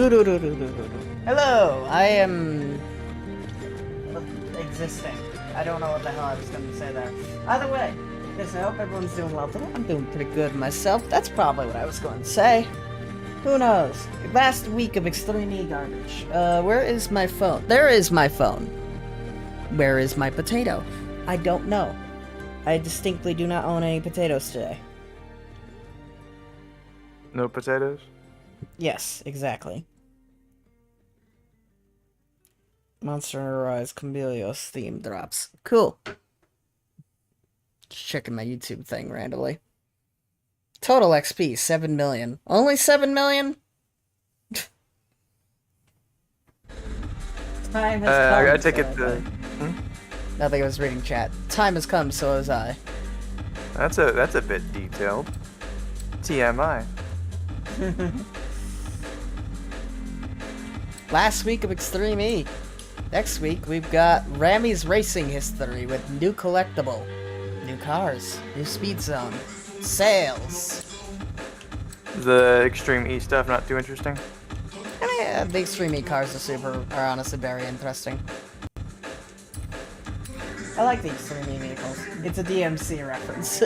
Hello, I am existing. I don't know what the hell I was going to say there. Either way, yes, I hope everyone's doing well today. I'm doing pretty good myself. That's probably what I was going to say. Who knows? Last week of Extreme E garbage. Where is my phone? There is my phone. Where is my potato? I don't know. I distinctly do not own any potatoes today. No potatoes? Yes, exactly. Monster Hunter Rise Camellios theme drops. Cool. Just checking my YouTube thing randomly. Total XP, 7 million. Only 7 million? Time has come. I take it the... Nothing, I was reading chat. Time has come, so was I. That's a bit detailed. TMI. Last week of Extreme E. Next week, we've got Rammy's Racing History with new collectible, new cars, new speed zone, sales. The Extreme E stuff not too interesting? Yeah, the Extreme E cars are honestly very interesting. I like the Extreme E vehicles. It's a DMC reference.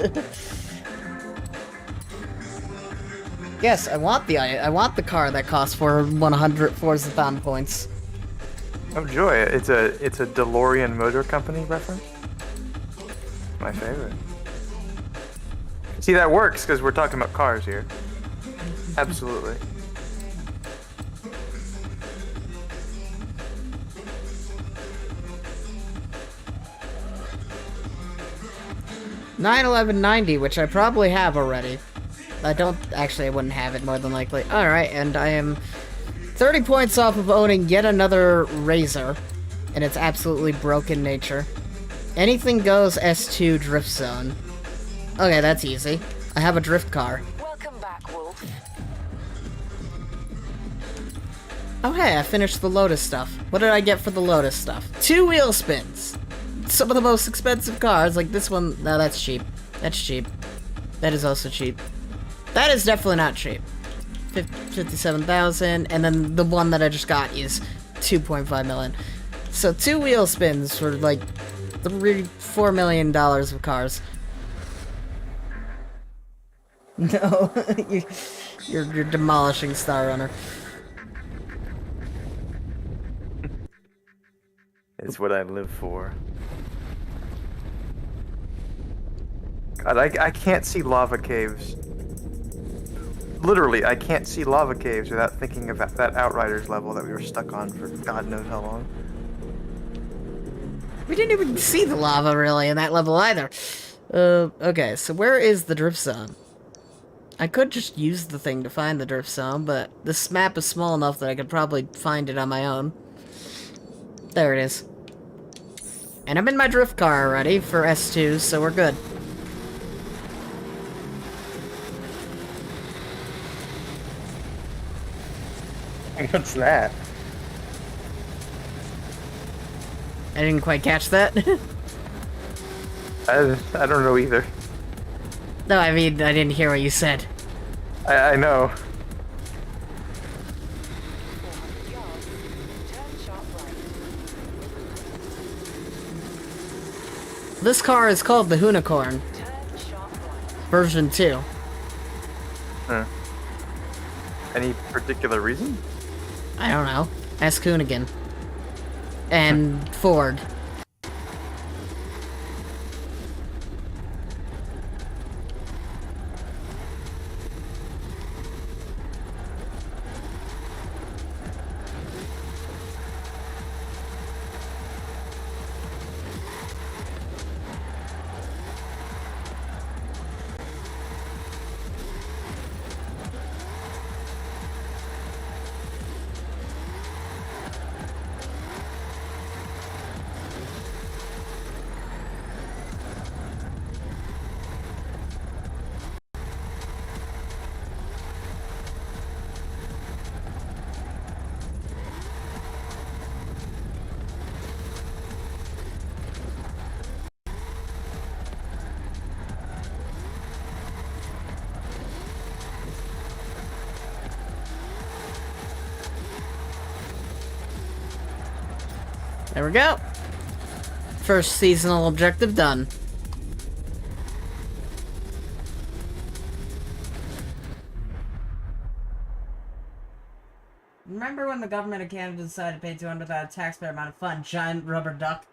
Yes, I want the car that costs for 100 Forza points. Oh joy, it's a DeLorean Motor Company reference? My favorite. See, that works because we're talking about cars here. Absolutely. $911.90, which I probably have already. I wouldn't have it more than likely. Alright, and I am 30 points off of owning yet another Razor in its absolutely broken nature. Anything goes S2 drift zone. Okay, that's easy. I have a drift car. Welcome back, Wolf. Oh hey, I finished the Lotus stuff. What did I get for the Lotus stuff? 2 wheel spins! Some of the most expensive cars, like this one. No, that's cheap. That's cheap. That is also cheap. That is definitely not cheap. 57,000, and then the one that I just got is 2.5 million. So 2 wheel spins for like $4 million of cars. No, you're demolishing Star Runner. It's what I live for. God, I can't see lava caves. Literally, I can't see lava caves without thinking of that Outriders level that we were stuck on for God knows how long. We didn't even see the lava, really, in that level either. Okay, so where is the drift zone? I could just use the thing to find the drift zone, but this map is small enough that I could probably find it on my own. There it is. And I'm in my drift car already for S2, so we're good. What's that? I didn't quite catch that. I don't know either. No, I mean, I didn't hear what you said. I know. This car is called the Unicorn. Version 2. Huh. Any particular reason? I don't know. Ask Hoonigan. And Ford. There we go. First seasonal objective done. Remember when the government of Canada decided to pay 200 without a taxpayer amount of fun? Giant rubber duck.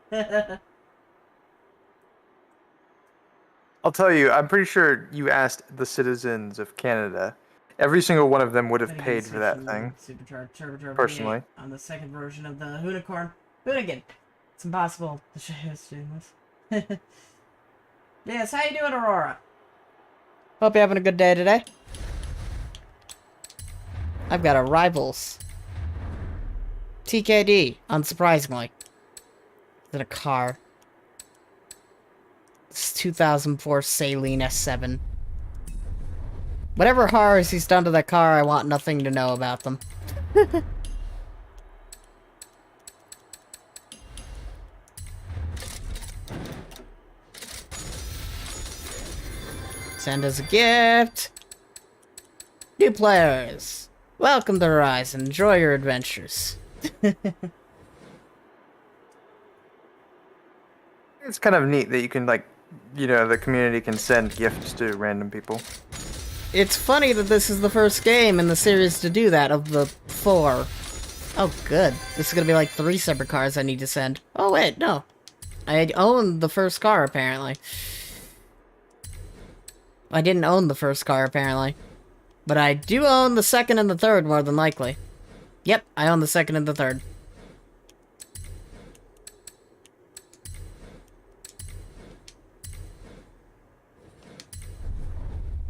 I'll tell you, I'm pretty sure you asked the citizens of Canada. Every single one of them would have paid for that thing. Supercharged turbocharged Personally. V8 on the second version of the Hoonicorn. Hoonigan. It's impossible to show this. Yes, how you doing, Aurora? Hope you're having a good day today. I've got a Rivals. TKD, unsurprisingly. Is it a car? It's 2004 Saline S7. Whatever horrors he's done to that car, I want nothing to know about them. Send as a gift. New players. Welcome to Horizon. Enjoy your adventures. It's kind of neat that you can, like, you know, the community can send gifts to random people. It's funny that this is the first game in the series to do that, of the 4. Oh, good. This is gonna be like 3 separate cars I need to send. Oh, wait, no. I own the first car, apparently. I didn't own the first car, apparently. But I do own the second and the third, more than likely. Yep, I own the second and the third.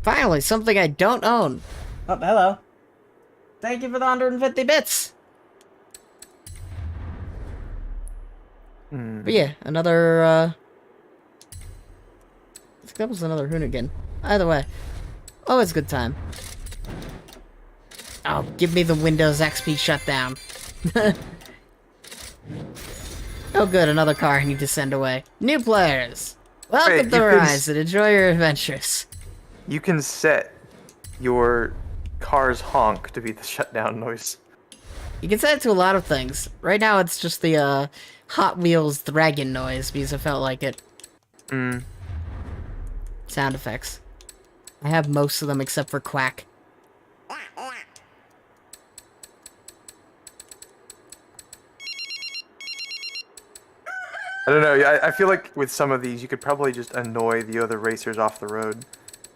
Finally, something I don't own. Oh, hello. Thank you for the 150 bits. But yeah, another, I think that was another Hoonigan. Either way, always a good time. Oh, give me the Windows XP shutdown. Oh good, another car I need to send away. New players! Welcome to Horizon, enjoy your adventures. You can set your car's honk to be the shutdown noise. You can set it to a lot of things. Right now it's just the Hot Wheels dragon noise, because I felt like it. Sound effects. I have most of them except for Quack. I don't know, I feel like with some of these you could probably just annoy the other racers off the road.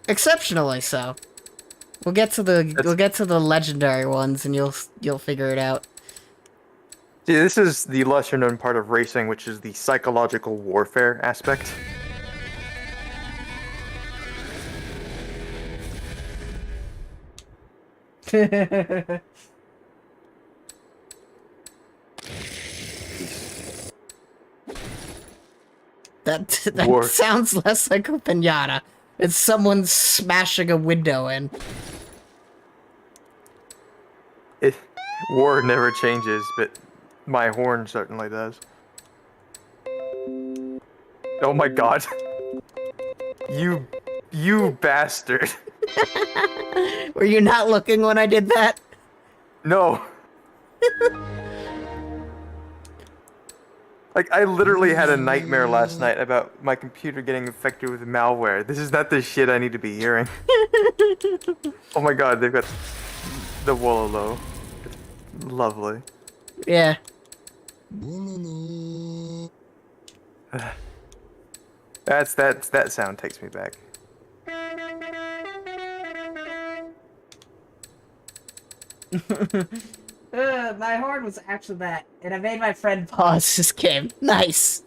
Exceptionally so. We'll get to the legendary ones and you'll figure it out. See, this is the lesser known part of racing, which is the psychological warfare aspect. That sounds less like a pinata. It's someone smashing a window in. War never changes, but my horn certainly does. Oh my god. You bastard. Were you not looking when I did that? No. Like, I literally had a nightmare last night about my computer getting infected with malware. This is not the shit I need to be hearing. Oh my god, they've got the Wololo. It's lovely. Yeah. That sound takes me back. My horn was actually that, and I made my friend pause this game. Nice.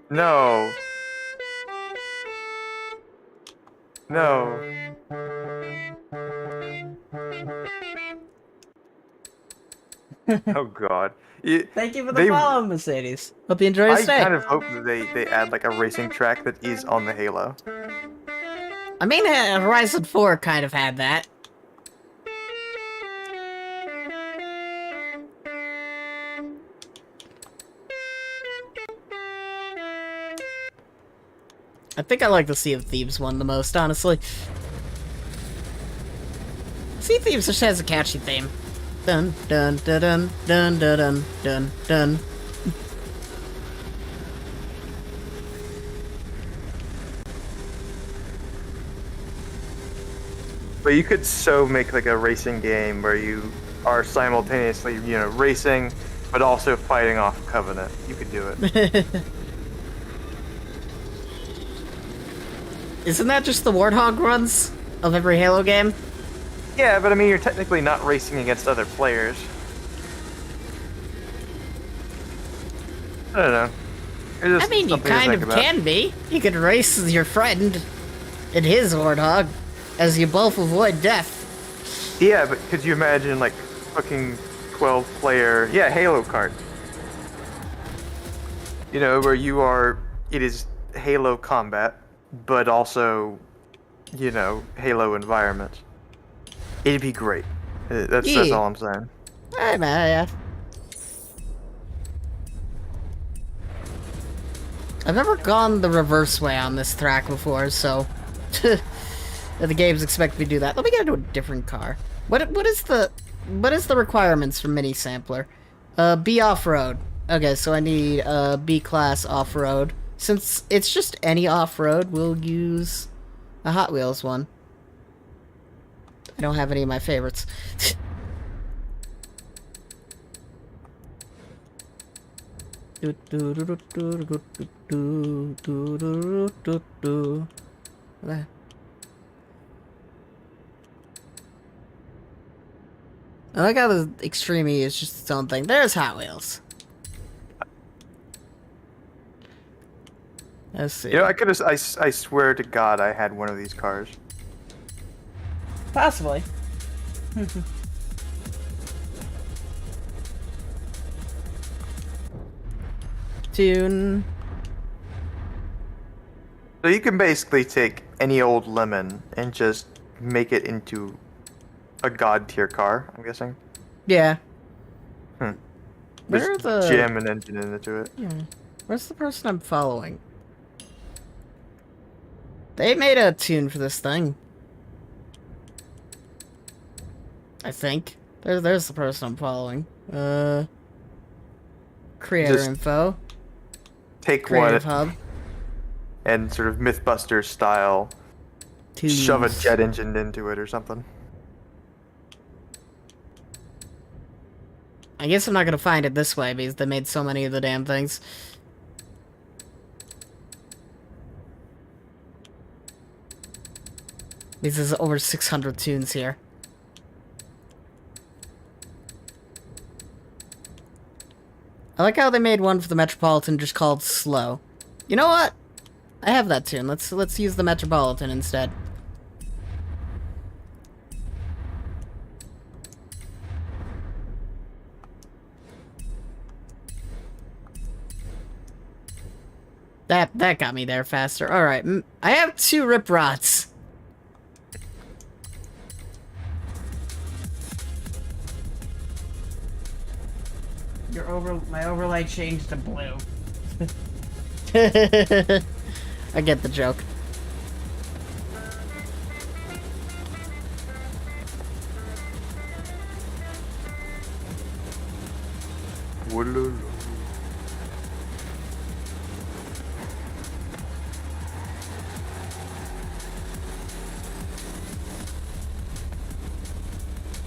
No. No. Oh god. Thank you for the follow, Mercedes. Hope you enjoy your stay. I kind of hope that they add like a racing track that is on the Halo. I mean, Horizon 4 kind of had that. I think I like the Sea of Thieves one the most, honestly. Sea of Thieves just has a catchy theme. Dun dun dun dun dun dun dun dun dun. But you could so make like a racing game where you are simultaneously, racing, but also fighting off Covenant. You could do it. Isn't that just the Warthog runs of every Halo game? Yeah, but I mean, you're technically not racing against other players. I don't know. I mean, you kind of can be. You could race with your friend in his Warthog, as you both avoid death. Yeah, but could you imagine, like, fucking 12-player... Yeah, Halo kart. Where you are... It is Halo combat, but also, Halo environment. It'd be great. That's all I'm saying. Hey, man, yeah. I've never gone the reverse way on this track before, so... the games expect me to do that. Let me get into a different car. What is the requirements for mini sampler? B off-road. Okay, so I need B class off-road. Since it's just any off-road, we'll use a Hot Wheels one. I don't have any of my favorites. I like how the Extreme E is just its own thing. There's Hot Wheels. Let's see. I could have. I swear to God, I had one of these cars. Possibly. Tune. So you can basically take any old lemon and just make it into a god tier car, I'm guessing. Yeah. Just jam an engine into it. Yeah. Where's the person I'm following? They made a tune for this thing. I think. There's the person I'm following. Creator Just info. Take Creative one hub. and sort of Mythbusters style shove a jet engine into it or something. I guess I'm not gonna find it this way because they made so many of the damn things. This is over 600 tunes here. I like how they made one for the Metropolitan just called Slow. You know what? I have that tune. Let's use the Metropolitan instead. That got me there faster. All right, I have 2 rip rods. My overlay changed to blue. I get the joke.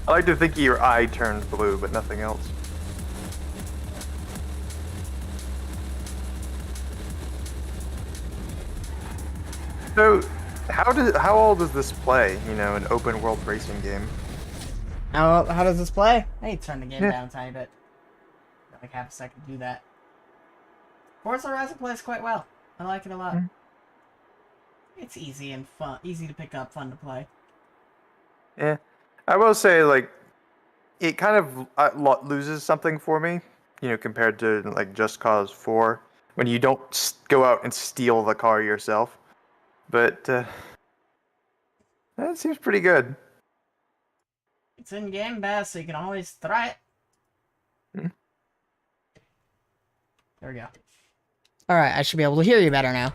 I like to think your eye turns blue, but nothing else. So, how all does this play? An open world racing game. How does this play? I need to turn the game down a tiny bit. Got like half a second to do that. Forza Horizon plays quite well. I like it a lot. It's easy and fun, easy to pick up, fun to play. Yeah, I will say like it kind of loses something for me, compared to like Just Cause 4 when you don't go out and steal the car yourself. But that seems pretty good. It's in Game Pass, so you can always try it. There we go. Alright, I should be able to hear you better now.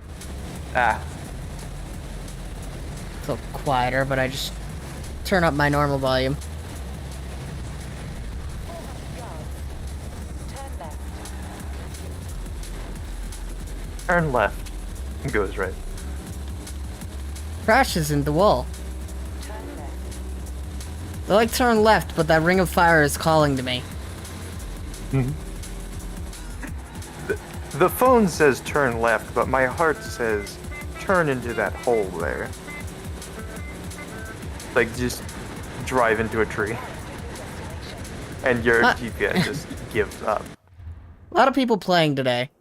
It's a little quieter, but I just turn up my normal volume. Turn left. Goes right. Crashes into the wall. I like turn left, but that ring of fire is calling to me. The phone says turn left, but my heart says turn into that hole there. Like, just drive into a tree. And your GPS just gives up. A lot of people playing today.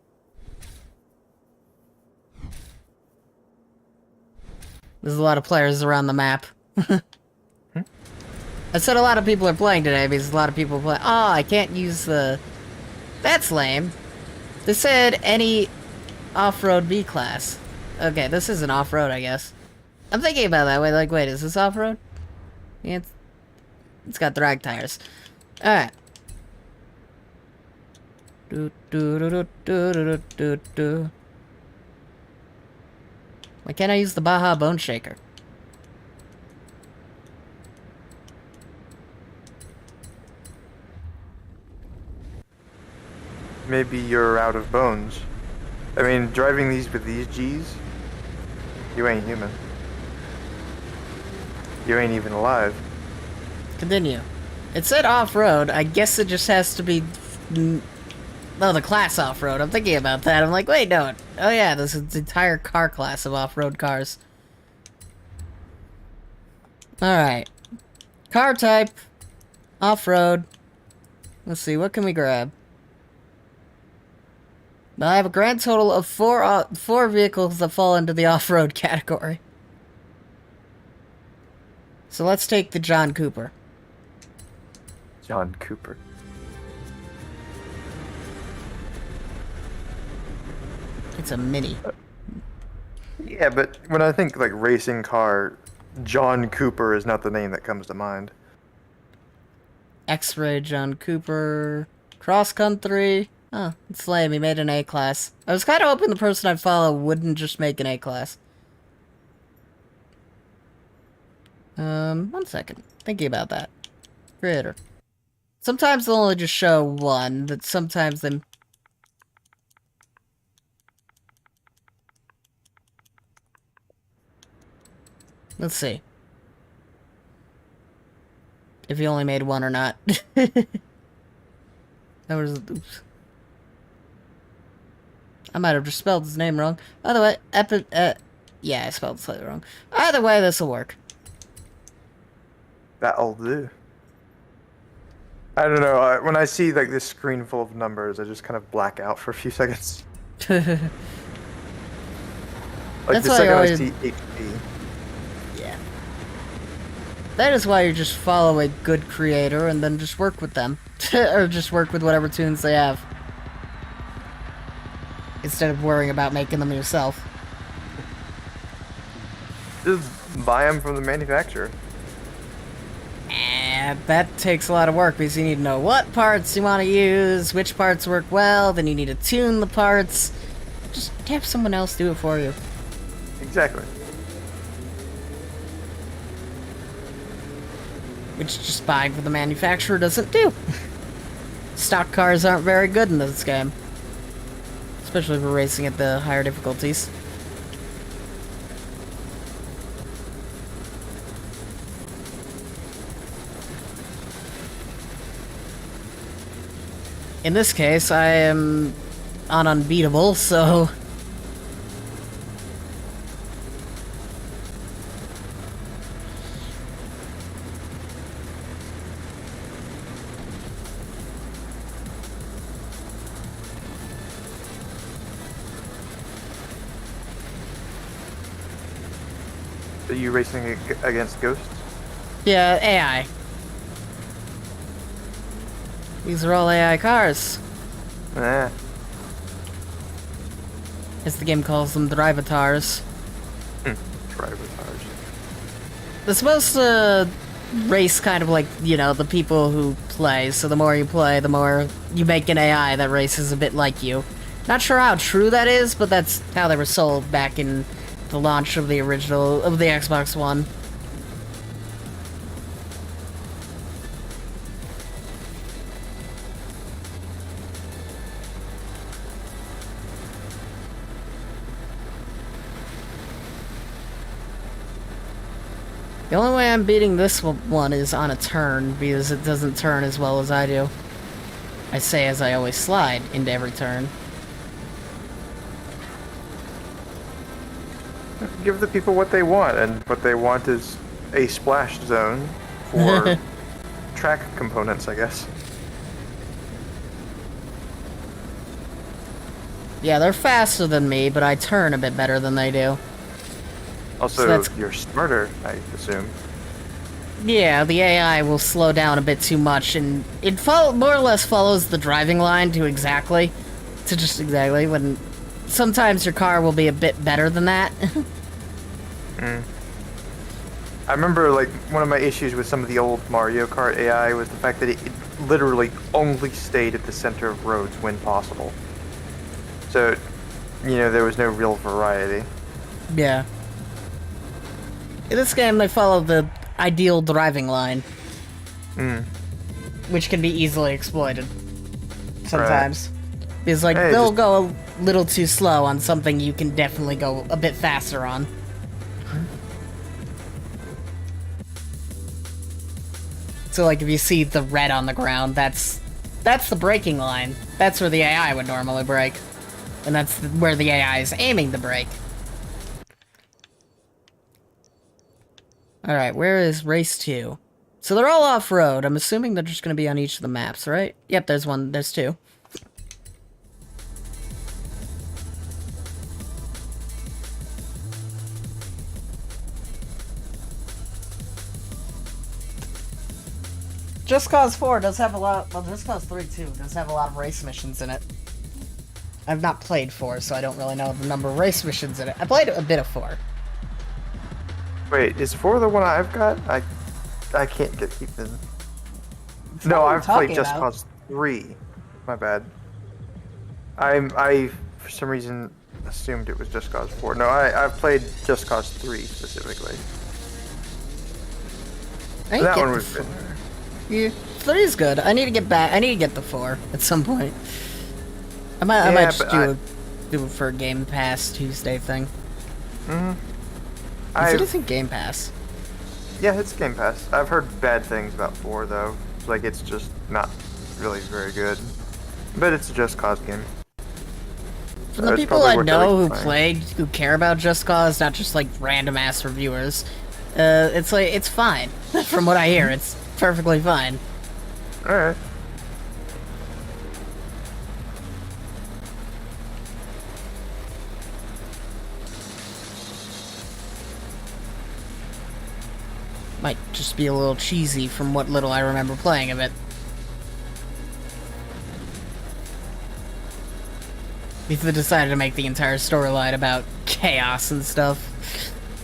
There's a lot of players around the map. I said a lot of people are playing today because a lot of people play. Oh, I can't use the... That's lame. They said any off-road B class. Okay, this isn't off-road, I guess. I'm thinking about that way. Like, wait, is this off-road? Yeah, it's got drag tires. Alright. Why can't I use the Baja Bone Shaker? Maybe you're out of bones. I mean, driving these with these G's, you ain't human. You ain't even alive. Continue. It said off-road. I guess it just has to be... Oh, the class off-road. I'm thinking about that. I'm like, wait, no. Oh yeah, this is the entire car class of off-road cars. Alright. Car type. Off-road. Let's see, what can we grab? Now I have a grand total of four vehicles that fall into the off-road category. So let's take the John Cooper. John Cooper. It's a Mini. Yeah, but when I think, like, racing car, John Cooper is not the name that comes to mind. X-Ray John Cooper. Cross Country. Oh, it's lame. He made an A-class. I was kind of hoping the person I'd follow wouldn't just make an A-class. 1 second. Thinking about that. Creator. Sometimes they'll only just show one, but sometimes they... Let's see. If he only made one or not. That was... Oops. I might have just spelled his name wrong. By the way, yeah, I spelled it slightly wrong. Either way, this'll work. That'll do. I don't know, when I see, like, this screen full of numbers, I just kind of black out for a few seconds. Like, That's the why second I I always... see HP. Yeah. That is why you just follow a good creator and then just work with them. Or just work with whatever tunes they have. Instead of worrying about making them yourself. Just buy them from the manufacturer. And that takes a lot of work because you need to know what parts you want to use, which parts work well, then you need to tune the parts. Just have someone else do it for you. Exactly. Which just buying from the manufacturer doesn't do. Stock cars aren't very good in this game. Especially if we're racing at the higher difficulties. In this case, I am on unbeatable, so... Are you racing against ghosts? Yeah, AI. These are all AI cars. Eh. As the game calls them, drivatars. Drivatars. They're supposed to race kind of like, you know, the people who play. So the more you play, the more you make an AI that races a bit like you. Not sure how true that is, but that's how they were sold back in the launch of the original, of the Xbox One. The only way I'm beating this one is on a turn, because it doesn't turn as well as I do. I say as I always slide into every turn. Give the people what they want, and what they want is a splash zone for track components, I guess. Yeah, they're faster than me, but I turn a bit better than they do. Also, you're smarter, I assume. Yeah, the AI will slow down a bit too much, and it more or less follows the driving line to just exactly, when sometimes your car will be a bit better than that. I remember, like, one of my issues with some of the old Mario Kart AI was the fact that it literally only stayed at the center of roads when possible. So, you know, there was no real variety. Yeah. In this game, they follow the ideal driving line. Which can be easily exploited. Sometimes. Right. Because, like, hey, they'll go a little too slow on something you can definitely go a bit faster on. So, like, if you see the red on the ground, that's the braking line. That's where the AI would normally brake. And that's where the AI is aiming to brake. Alright, where is race 2? So they're all off-road. I'm assuming they're just gonna be on each of the maps, right? Yep, there's 2. Just Cause 4 does have a lot, well, Just Cause 3 too, does have a lot of race missions in it. I've not played 4, so I don't really know the number of race missions in it. I played a bit of 4. Wait, is 4 the one I've got? I can't keep the... No, I've played Just Cause 3. My bad. I for some reason assumed it was Just Cause 4. No, I've played Just Cause 3 specifically. That one was good. Yeah, 3 is good. I need to get back. I need to get the 4 at some point. I might just do it for a Game Pass Tuesday thing. Is it in Game Pass? Yeah, it's Game Pass. I've heard bad things about 4 though. Like, it's just not really very good. But it's a Just Cause game. From the people I know who care about Just Cause, not just like random ass reviewers, it's like, it's fine. From what I hear, it's perfectly fine. Alright. Might just be a little cheesy from what little I remember playing of it. If they decided to make the entire storyline about chaos and stuff.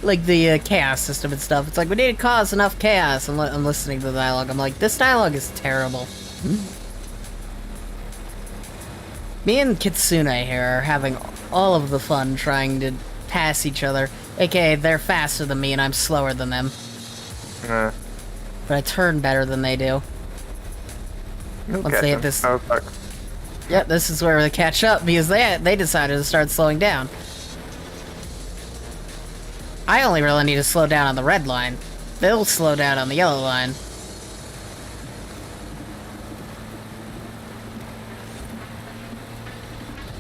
Like the chaos system and stuff. It's like, we need to cause enough chaos. I'm listening to the dialogue. I'm like, this dialogue is terrible. Me and Kitsune here are having all of the fun trying to pass each other. AKA, they're faster than me and I'm slower than them. But I turn better than they do. Once they hit this... Oh, fuck. Yep, this is where they catch up, because they decided to start slowing down. I only really need to slow down on the red line. They'll slow down on the yellow line.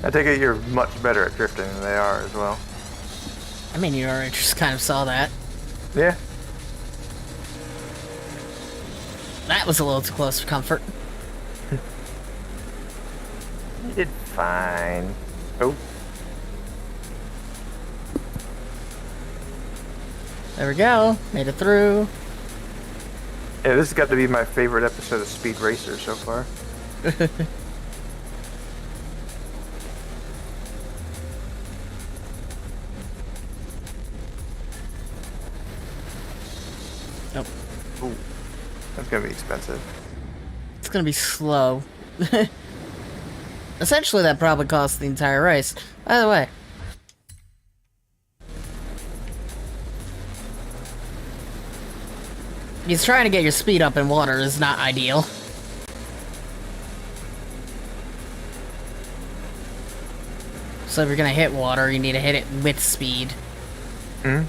I take it you're much better at drifting than they are as well. I mean, you already just kind of saw that. Yeah. That was a little too close for comfort. You did fine. Oh. There we go. Made it through. Yeah, this has got to be my favorite episode of Speed Racer so far. Nope. Ooh. That's gonna be expensive. It's gonna be slow. Essentially, that probably costs the entire race. By the way, He's trying to get your speed up in water is not ideal. So if you're gonna hit water, you need to hit it with speed. Hmm?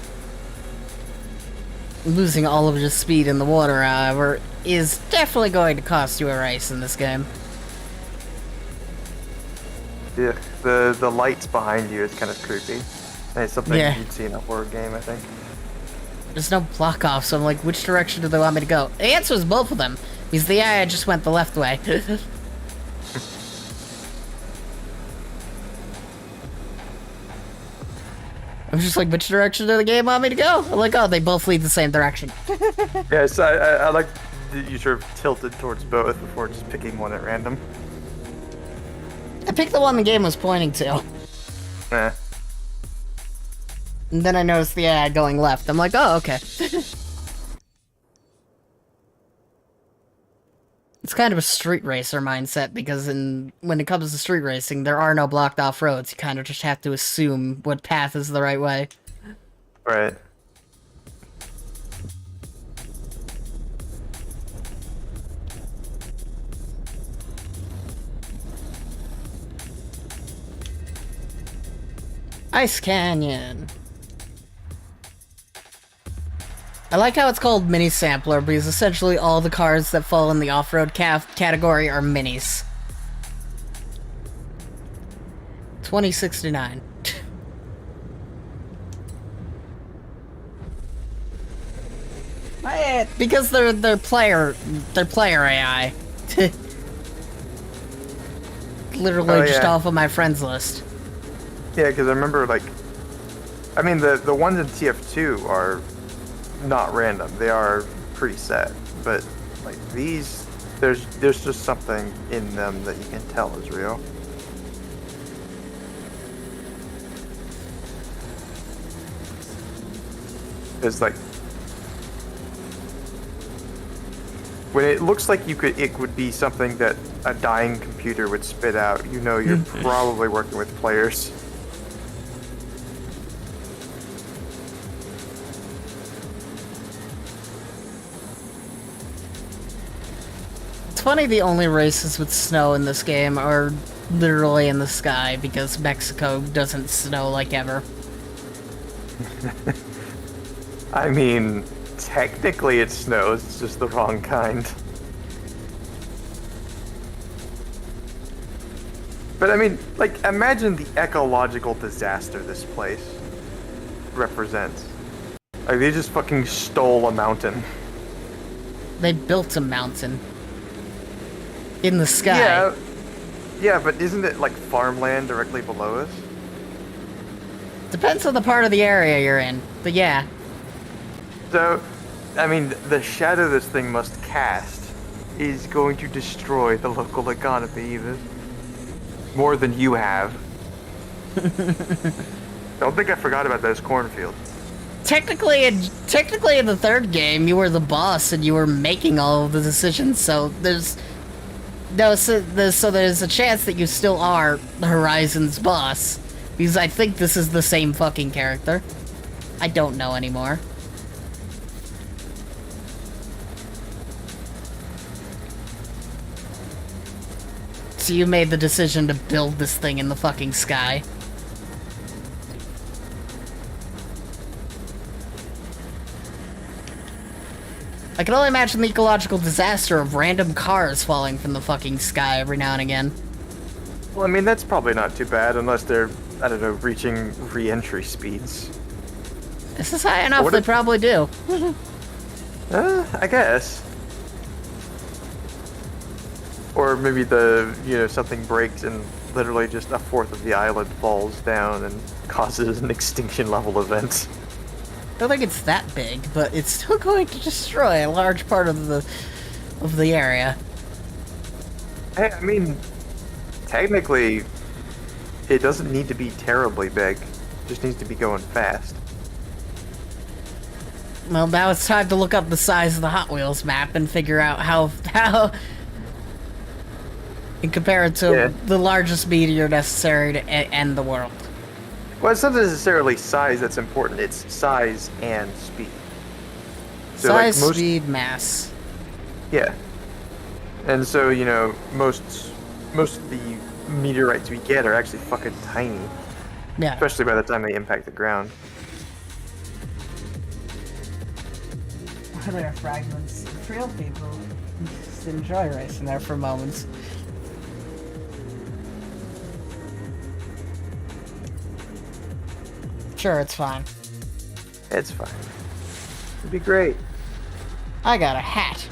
Losing all of your speed in the water, however, is definitely going to cost you a race in this game. Yeah, the lights behind you is kind of creepy. And it's something you'd see in a horror game, I think. There's no block off, so I'm like, which direction do they want me to go? The answer is both of them, because the AI just went the left way. I'm just like, which direction do the game want me to go? I'm like, oh, they both lead the same direction. Yes, I like that you sort of tilted towards both before just picking one at random. I picked the one the game was pointing to. Eh. And then I noticed the AI going left. I'm like, oh, okay. It's kind of a street racer mindset, because when it comes to street racing, there are no blocked off roads. You kind of just have to assume what path is the right way. Right. Ice Canyon. I like how it's called Mini Sampler, because essentially all the cars that fall in the off-road category are minis. 2069. Because they're player AI. Literally just off of my friends list. Yeah, because I remember, like, I mean, the ones in TF2 are not random. They are preset, but like these, there's just something in them that you can tell is real. It's like when it looks like it would be something that a dying computer would spit out. You know, you're probably working with players. Funny, the only races with snow in this game are literally in the sky, because Mexico doesn't snow like ever. I mean, technically it snows, it's just the wrong kind. But I mean, like, imagine the ecological disaster this place represents. Like, they just fucking stole a mountain. They built a mountain. In the sky. Yeah, but isn't it like farmland directly below us? Depends on the part of the area you're in, but yeah. So, I mean, the shadow this thing must cast is going to destroy the local economy even more than you have. Don't think I forgot about those cornfields. Technically in the third game, you were the boss and you were making all of the decisions, so there's a chance that you still are Horizon's boss. Because I think this is the same fucking character. I don't know anymore. So you made the decision to build this thing in the fucking sky. I can only imagine the ecological disaster of random cars falling from the fucking sky every now and again. Well, I mean, that's probably not too bad unless they're, I don't know, reaching re-entry speeds. This is high enough, they probably do. I guess. Or maybe something breaks and literally just a fourth of the island falls down and causes an extinction level event. I don't think it's that big, but it's still going to destroy a large part of the area. Hey, I mean, technically, it doesn't need to be terribly big. It just needs to be going fast. Well, now it's time to look up the size of the HotWheels map and figure out how and compare it to the largest meteor necessary to end the world. Well, it's not necessarily size that's important, it's size and speed. So like Size, speed, mass. Yeah. And so, you know, most of the meteorites we get are actually fucking tiny. Yeah. Especially by the time they impact the ground. There are fragments of real people. Just enjoy racing there for moments. Sure, it's fine. It's fine. It'd be great. I got a hat.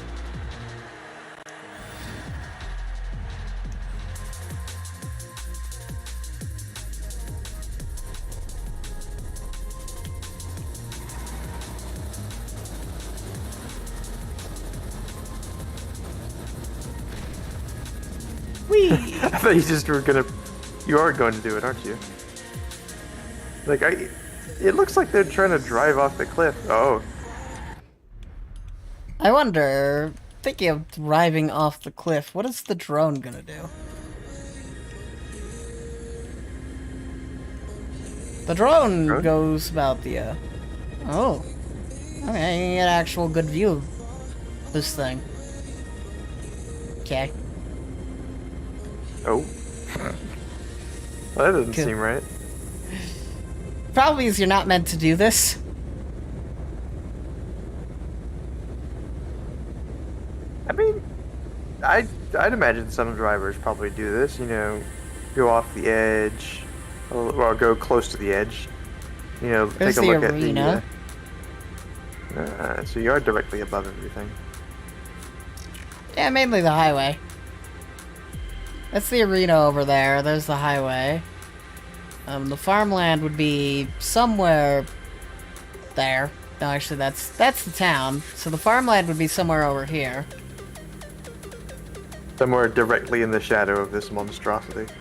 Whee! I thought you are going to do it, aren't you? Like, it looks like they're trying to drive off the cliff. Oh. I wonder, thinking of driving off the cliff, what is the drone gonna do? The drone goes about the, oh. Okay, you get an actual good view of this thing. Okay. Oh. Well, that doesn't seem right. Probably is you're not meant to do this. I mean, I'd imagine some drivers probably do this, you know, go off the edge, or go close to the edge, you know, There's take a look arena. at the, so you are directly above everything. Yeah, mainly the highway. That's the arena over there, there's the highway. The farmland would be somewhere there. No, actually, that's the town. So the farmland would be somewhere over here. Somewhere directly in the shadow of this monstrosity.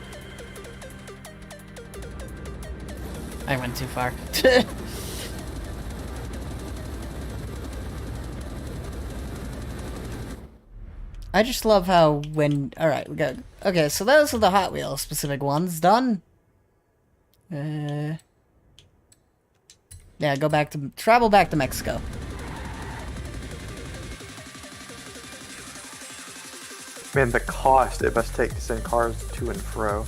I went too far. I just love how when... Alright, we got... Okay, so those are the Hot Wheels specific ones. Done. Yeah, go back to... Travel back to Mexico. Man, the cost it must take to send cars to and fro.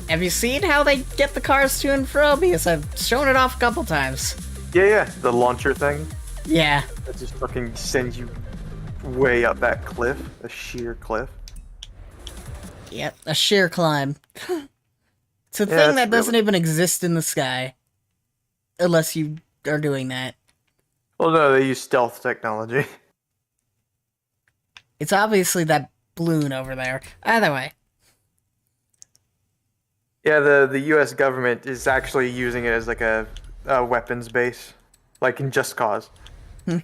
Have you seen how they get the cars to and fro? Because I've shown it off a couple times. Yeah, the launcher thing. Yeah. That just fucking sends you way up that cliff. A sheer cliff. Yep, a sheer climb. It's a thing that doesn't even exist in the sky. Unless you are doing that. Well, no, they use stealth technology. It's obviously that balloon over there. Either way. Yeah, the U.S. government is actually using it as like a weapons base. Like in Just Cause. The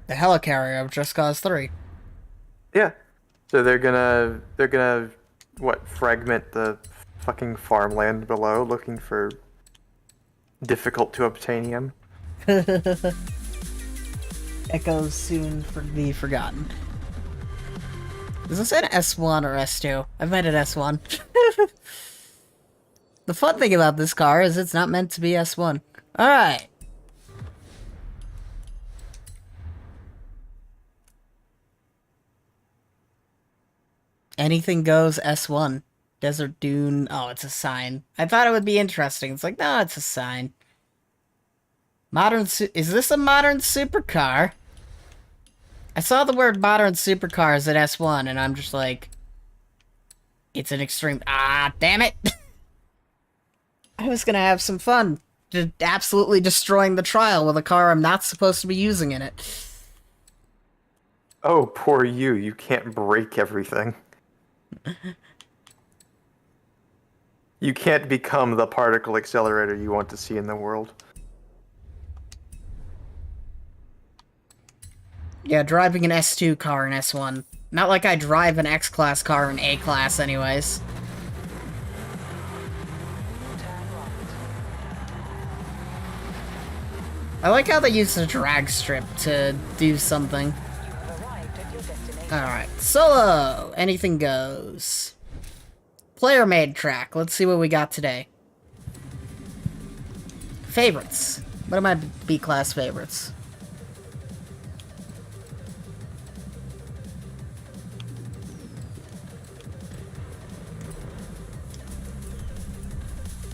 helicarrier of Just Cause 3. Yeah. So they're gonna what, fragment the fucking farmland below looking for difficult to obtainium. Echoes soon for be forgotten. Is this an S1 or S2? I've made it S1. The fun thing about this car is it's not meant to be S1. Alright. Anything goes S1. Desert Dune. Oh, it's a sign. I thought it would be interesting. It's like, no, it's a sign. Is this a modern supercar? I saw the word modern supercars at S1, and I'm just like... It's an extreme... Ah, damn it! I was gonna have some fun. Just absolutely destroying the trial with a car I'm not supposed to be using in it. Oh, poor you. You can't break everything. You can't become the particle accelerator you want to see in the world. Yeah, driving an S2 car in S1. Not like I drive an X-Class car in A-Class anyways. I like how they use the drag strip to do something. Alright, solo! Anything goes. Player-made track. Let's see what we got today. Favorites. What are my B-class favorites?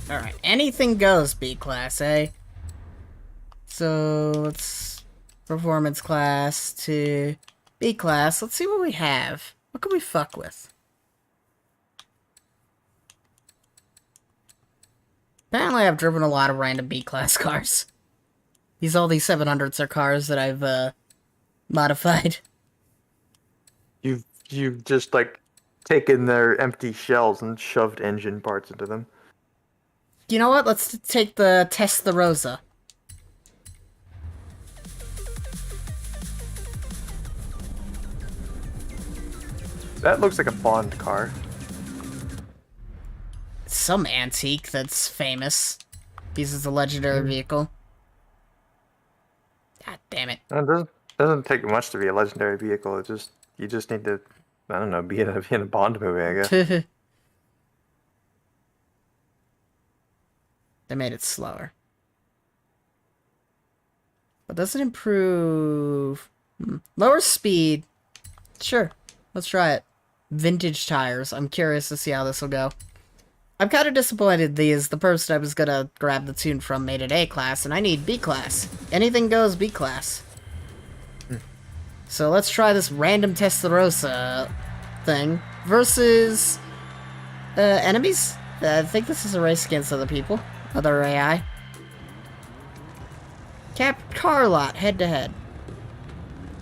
Alright, anything goes B-class, eh? So, let's... Performance class to B-class. Let's see what we have. What can we fuck with? Apparently I've driven a lot of random B-class cars. All these 700s are cars that I've, modified. You've just, like, taken their empty shells and shoved engine parts into them. You know what? Let's take the Testarossa. That looks like a Bond car. Some antique that's famous. Because it's a legendary vehicle. God damn it. It doesn't take much to be a legendary vehicle. You just need to, I don't know, be in a Bond movie, I guess. They made it slower. But does it improve? Lower speed. Sure. Let's try it. Vintage tires. I'm curious to see how this will go. I'm kind of disappointed the person I was gonna grab the tune from made it A-class, and I need B-class. Anything goes B-class. So let's try this random Testarossa thing versus enemies. I think this is a race against other people. Other AI. Car lot, head to head.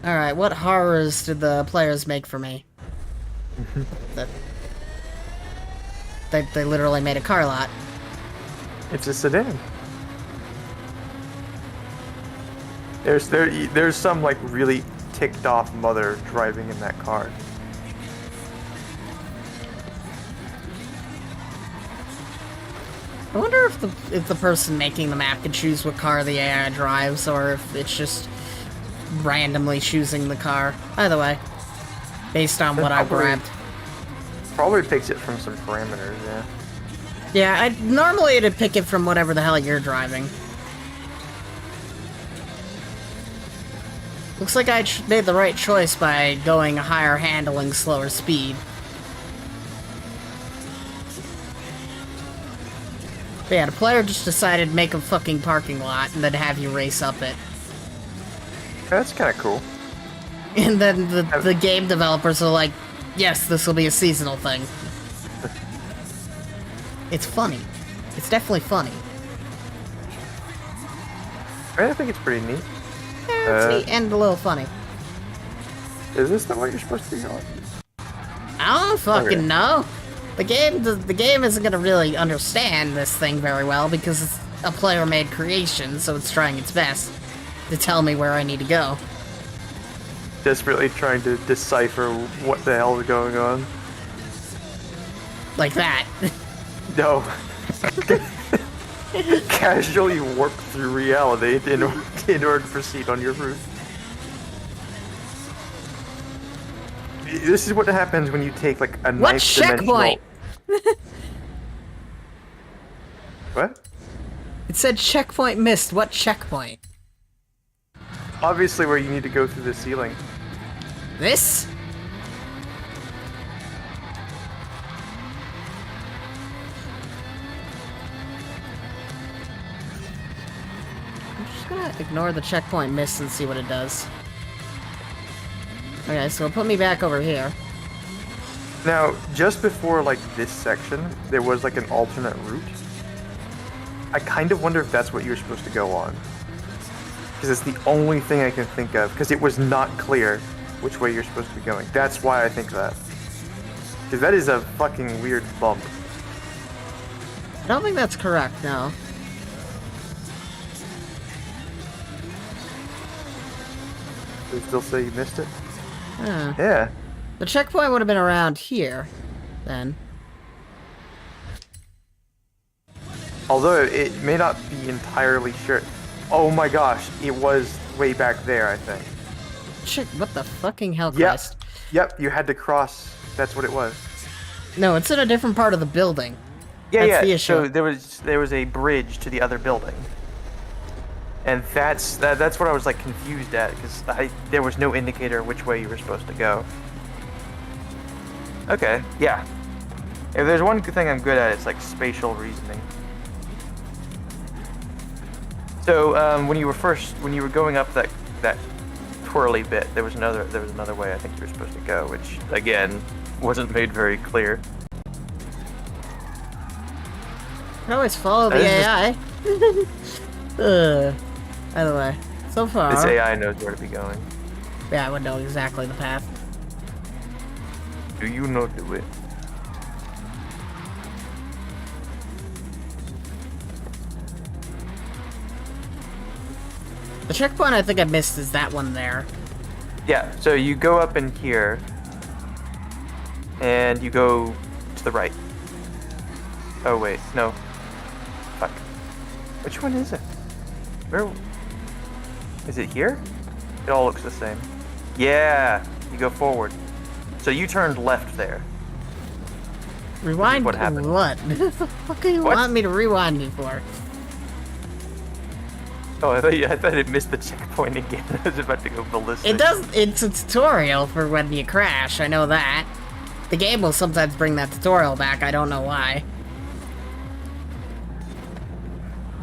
Alright, what horrors did the players make for me? They literally made a car lot. It's a sedan. There's some like really ticked off mother driving in that car. I wonder if the person making the map can choose what car the AI drives, or if it's just randomly choosing the car. Either way, based on what I grabbed. Probably picks it from some parameters, yeah. Yeah, normally it'd pick it from whatever the hell you're driving. Looks like I made the right choice by going higher handling, slower speed. But yeah, the player just decided to make a fucking parking lot and then have you race up it. That's kind of cool. And then the game developers are like, yes, this will be a seasonal thing. It's funny. It's definitely funny. I think it's pretty neat. Yeah, it's neat and a little funny. Is this the way you're supposed to be going? I don't fucking know. The game isn't gonna really understand this thing very well because it's a player-made creation, so it's trying its best to tell me where I need to go. Desperately trying to decipher what the hell is going on. Like that. No. Casually warp through reality in order to proceed on your route. This is what happens when you take like a What nice checkpoint? What? It said checkpoint missed. What checkpoint? Obviously where you need to go through the ceiling. This? I'm just gonna ignore the checkpoint miss and see what it does. Okay, so it'll put me back over here. Now, just before like this section, there was like an alternate route. I kind of wonder if that's what you're supposed to go on. Because it's the only thing I can think of, because it was not clear which way you're supposed to be going. That's why I think that. Because that is a fucking weird bump. I don't think that's correct, no. They still say you missed it? Huh. Yeah. The checkpoint would have been around here, then. Although it may not be entirely sure. Oh my gosh, it was way back there, I think. Shit, what the fucking hell, Yep. Christ? Yep, you had to cross. That's what it was. No, it's in a different part of the building. Yeah, That's the yeah. issue. So there was a bridge to the other building. And that's what I was like confused at, because there was no indicator which way you were supposed to go. Okay, yeah. If there's one thing I'm good at, it's like spatial reasoning. So when you were going up that twirly bit, there was another way I think you were supposed to go, which again wasn't made very clear. I can always follow the AI. Either way, so far. This AI knows where to be going. Yeah, I would know exactly the path. Do you know the way? The checkpoint I think I missed is that one there. Yeah, so you go up in here, and you go to the right. Oh wait, no. Fuck. Which one is it? Where? Is it here? It all looks the same. Yeah, you go forward. So you turned left there. Rewind what happened. What? What the fuck do you What? want me to rewind it for? Oh, I thought it missed the checkpoint again. I was about to go ballistic. It does. It's a tutorial for when you crash. I know that. The game will sometimes bring that tutorial back. I don't know why.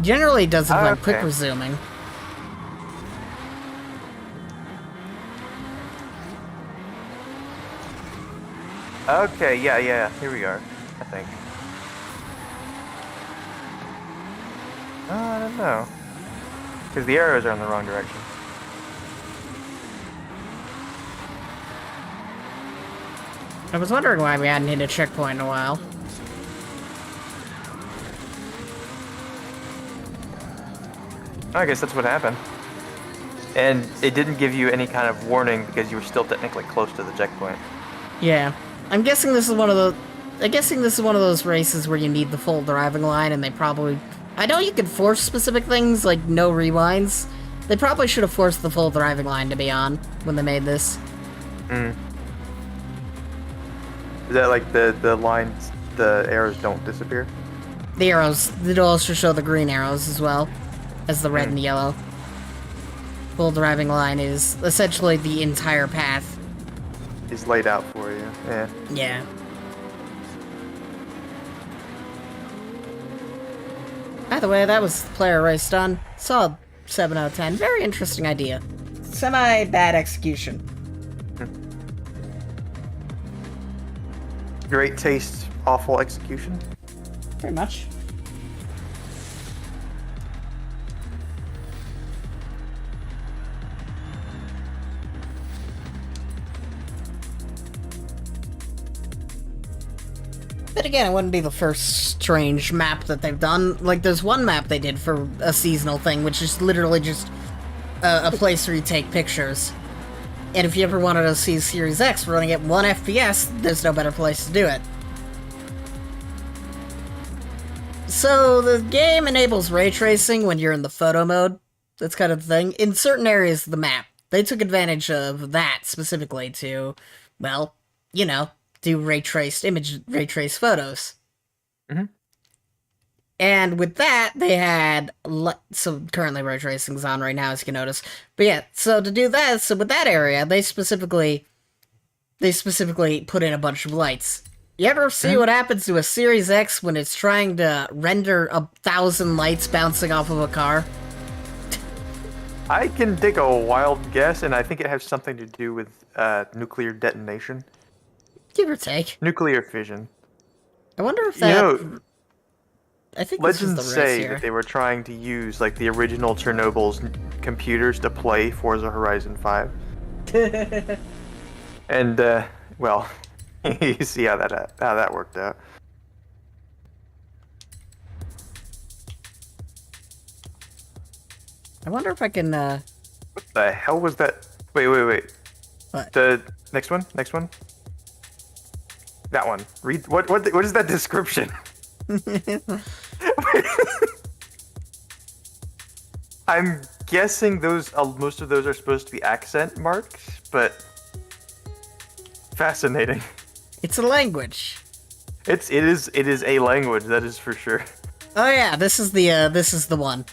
Generally, it doesn't like quick resuming. Okay, yeah. Here we are, I think. I don't know. Because the arrows are in the wrong direction. I was wondering why we hadn't hit a checkpoint in a while. I guess that's what happened. And it didn't give you any kind of warning because you were still technically close to the checkpoint. Yeah. I'm guessing this is one of the... I'm guessing this is one of those races where you need the full driving line, and they probably... I know you can force specific things, like no rewinds. They probably should have forced the full driving line to be on when they made this. Is that like the lines, the arrows don't disappear? The arrows, it'll also show the green arrows as well as the red and yellow. Full driving line is essentially the entire path. Is laid out for you, yeah. Yeah. Either way, that was player race done. Solid 7 out of 10. Very interesting idea. Semi-bad execution. Great taste, awful execution. Pretty much. But again, it wouldn't be the first strange map that they've done. Like, there's one map they did for a seasonal thing, which is literally just a place where you take pictures. And if you ever wanted to see Series X running at 1 FPS, there's no better place to do it. So, the game enables ray tracing when you're in the photo mode. That's kind of the thing. In certain areas of the map, they took advantage of that specifically to, well, you know, do ray traced photos. And with that, they had so currently ray tracing's on right now, as you can notice. But yeah, so to do that, so with that area, they specifically put in a bunch of lights. You ever see what happens to a Series X when it's trying to render 1,000 lights bouncing off of a car? I can take a wild guess, and I think it has something to do with nuclear detonation. Give or take. Nuclear fission. I wonder if that... You know, I think this is legends the race say here. that they were trying to use like the original Chernobyl's computers to play Forza Horizon 5. And well, you see how that worked out. I wonder if I can, What the hell was that? Wait. What? The next one? That one. Read what is that description? I'm guessing those most of those are supposed to be accent marks, but fascinating. It's a language. It is a language, that is for sure. Oh yeah, this is the one.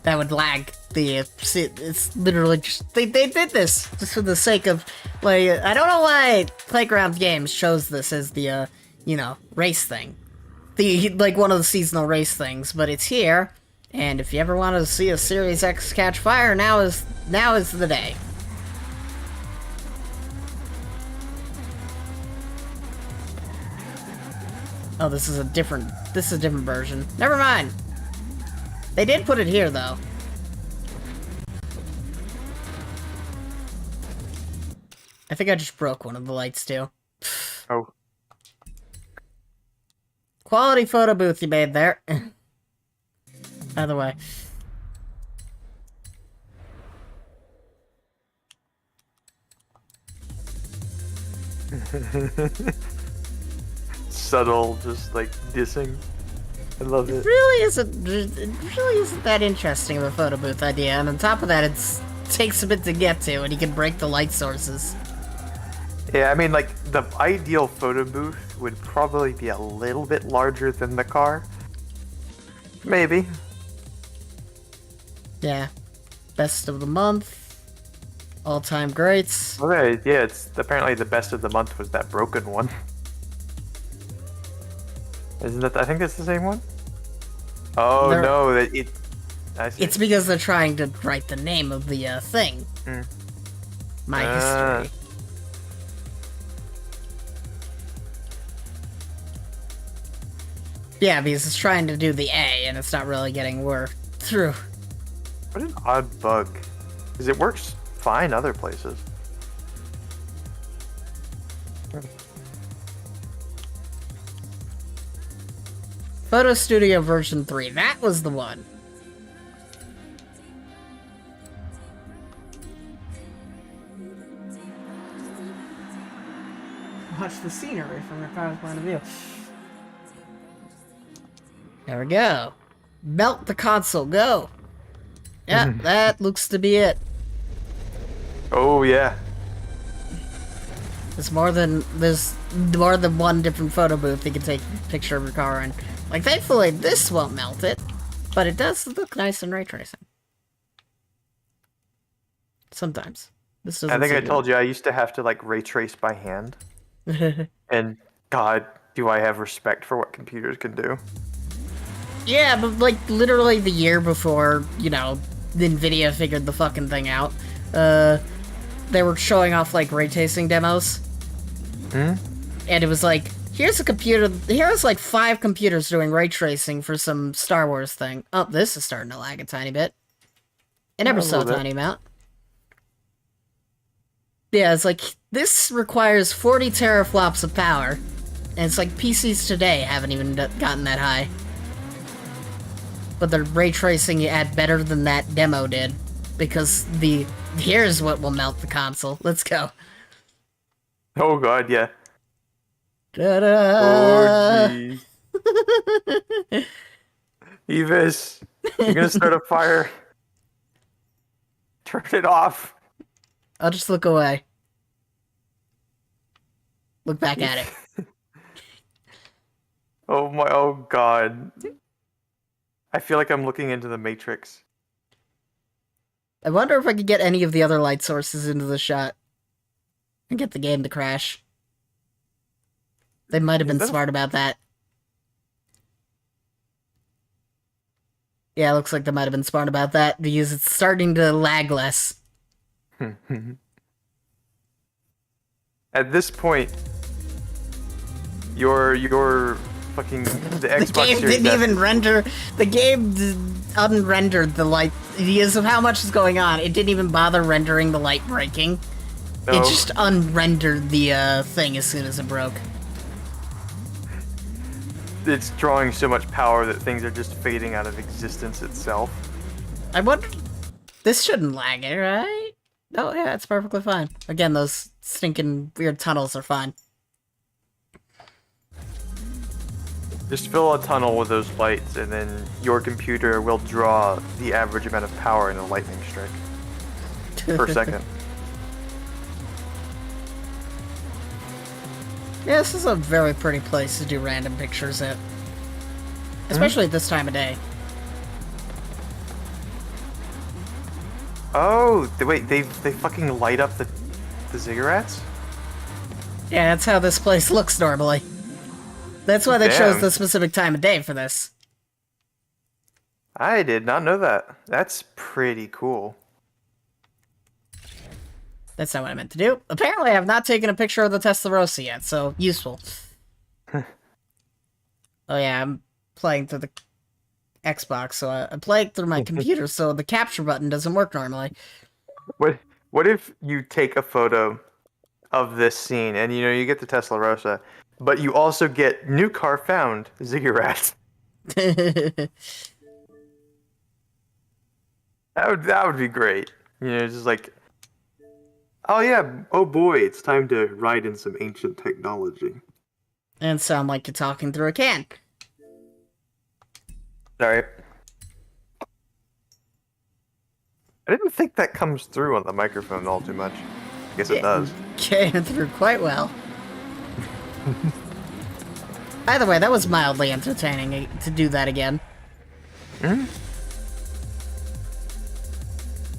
that would lag the, it's literally just, they did this just for the sake of, like, I don't know why Playground Games chose this as the, you know, race thing. Like, one of the seasonal race things, but it's here, and if you ever want to see a Series X catch fire, now is the day. Oh, this is a different version. Never mind. They did put it here, though. I think I just broke one of the lights, too. Oh. Quality photo booth you made there. By the way. Subtle, just like dissing. I love it. It really isn't that interesting of a photo booth idea, and on top of that, it takes a bit to get to, and you can break the light sources. Yeah, I mean, like, the ideal photo booth would probably be a little bit larger than the car. Maybe. Yeah. Best of the month. All-time greats. Okay, yeah, it's apparently the best of the month was that broken one. Isn't that? I think that's the same one. Oh no, I see. It's because they're trying to write the name of the thing. My history. Yeah, because it's trying to do the A, and it's not really getting through. What an odd bug. Because it works fine other places. Photo Studio version 3, that was the one. Watch the scenery from your car's point of view. There we go. Melt the console, go! Yeah, that looks to be it. Oh, yeah. There's more than one different photo booth you can take a picture of your car in. Like, thankfully, this won't melt it, but it does look nice in ray tracing. Sometimes. This doesn't. I think I told you I used to have to, like, ray trace by hand. And, God, do I have respect for what computers can do. Yeah, but, like, literally the year before, you know, NVIDIA figured the fucking thing out, they were showing off, like, ray tracing demos. And it was like, here's like 5 computers doing ray tracing for some Star Wars thing. Oh, this is starting to lag a tiny bit. An ever so tiny amount. Yeah, it's like, this requires 40 teraflops of power. And it's like, PCs today haven't even gotten that high. But the ray tracing you add better than that demo did. Because here's what will melt the console. Let's go. Oh god, yeah. Ta-da! Oh geez. Evis, you're gonna start a fire. Turn it off. I'll just look away. Look back at it. Oh god. I feel like I'm looking into the Matrix. I wonder if I could get any of the other light sources into the shot. And get the game to crash. They might have been smart about that. Yeah, it looks like they might have been smart about that, because it's starting to lag less. At this point, your fucking the Xbox The game Series didn't S even render. The game unrendered the light because of how much is going on. It didn't even bother rendering the light breaking. No. It just unrendered the thing as soon as it broke. It's drawing so much power that things are just fading out of existence itself. I wonder. This shouldn't lag it, right? Oh yeah, it's perfectly fine. Again, those stinking weird tunnels are fine. Just fill a tunnel with those lights, and then your computer will draw the average amount of power in a lightning strike per second. Yeah, this is a very pretty place to do random pictures at. Especially at this time of day. Oh, wait, they fucking light up the ziggurats? Yeah, that's how this place looks normally. That's why they chose Damn. the specific time of day for this. I did not know that. That's pretty cool. That's not what I meant to do. Apparently, I have not taken a picture of the Testarossa yet, so useful. Oh yeah, I'm playing through the Xbox, so I'm playing through my computer, so the capture button doesn't work normally. What if you take a photo of this scene and you get the Tesla Rosa, but you also get new car found ziggurats? That would be great. Just like, oh yeah, oh boy, it's time to ride in some ancient technology. And sound like you're talking through a can. Sorry. I didn't think that comes through on the microphone all too much. I guess it does. Came through quite well. Either way, that was mildly entertaining to do that again. Hmm?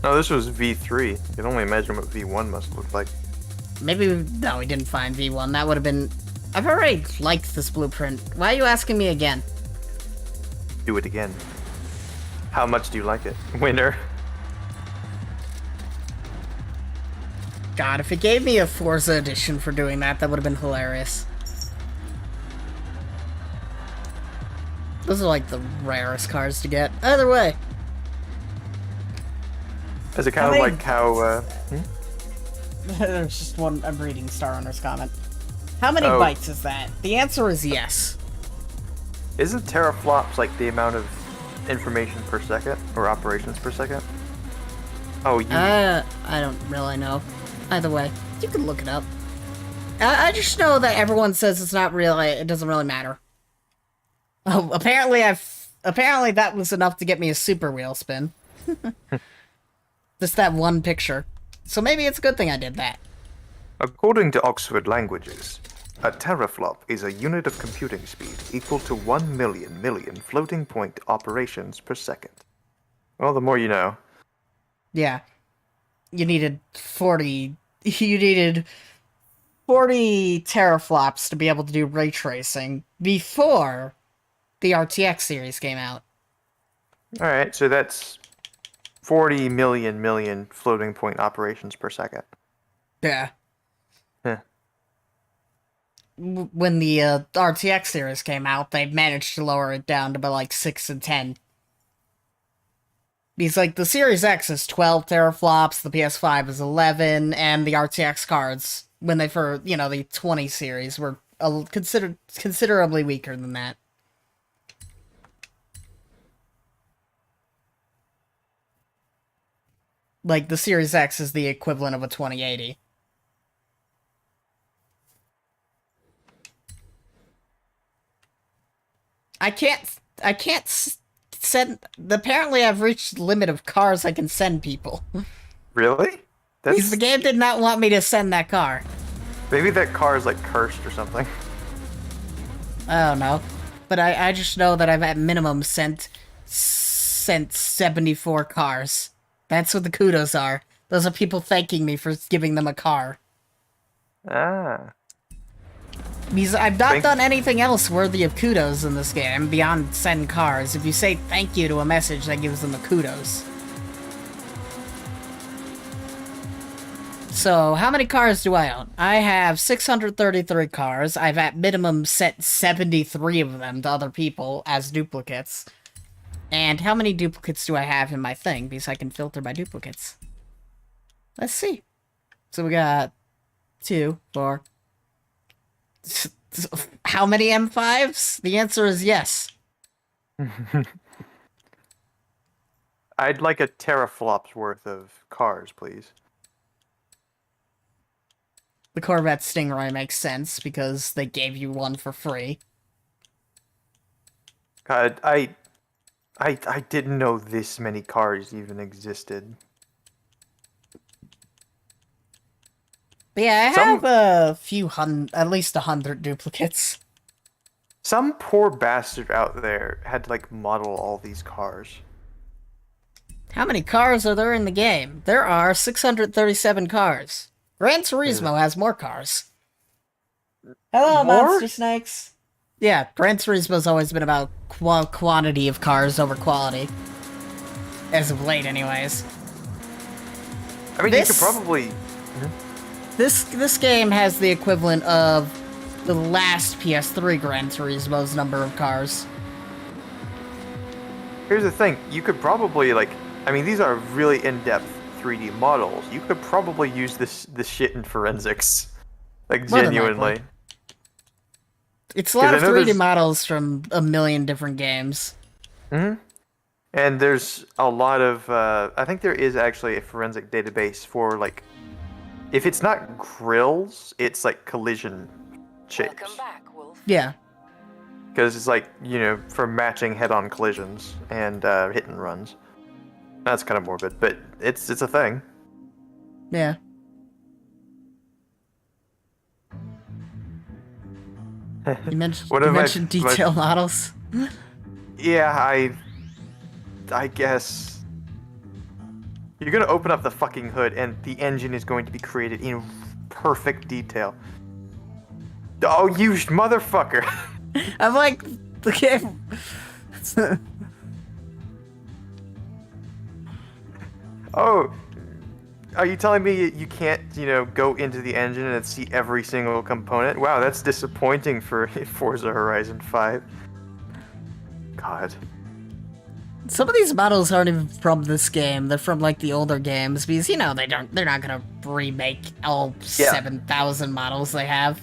No, this was V3. You can only imagine what V1 must look like. Maybe, no, we didn't find V1. That would have been... I've already liked this blueprint. Why are you asking me again? Do it again. How much do you like it? Winner. God, if it gave me a Forza edition for doing that, that would have been hilarious. Those are like the rarest cars to get. Either way. Is it kind of like how, There's just one, I'm reading Star Runner's comment. How many Oh. bytes is that? The answer is yes. Isn't teraflops like the amount of information per second? Or operations per second? Oh, I don't really know. Either way, you can look it up. I just know that everyone says it's not really, it doesn't really matter. Oh, apparently that was enough to get me a super wheel spin. Just that one picture. So maybe it's a good thing I did that. According to Oxford Languages, a teraflop is a unit of computing speed equal to 1 million floating point operations per second. Well, the more you know. Yeah. You needed 40 teraflops to be able to do ray tracing before the RTX series came out. Alright, so that's 40 million floating point operations per second. Yeah. Huh. When the RTX series came out, they managed to lower it down to about like 6 and 10. Because, like, the Series X is 12 teraflops, the PS5 is 11, and the RTX cards, when they the 20 series, were considerably weaker than that. Like, the Series X is the equivalent of a 2080. I can't send... Apparently I've reached the limit of cars I can send people. Really? Because the game did not want me to send that car. Maybe that car is like cursed or something. I don't know. But I just know that I've at minimum sent 74 cars. That's what the kudos are. Those are people thanking me for giving them a car. Ah. Because I've not done anything else worthy of kudos in this game beyond send cars. If you say thank you to a message, that gives them a kudos. So, how many cars do I own? I have 633 cars. I've at minimum sent 73 of them to other people as duplicates. And how many duplicates do I have in my thing? Because I can filter by duplicates. Let's see. So we got 2, 4... How many M5s? The answer is yes. I'd like a teraflops worth of cars, please. The Corvette Stingray makes sense because they gave you one for free. God, I didn't know this many cars even existed. But yeah, I have a few at least 100 duplicates. Some poor bastard out there had to, like, model all these cars. How many cars are there in the game? There are 637 cars. Gran Turismo has more cars. Hello, More? Monster Snakes. Yeah, Gran Turismo's always been about quantity of cars over quality. As of late, anyways. I mean, you could probably... This game has the equivalent of the last PS3 Gran Turismo's number of cars. Here's the thing. You could probably, like... I mean, these are really in-depth 3D models. You could probably use this shit in forensics. Like, genuinely. It's a lot of 3D models from a million different games. Mm-hmm. And there's a lot of... I think there is actually a forensic database for, like... If it's not grills, it's, like, collision shapes. Welcome back, Wolf. Yeah. Because it's, like, you know, for matching head-on collisions and hit and runs. That's kind of morbid, but it's a thing. Yeah. You mentioned detail models. Yeah, I guess you're gonna open up the fucking hood and the engine is going to be created in perfect detail. Oh, you motherfucker! I'm like, the game. Oh, are you telling me you can't, you know, go into the engine and see every single component? Wow, that's disappointing for Forza Horizon 5. God. Some of these models aren't even from this game. They're from, like, the older games, because, you know, they're not gonna remake all 7,000 models they have.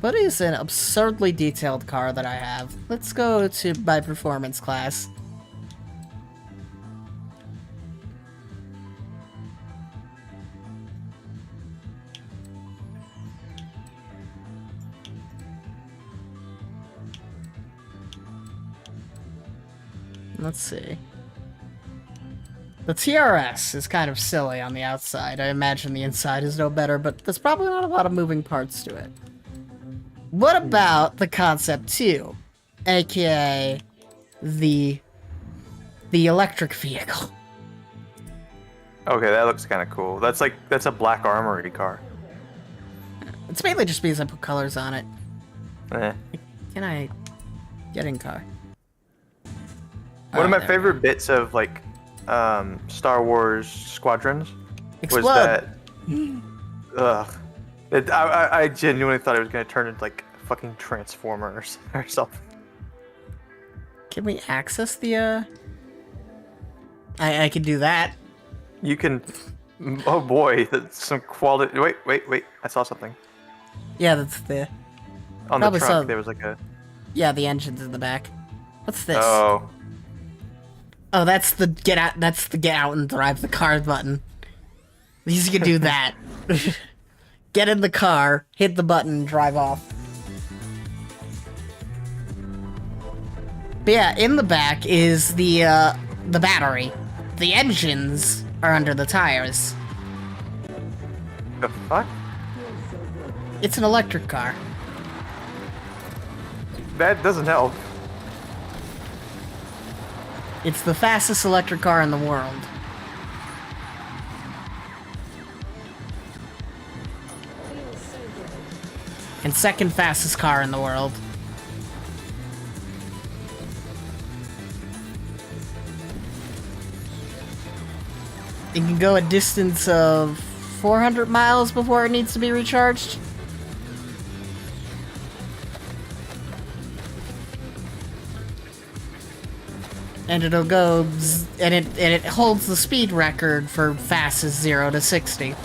What is an absurdly detailed car that I have? Let's go to my performance class. Let's see. The TRS is kind of silly on the outside. I imagine the inside is no better, but there's probably not a lot of moving parts to it. What about the Concept 2, aka the electric vehicle? Okay, that looks kind of cool. That's a Black Armory car. It's mainly just because I put colors on it. Eh. Can I get in car? One of my favorite bits of, like, Star Wars Squadrons was that... Ugh. I genuinely thought it was going to turn into, like, a fucking Transformer or something. Can we access the, I can do that. You can... Oh boy, that's some quality... Wait, I saw something. Yeah, that's the... On the trunk, there was like a... Yeah, the engine's in the back. What's this? Oh. Oh, that's the get out and drive the car button. You can do that. Get in the car, hit the button, and drive off. But yeah, in the back is the battery. The engines are under the tires. The fuck? It's an electric car. That doesn't help. It's the fastest electric car in the world. And second fastest car in the world. It can go a distance of 400 miles before it needs to be recharged. And it'll go, and it holds the speed record for fastest 0 to 60.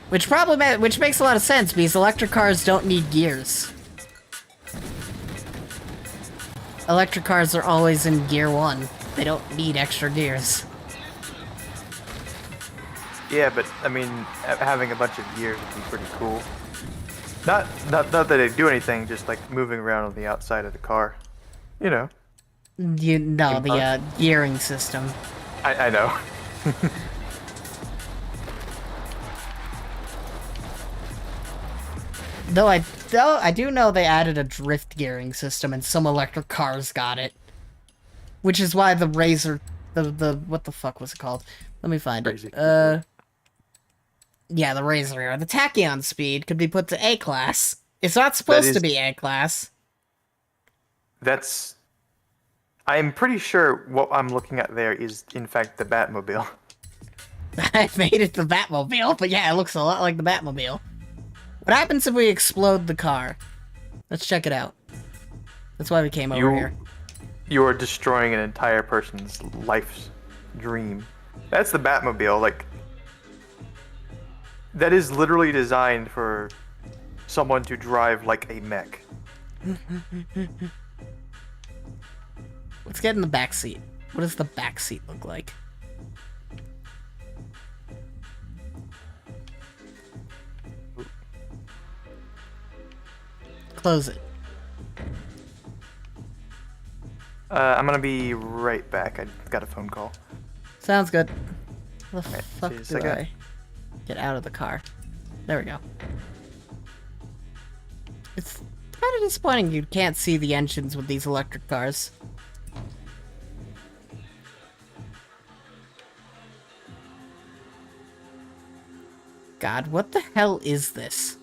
Which makes a lot of sense, because electric cars don't need gears. Electric cars are always in gear 1. They don't need extra gears. Yeah, but, I mean, having a bunch of gears would be pretty cool. Not that they do anything, just like moving around on the outside of the car. You know. The gearing system. I know. Though I do know they added a drift gearing system and some electric cars got it. Which is why the Razor, what the fuck was it called? Let me find it. Yeah, the Razor, the Tachyon speed could be put to A class. It's not supposed to be A class. I'm pretty sure what I'm looking at there is, in fact, the Batmobile. I made it the Batmobile, but yeah, it looks a lot like the Batmobile. What happens if we explode the car? Let's check it out. That's why we came over here. You are destroying an entire person's life's dream. That's the Batmobile, like... That is literally designed for someone to drive like a mech. Let's get in the back seat. What does the back seat look like? Close it. I'm gonna be right back. I got a phone call. Sounds good. How the Right, fuck see you do I get out of the car? There we go. It's kind of disappointing you can't see the engines with these electric cars. God, what the hell is this?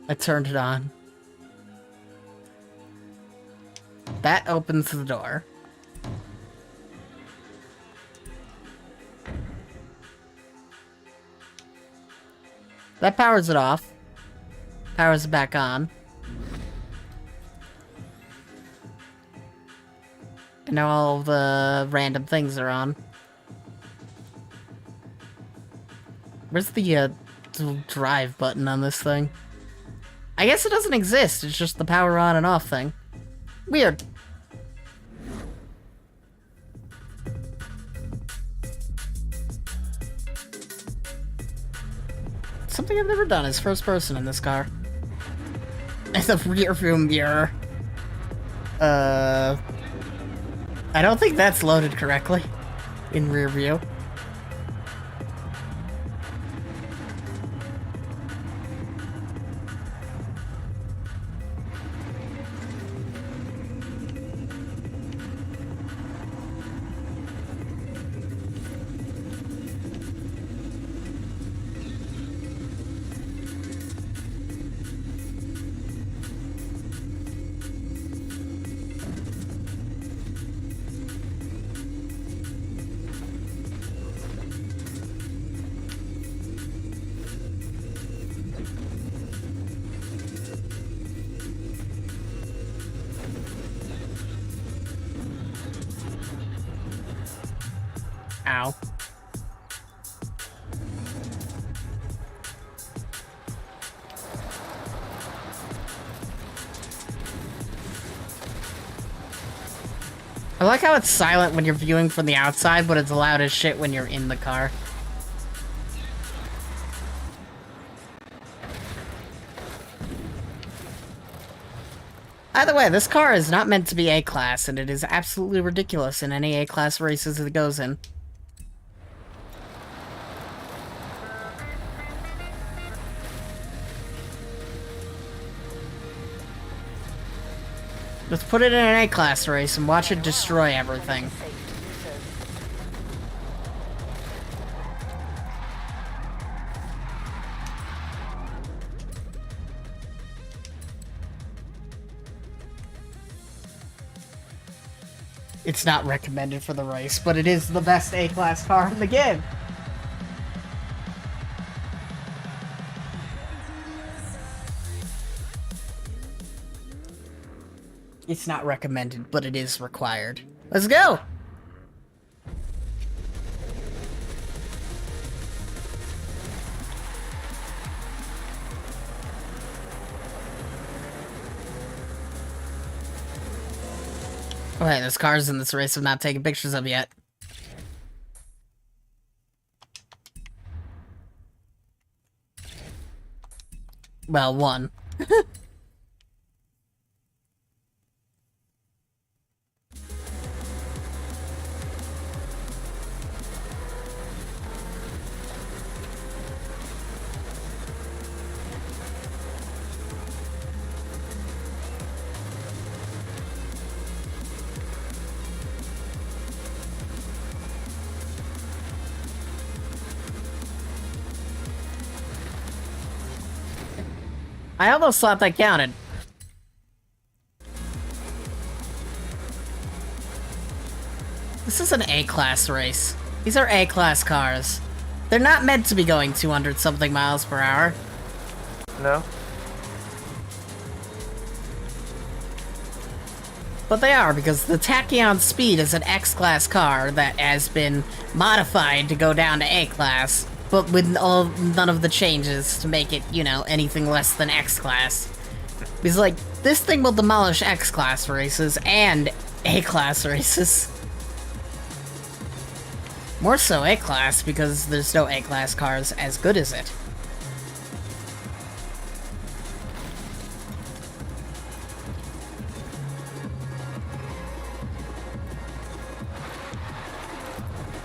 I turned it on. That opens the door. That powers it off. Powers it back on. And now all the random things are on. Where's the drive button on this thing? I guess it doesn't exist, it's just the power on and off thing. Weird. Something I've never done is first person in this car. And the rear view mirror. I don't think that's loaded correctly in rear view. Ow. I like how it's silent when you're viewing from the outside, but it's loud as shit when you're in the car. Either way, this car is not meant to be A-class, and it is absolutely ridiculous in any A-class races it goes in. Let's put it in an A-class race and watch it destroy everything. It's not recommended for the race, but it is the best A-class car in the game. It's not recommended, but it is required. Let's go! Okay, there's cars in this race I'm not taking pictures of yet. Well, one. I almost thought that counted. This is an A-class race. These are A-class cars. They're not meant to be going 200-something miles per hour. No? But they are, because the Tachyon Speed is an X-Class car that has been modified to go down to A-Class, but with none of the changes to make it, you know, anything less than X-Class. Because, like, this thing will demolish X-Class races and A-Class races. More so A-Class, because there's no A-Class cars as good as it.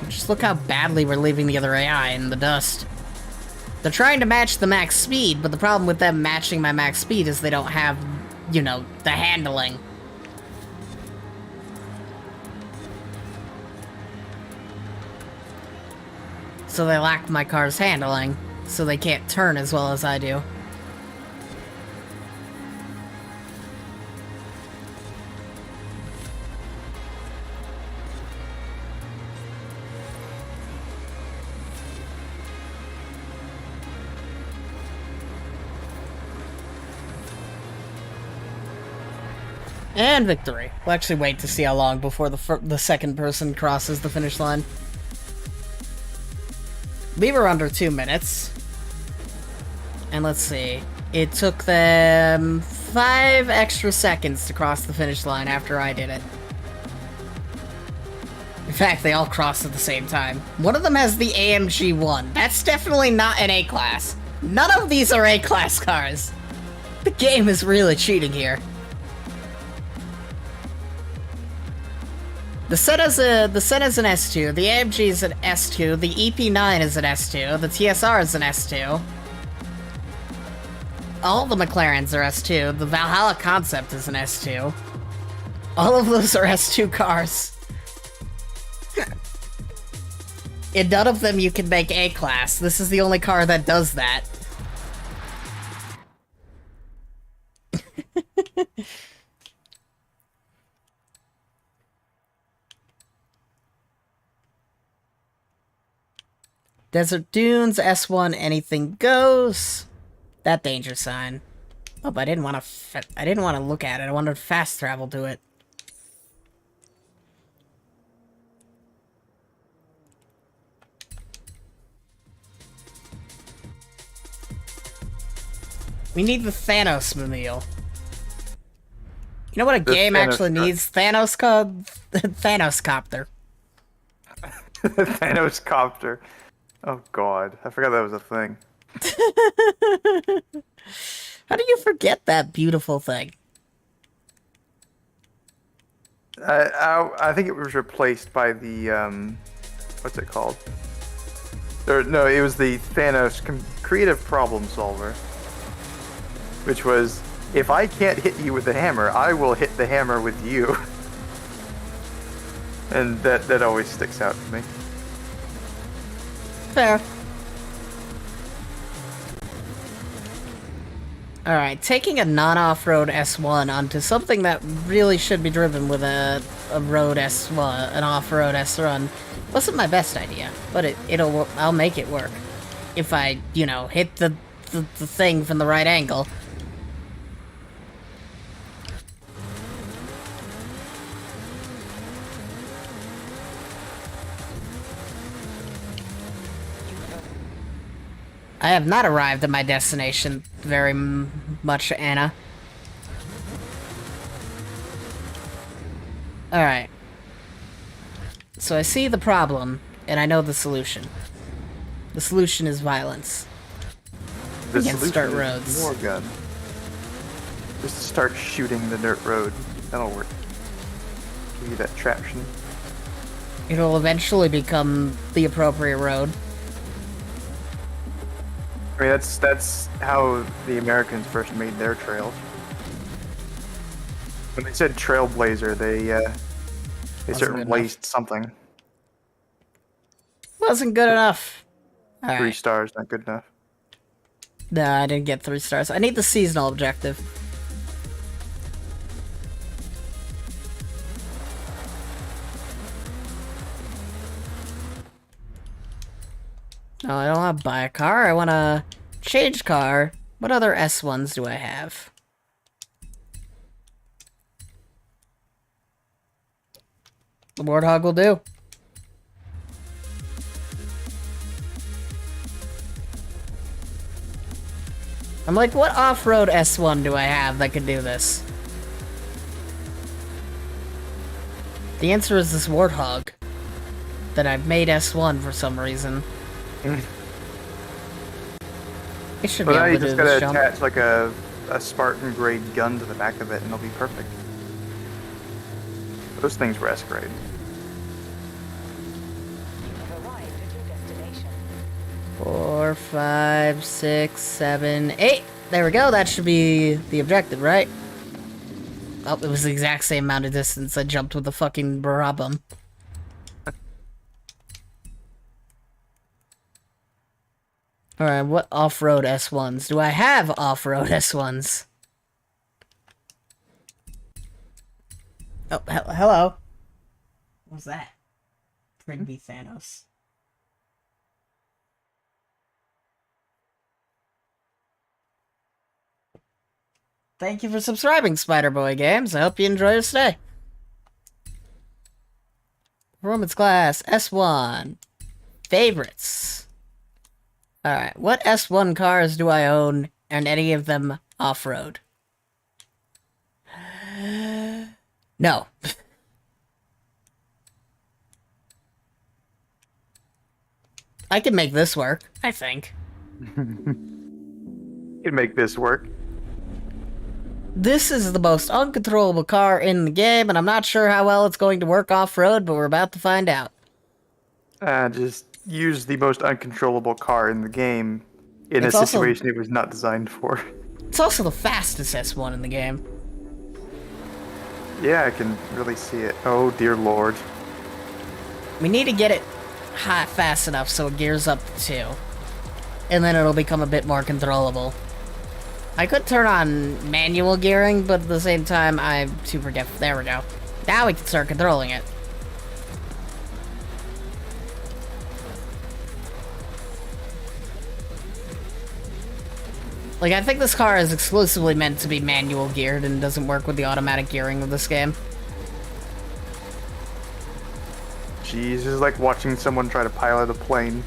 Just look how badly we're leaving the other AI in the dust. They're trying to match the max speed, but the problem with them matching my max speed is they don't have, you know, the handling. So they lack my car's handling, so they can't turn as well as I do. And victory. We'll actually wait to see how long before the second person crosses the finish line. We were under 2 minutes. And let's see. It took them 5 extra seconds to cross the finish line after I did it. In fact, they all crossed at the same time. One of them has the AMG 1. That's definitely not an A-Class. None of these are A-Class cars. The game is really cheating here. The Sena's an S2, the AMG is an S2, the EP9 is an S2, the TSR is an S2. All the McLarens are S2, the Valhalla Concept is an S2. All of those are S2 cars. In none of them you can make A-Class. This is the only car that does that. Desert Dunes, S1, anything goes. That danger sign. Oh, but I didn't want to look at it. I wanted to fast travel to it. We need the Thanos mobile. You know what a game actually needs? Thanos Copter. Thanos Copter. Oh god, I forgot that was a thing. How do you forget that beautiful thing? I think it was replaced by the, what's it called? No, it was the Thanos Creative Problem Solver. Which was, if I can't hit you with the hammer, I will hit the hammer with you. And that always sticks out to me. Fair. Alright, taking a non-off-road S1 onto something that really should be driven with a road S1, an off-road S-Run, wasn't my best idea, but I'll make it work. If I, you know, hit the thing from the right angle. I have not arrived at my destination very much, Anna. Alright. So I see the problem, and I know the solution. The solution is violence. Against dirt roads. More gun. Just start shooting the dirt road. That'll work. Give you that traction. It'll eventually become the appropriate road. I mean, that's how the Americans first made their trails. When they said trailblazer, they certainly blazed something. Wasn't good enough. All 3 right. stars, not good enough. Nah, I didn't get 3 stars. I need the seasonal objective. No, I don't want to buy a car. I want to change car. What other S1s do I have? The Warthog will do. I'm like, what off-road S1 do I have that can do this? The answer is this Warthog that I've made S1 for some reason. It should be now able you to just do this gotta jump. attach like a Spartan grade gun to the back of it and it'll be perfect. Those things rest great. You've arrived at your destination. 4, 5, 6, 7, 8. There we go. That should be the objective, right? Oh, it was the exact same amount of distance I jumped with the fucking Barabum. Alright, what off-road S1s? Do I have off-road S1s? Oh, hello. What was that? Frisbee Thanos. Thank you for subscribing, Spider-Boy Games. I hope you enjoy your stay. Performance class, S1. Favorites. Alright, what S1 cars do I own, and any of them off-road? No. I can make this work, I think. You can make this work. This is the most uncontrollable car in the game, and I'm not sure how well it's going to work off-road, but we're about to find out. Just use the most uncontrollable car in the game in It's a also- situation it was not designed for. It's also the fastest S1 in the game. Yeah, I can really see it. Oh, dear lord. We need to get it hot fast enough so it gears up to 2. And then it'll become a bit more controllable. I could turn on manual gearing, but at the same time, I'm too forgetful. There we go. Now we can start controlling it. Like, I think this car is exclusively meant to be manual geared and doesn't work with the automatic gearing of this game. Jeez, this is like watching someone try to pilot a plane.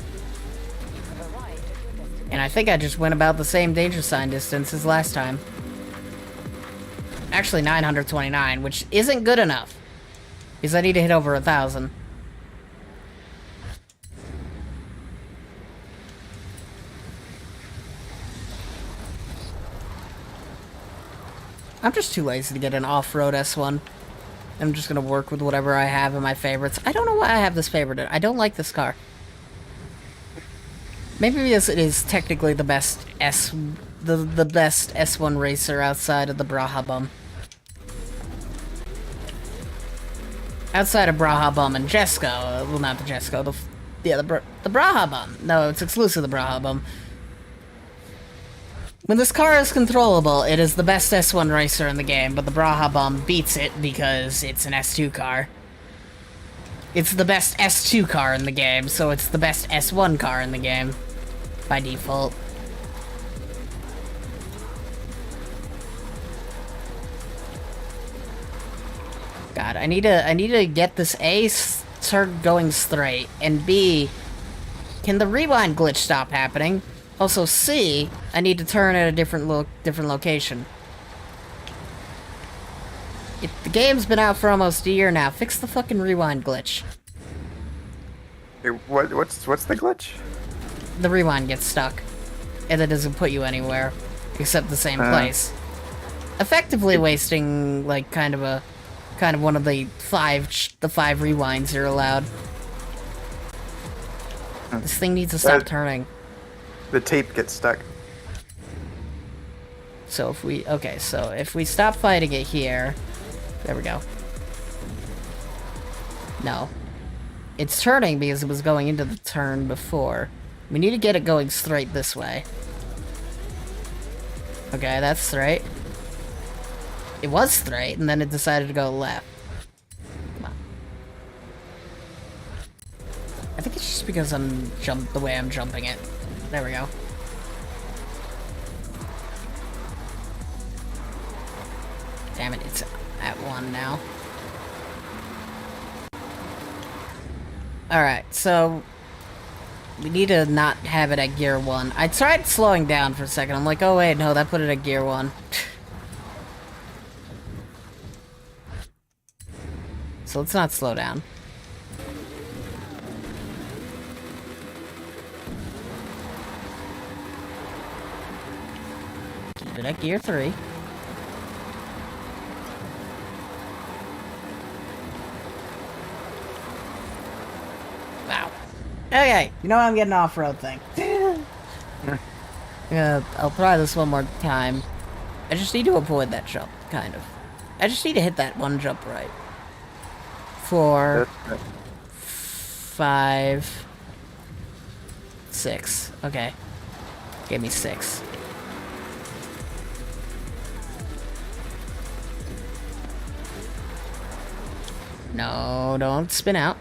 You've arrived at your destination. And I think I just went about the same danger sign distance as last time. Actually, 929, which isn't good enough. Because I need to hit over 1,000. I'm just too lazy to get an off-road S1. I'm just gonna work with whatever I have in my favorites. I don't know why I have this favorite. I don't like this car. Maybe because it is technically the best the best S1 racer outside of the Braha Bum. Outside of Braha Bum and Jesco, well, not the Jesco, the Braha Bum. No, it's exclusive to the Braha Bum. When this car is controllable, it is the best S1 racer in the game, but the Braha Bum beats it because it's an S2 car. It's the best S2 car in the game, so it's the best S1 car in the game, by default. God, I need to get this A start going straight, and B, can the rewind glitch stop happening? Also, C, I need to turn at a different location. The game's been out for almost a year now. Fix the fucking rewind glitch. Hey, what's the glitch? The rewind gets stuck, and it doesn't put you anywhere except the same place. Effectively wasting like kind of one of the five rewinds you're allowed. This thing needs to stop turning. The tape gets stuck. So if we stop fighting it here, there we go. No. It's turning because it was going into the turn before. We need to get it going straight this way. Okay, that's straight. It was straight, and then it decided to go left. Come on. I think it's just because I'm the way I'm jumping it. There we go. Damn it, it's at 1 now. Alright, so we need to not have it at gear 1. I tried slowing down for a second. I'm like, oh wait, no, that put it at gear 1. So let's not slow down. Keep it at gear 3. Wow. Okay, you know I'm getting an off-road thing. Yeah, I'll try this one more time. I just need to avoid that jump, kind of. I just need to hit that one jump right. 4, 5, 6. Okay. Give me 6. No, don't spin out.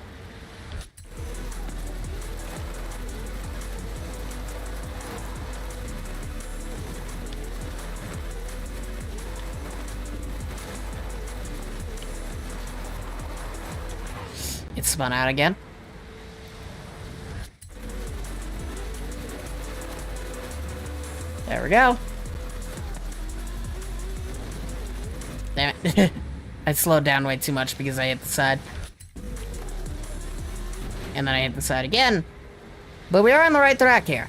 It spun out again. There we go. Damn it. I slowed down way too much because I hit the side. And then I hit the side again. But we are on the right track here.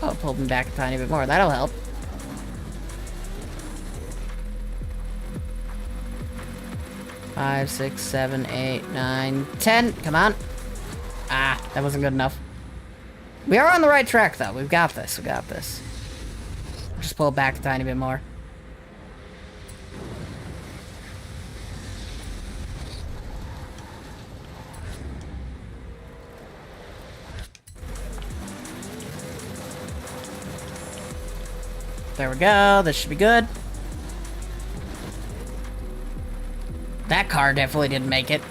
Oh, it pulled me back a tiny bit more. That'll help. Five, 6, 7, 8, 9, 10. Come on. Ah, that wasn't good enough. We are on the right track, though. We've got this. We got this. Just pull it back a tiny bit more. There we go. This should be good. That car definitely didn't make it.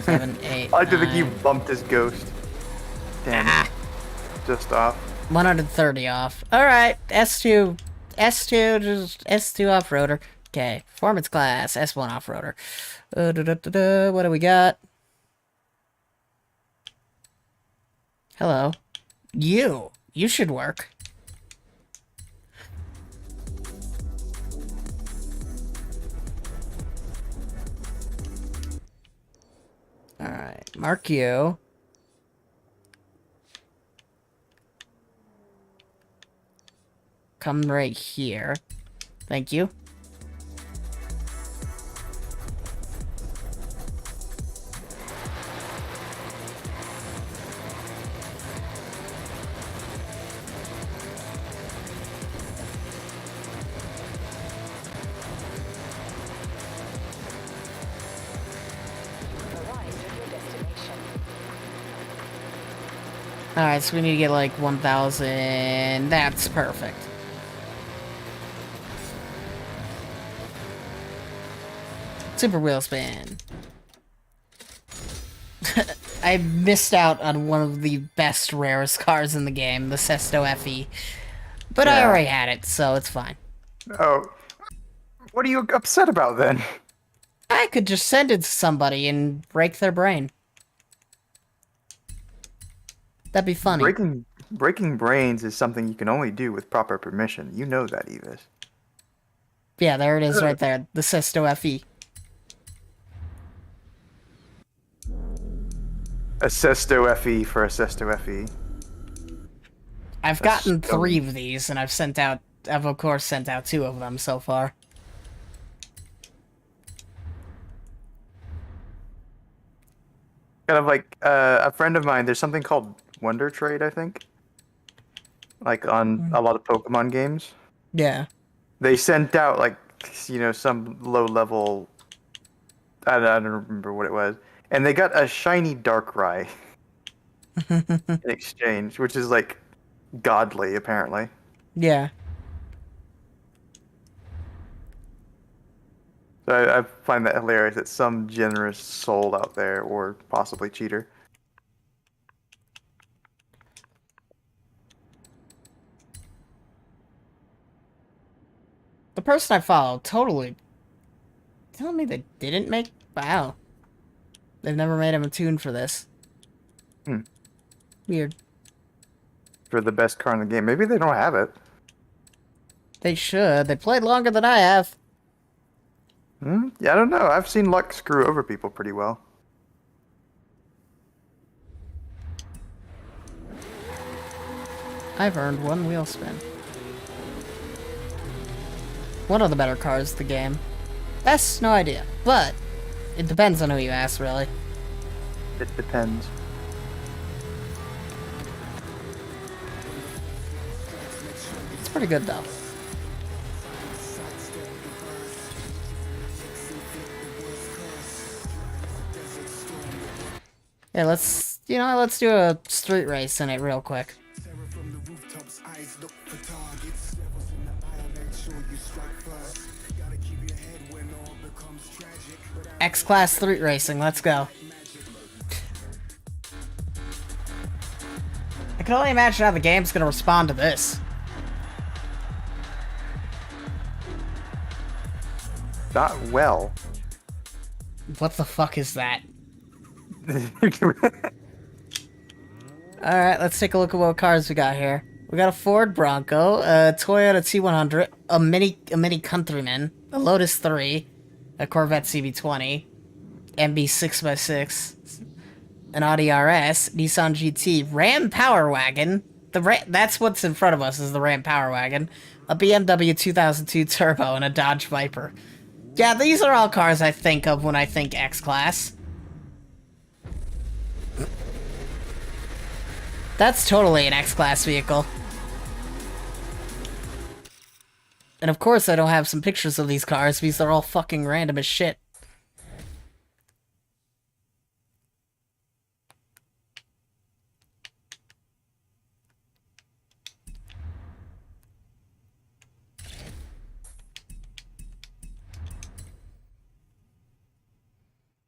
7, 8, I think you 9. bumped his ghost. Damn. Ah. Just off. 130 off. Alright, S2. S2, just S2 off-roader. Okay, performance class, S1 off-roader. What do we got? Hello. You should work. Alright, mark you. Come right here. Thank you. Arrived at your destination. Alright, so we need to get like 1,000. That's perfect. Super wheel spin. I missed out on one of the best, rarest cars in the game, the Sesto FE. But I Yeah. already had it, so it's fine. Oh. What are you upset about then? I could just send it to somebody and break their brain. That'd be funny. Breaking brains is something you can only do with proper permission. You know that, Evis. Yeah, there it is right there. The Sesto FE. A Sesto FE for a Sesto FE. I've That's gotten dumb. 3 of these, and I've of course sent out 2 of them so far. Kind of like a friend of mine, there's something called Wonder Trade, I think. Like on a lot of Pokemon games. Yeah. They sent out like, some low level, I don't remember what it was. And they got a shiny Darkrai in exchange, which is like godly, apparently. Yeah. So I find that hilarious that some generous soul out there, or possibly cheater, The person I follow totally telling me they didn't make... Wow. They've never made him a tune for this. Hmm. Weird. for the best car in the game. Maybe they don't have it. They should. They played longer than I have. Yeah, I don't know. I've seen luck screw over people pretty well. I've earned one wheel spin. One of the better cars in the game. Best? No idea. But it depends on who you ask, really. It depends. It's pretty good, though. Yeah, let's do a street race in it real quick. X-Class street racing, let's go. I can only imagine how the game's gonna respond to this. Not well. What the fuck is that? Alright, let's take a look at what cars we got here. We got a Ford Bronco, a Toyota T100, a Mini Countryman, a Lotus 3, a Corvette CB20, MB 6x6, an Audi RS, Nissan GT, Ram Power Wagon. That's what's in front of us is the Ram Power Wagon, a BMW 2002 Turbo, and a Dodge Viper. Yeah, these are all cars I think of when I think X-Class. That's totally an X-Class vehicle. And of course I don't have some pictures of these cars because they're all fucking random as shit.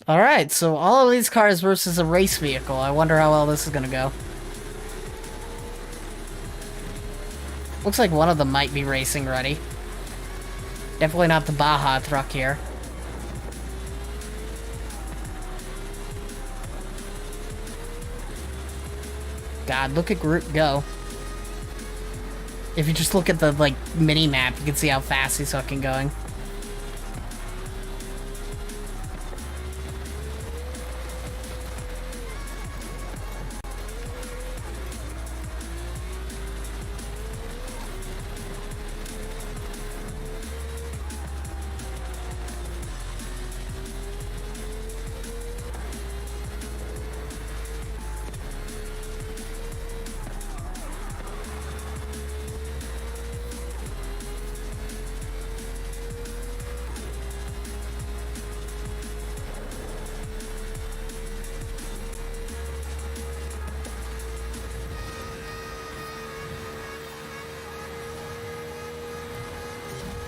Alright, so all of these cars versus a race vehicle. I wonder how well this is gonna go. Looks like one of them might be racing ready. Definitely not the Baja truck here. God, look at Groot go. If you just look at the, like, mini-map, you can see how fast he's fucking going.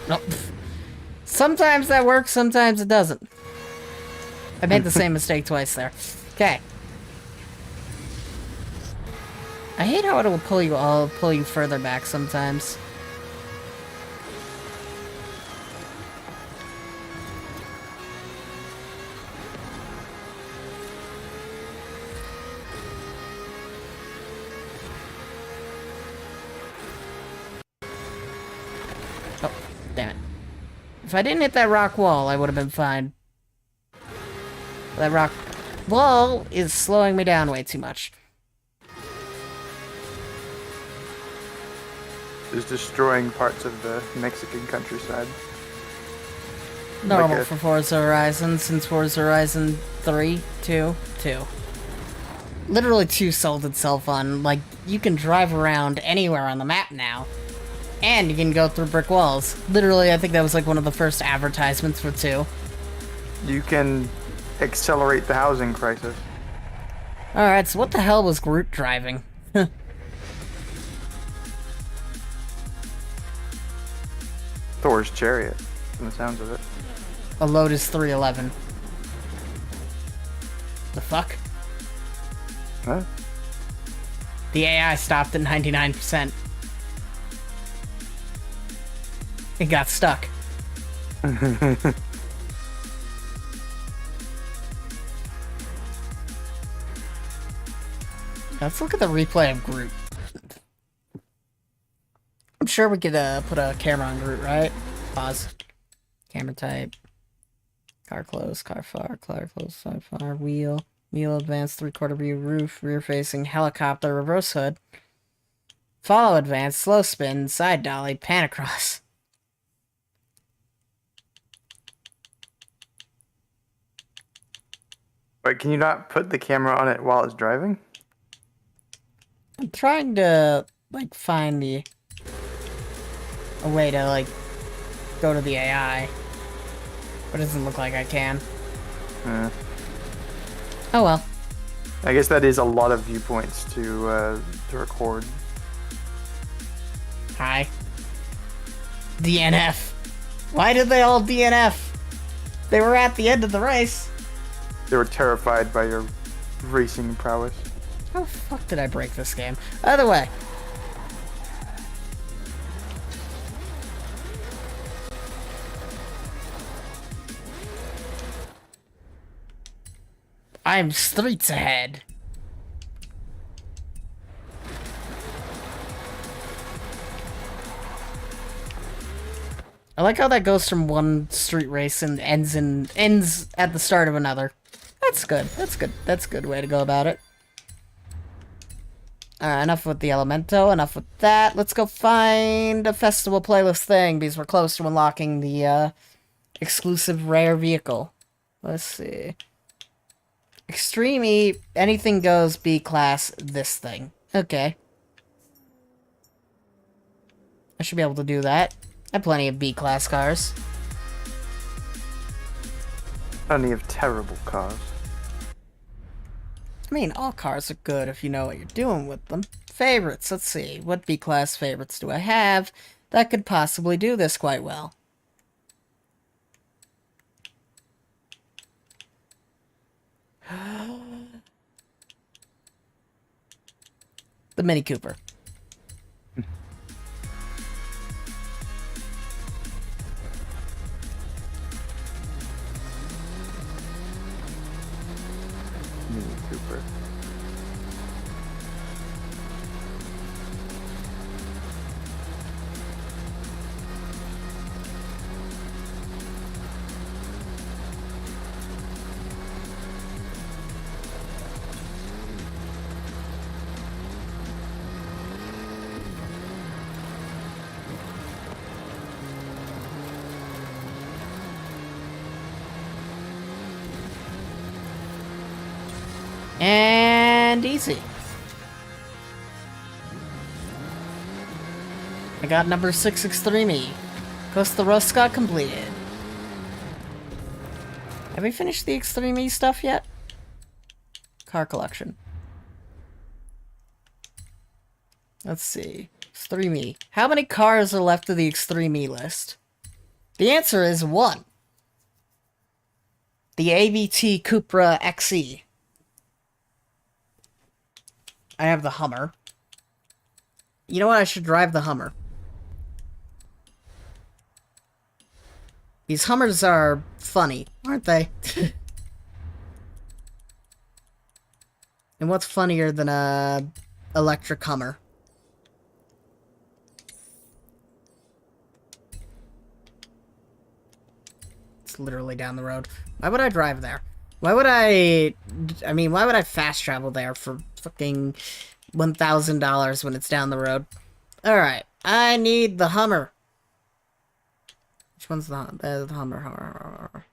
Nope. Sometimes that works, sometimes it doesn't. I made the same mistake twice there. Okay. I hate how it'll pull you further back sometimes. Oh, damn it. If I didn't hit that rock wall, I would have been fine. That rock wall is slowing me down way too much. Is destroying parts of the Mexican countryside. Normal Like for Forza Horizon, since Forza Horizon 3, 2. Literally 2 sold itself on, like, you can drive around anywhere on the map now. And you can go through brick walls. Literally, I think that was like one of the first advertisements for 2. You can accelerate the housing crisis. Alright, so what the hell was Groot driving? Thor's chariot, from the sounds of it. A Lotus 311. The fuck? Huh? The AI stopped at 99%. It got stuck. Let's look at the replay of Groot. I'm sure we could put a camera on Groot, right? Pause. Camera type. Car close, car far, car close, side far, wheel. Wheel advanced, 3/4 view, roof, rear facing, helicopter, reverse hood. Follow advanced, slow spin, side dolly, pan across. Wait, can you not put the camera on it while it's driving? I'm trying to, like, find a way to, like, go to the AI. But it doesn't look like I can. Oh well. I guess that is a lot of viewpoints to record. Hi. DNF. Why did they all DNF? They were at the end of the race. They were terrified by your racing prowess. How the fuck did I break this game? Either way. I'm streets ahead. I like how that goes from one street race and ends at the start of another. That's good. That's good. That's a good way to go about it. Alright, enough with the Elemento, enough with that. Let's go find a festival playlist thing, because we're close to unlocking the exclusive rare vehicle. Let's see. Extreme E, anything goes, B class, this thing. Okay. I should be able to do that. I have plenty of B class cars. Plenty of terrible cars. I mean, all cars are good if you know what you're doing with them. Favorites, let's see. What B class favorites do I have that could possibly do this quite well? The Mini Cooper. Mini Cooper. And easy. I got number 6 Extreme E. Costa Rosca completed. Have we finished the Extreme E stuff yet? Car collection. Let's see. Extreme E. How many cars are left of the Extreme E list? The answer is 1. The ABT Cupra XE. I have the Hummer. You know what? I should drive the Hummer. These Hummers are funny, aren't they? And what's funnier than a electric Hummer? It's literally down the road. Why would I drive there? Why would I mean, why would I fast travel there for fucking $1,000 when it's down the road? Alright, I need the Hummer. Which one's the Hummer?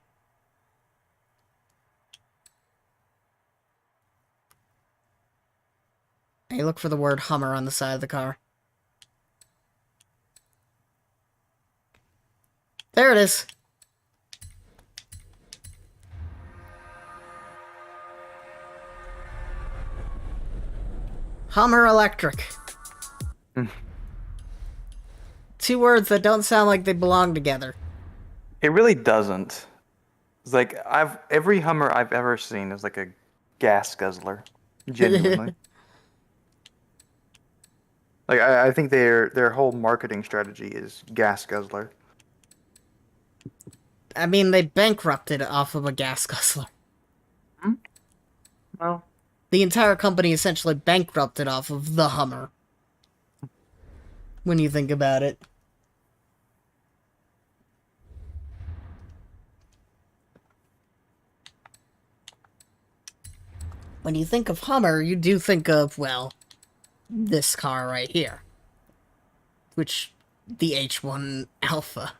Hey, look for the word Hummer on the side of the car. There it is. Hummer Electric. two words that don't sound like they belong together. It really doesn't. It's like every Hummer I've ever seen is like a gas guzzler. Genuinely. Like I think their whole marketing strategy is gas guzzler. I mean, they bankrupted off of a gas guzzler. Well, The entire company essentially bankrupted off of the Hummer. When you think about it. When you think of Hummer, you do think of, well, this car right here. Which, the H1 Alpha.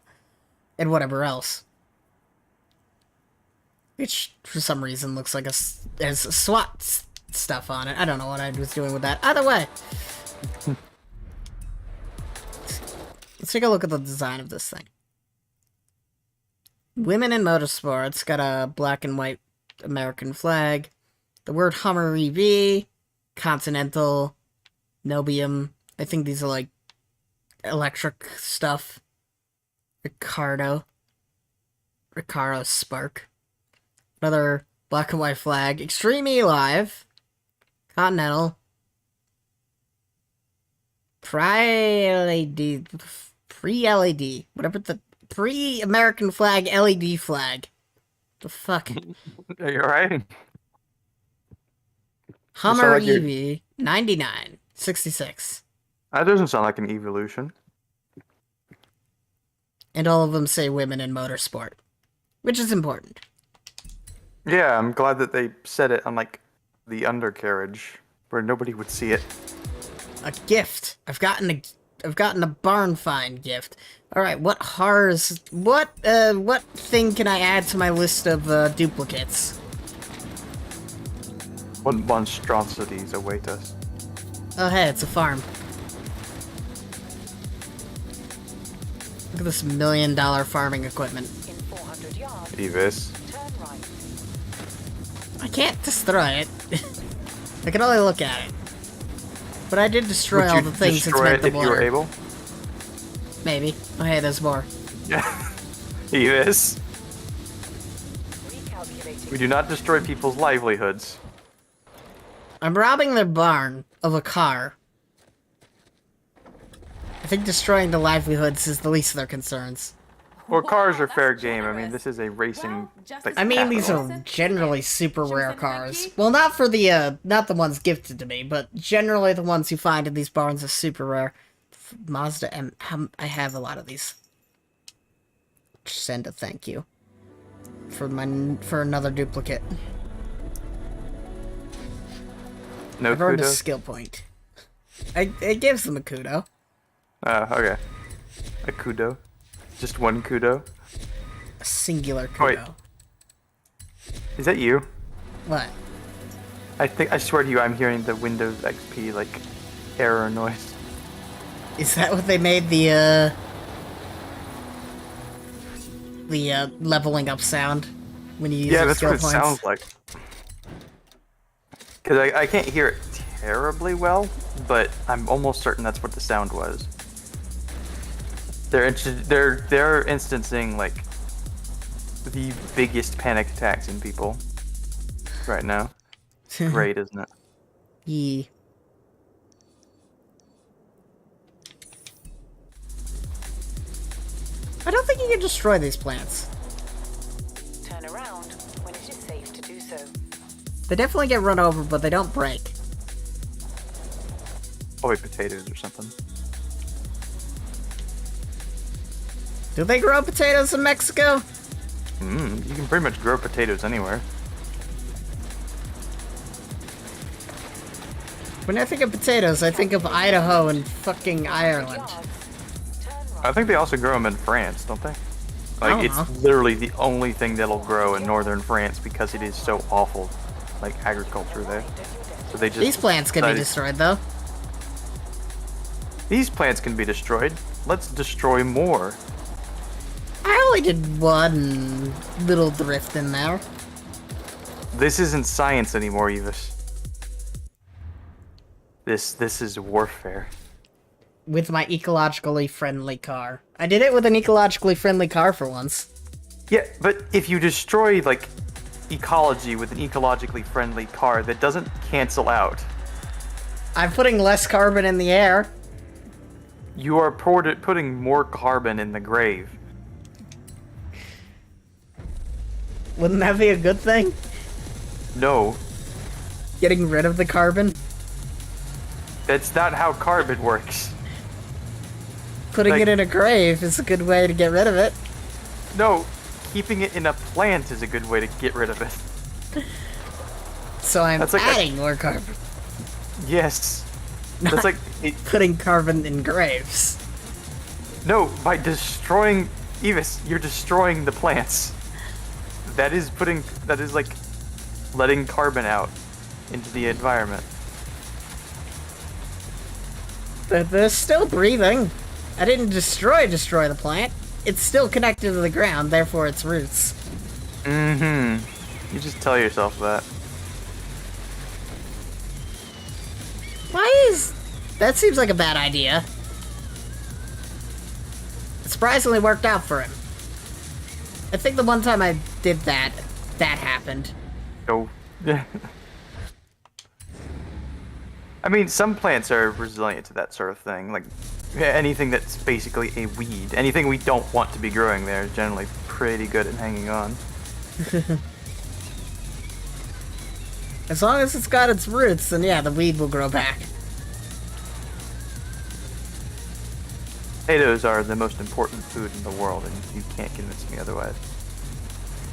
And whatever else. Which, for some reason, looks like there's SWAT stuff on it. I don't know what I was doing with that. Either way. Let's take a look at the design of this thing. Women in motorsports, got a black and white American flag. The word Hummer EV, Continental, Nobium. I think these are like electric stuff. Ricardo Spark. Another black and white flag. Extreme E Live. Continental. Pre-LED. Whatever the... Pre-American flag, LED flag. The fuck? are you alright? Hummer like EV. 99. 66. That doesn't sound like an evolution. And all of them say women in motorsport. Which is important. Yeah, I'm glad that they said it on like the undercarriage where nobody would see it. A gift. I've gotten a barn find gift. Alright, what thing can I add to my list of duplicates? What monstrosities await us? Oh hey, it's a farm. Look at this $1 million farming equipment. In 400 yards, Evis. turn right. I can't destroy it. I can only look at it. But I did destroy all the things it's destroy meant it to if you were blur. able? Maybe. Oh hey, there's more. Yeah. Evis. Recalculating. We do not destroy people's livelihoods. I'm robbing their barn of a car. I think destroying the livelihoods is the least of their concerns. Well, cars are that's fair game. I generous. mean, this is a racing. Well, just like, I mean, these capital. are generally super Should we rare send cars. Mikey? Well, not for the, not the ones gifted to me, but generally the ones you find in these barns are super rare. Mazda M, I have a lot of these. Send a thank you. For another duplicate. No I've earned a kudos. skill point. It gives them a kudo. Okay. A kudo. Just one kudo. A singular Oh, wait. kudo. Is that you? What? I swear to you, I'm hearing the Windows XP like error noise. Is that what they made the leveling up sound when you use Yeah, your that's skill what it points? sounds like. Because I can't hear it terribly well, but I'm almost certain that's what the sound was. They're instancing like the biggest panic attacks in people right now. Great, isn't it? Yeah. I don't think you can destroy these plants. Turn around when it is safe to do so. They definitely get run over, but they don't break. Probably potatoes or something. Do they grow potatoes in Mexico? You can pretty much grow potatoes anywhere. When I think of potatoes, I think of Idaho and fucking Ireland. Yards, turn right. I think they also grow them in France, don't they? I Like, don't it's know. literally the only thing that'll grow in northern France because it is so awful, like, agriculture there. So they just These plants can be decided- destroyed, though. These plants can be destroyed. Let's destroy more. I only did one little drift in there. This isn't science anymore, Evis. This is warfare. with my ecologically friendly car. I did it with an ecologically friendly car for once. Yeah, but if you destroy, like, ecology with an ecologically friendly car, that doesn't cancel out. I'm putting less carbon in the air. You are putting more carbon in the grave. Wouldn't that be a good thing? No. Getting rid of the carbon? That's not how carbon works. Putting Like- it in a grave is a good way to get rid of it. No, keeping it in a plant is a good way to get rid of it. So I'm That's like adding more carbon. Yes. Not That's like... putting carbon in graves. No, by destroying... Evis, you're destroying the plants. That is like letting carbon out into the environment. They're still breathing. I didn't destroy the plant. It's still connected to the ground, therefore its roots. Mm-hmm. You just tell yourself that. That seems like a bad idea. It surprisingly worked out for him. I think the one time I did that happened. Oh. Yeah. I mean, some plants are resilient to that sort of thing. Like, anything that's basically a weed. Anything we don't want to be growing there is generally pretty good at hanging on. As long as it's got its roots, then yeah, the weed will grow back. Potatoes are the most important food in the world, and you can't convince me otherwise.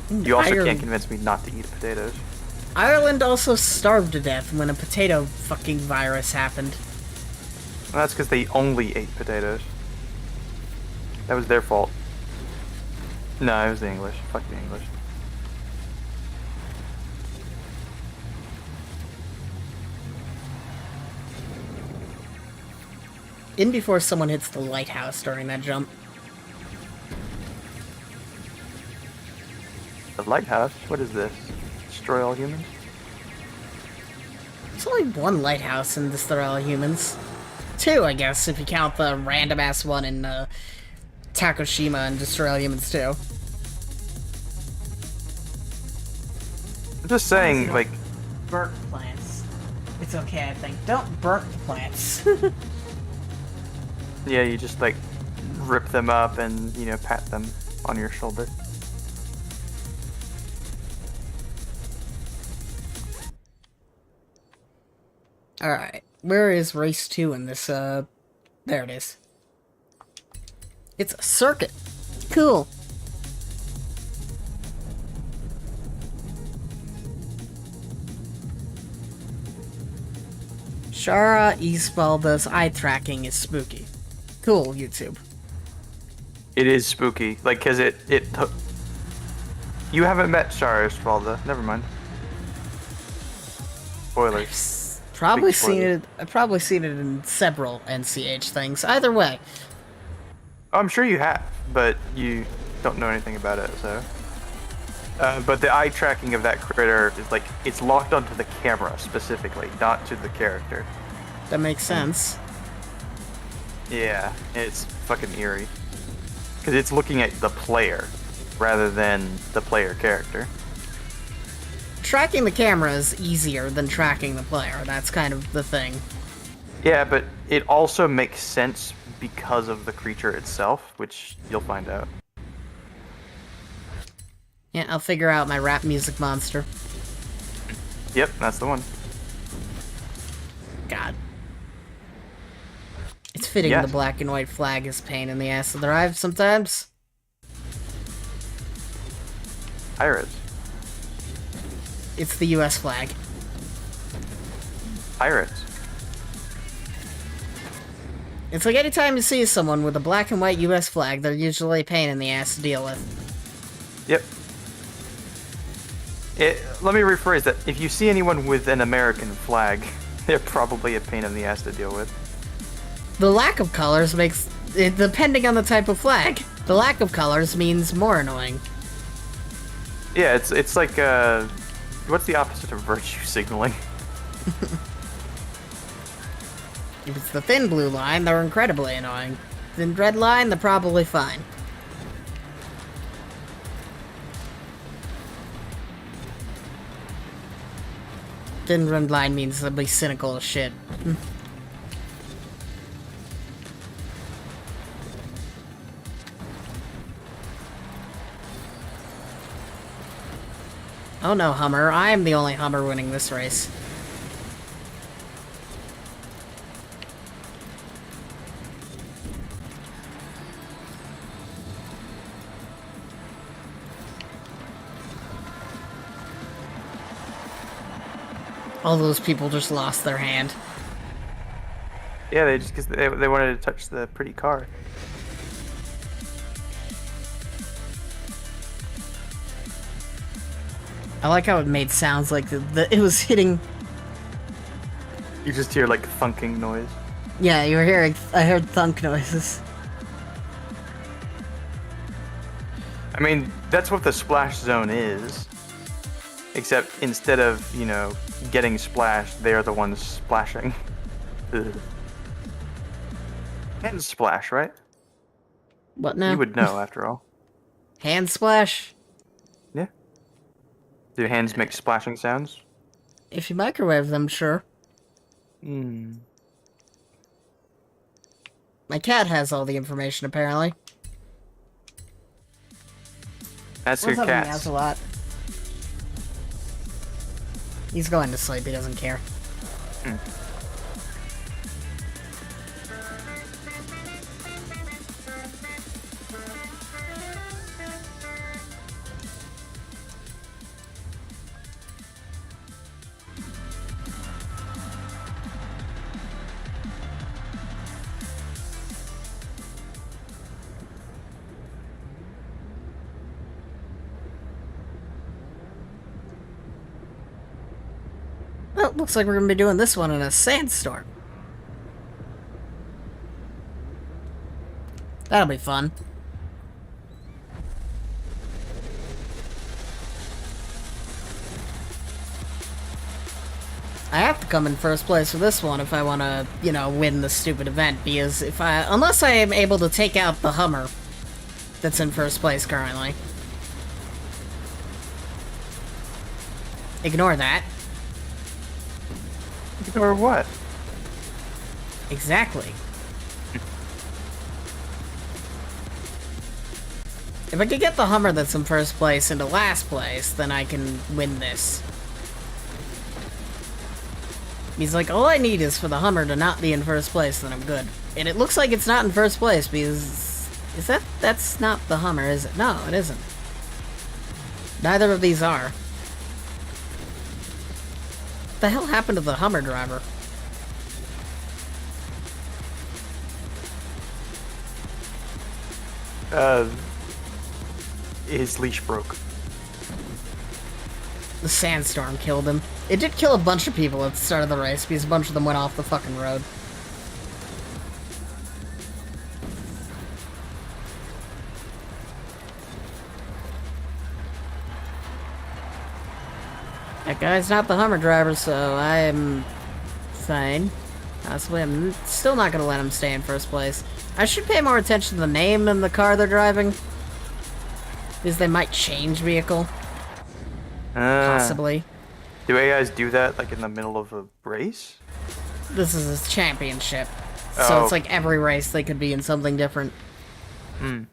You also can't convince me not to eat potatoes. Ireland also starved to death when a potato fucking virus happened. Well, that's because they only ate potatoes. That was their fault. No, it was the English. Fuck the English. In before someone hits the lighthouse during that jump. The lighthouse? What is this? Destroy all humans? There's only one lighthouse in Destroy All Humans. Two, I guess, if you count the random-ass one in Takoshima and Destroy All Humans 2. I'm just saying, like... Burnt plants. It's okay, I think. Don't burnt plants. Yeah, you just, like, rip them up and, you know, pat them on your shoulder. Alright, where is race 2 in this, there it is. It's a circuit. Cool. Shara Eastbalda's eye tracking is spooky. Cool, YouTube. It is spooky. Like, cause it you haven't met Shara Esvalda. Never mind. Spoilers. Probably Big seen spoiler. it. I've probably seen it in several NCH things. Either way, I'm sure you have, but you don't know anything about it, so. But the eye tracking of that critter is like, it's locked onto the camera specifically, not to the character. that makes sense. Yeah, it's fucking eerie. Because it's looking at the player, rather than the player character. Tracking the camera is easier than tracking the player. That's kind of the thing. Yeah, but it also makes sense because of the creature itself, which you'll find out. Yeah, I'll figure out my rap music monster. Yep, that's the one. God. It's fitting Yes. the black and white flag is pain in the ass to drive sometimes. Pirates. It's the US flag. Pirates. It's like anytime you see someone with a black and white US flag, they're usually a pain in the ass to deal with. Yep. Let me rephrase that. If you see anyone with an American flag, they're probably a pain in the ass to deal with. The lack of colors makes it, depending on the type of flag. The lack of colors means more annoying. Yeah, it's like, what's the opposite of virtue signaling? If it's the thin blue line, they're incredibly annoying. Thin red line, they're probably fine. Thin red line means they'll be cynical as shit. Oh no, Hummer. I am the only Hummer winning this race. All those people just lost their hand. Yeah, because they wanted to touch the pretty car. I like how it made sounds like it was hitting. You just hear like thunking noise. Yeah, you were hearing. I heard thunk noises. I mean, that's what the splash zone is. Except instead of, you know, getting splashed, they are the ones splashing. Ugh. Hand splash, right? What now? You would know, after all. Hand splash? Yeah. Do hands make splashing sounds? If you microwave them, sure. Hmm. My cat has all the information, apparently. That's your What's up, cat. Meows a lot. He's going to sleep, he doesn't care. Hmm. Well, looks like we're gonna be doing this one in a sandstorm. That'll be fun. I have to come in first place for this one if I want to, you know, win the stupid event, because unless I am able to take out the Hummer that's in first place currently. Ignore that. Or what? Exactly. If I could get the Hummer that's in first place into last place, then I can win this. He's like, all I need is for the Hummer to not be in first place, then I'm good. And it looks like it's not in first place, because... That's not the Hummer, is it? No, it isn't. Neither of these are. What the hell happened to the Hummer driver? His leash broke. The sandstorm killed him. It did kill a bunch of people at the start of the race, because a bunch of them went off the fucking road. That guy's not the Hummer driver, so I am fine. Possibly, I'm still not gonna let him stay in first place. I should pay more attention to the name and the car they're driving, because they might change vehicle. Possibly. Do AIs do that, like, in the middle of a race? This is a championship, so it's like every race they could be in something different. Hmm.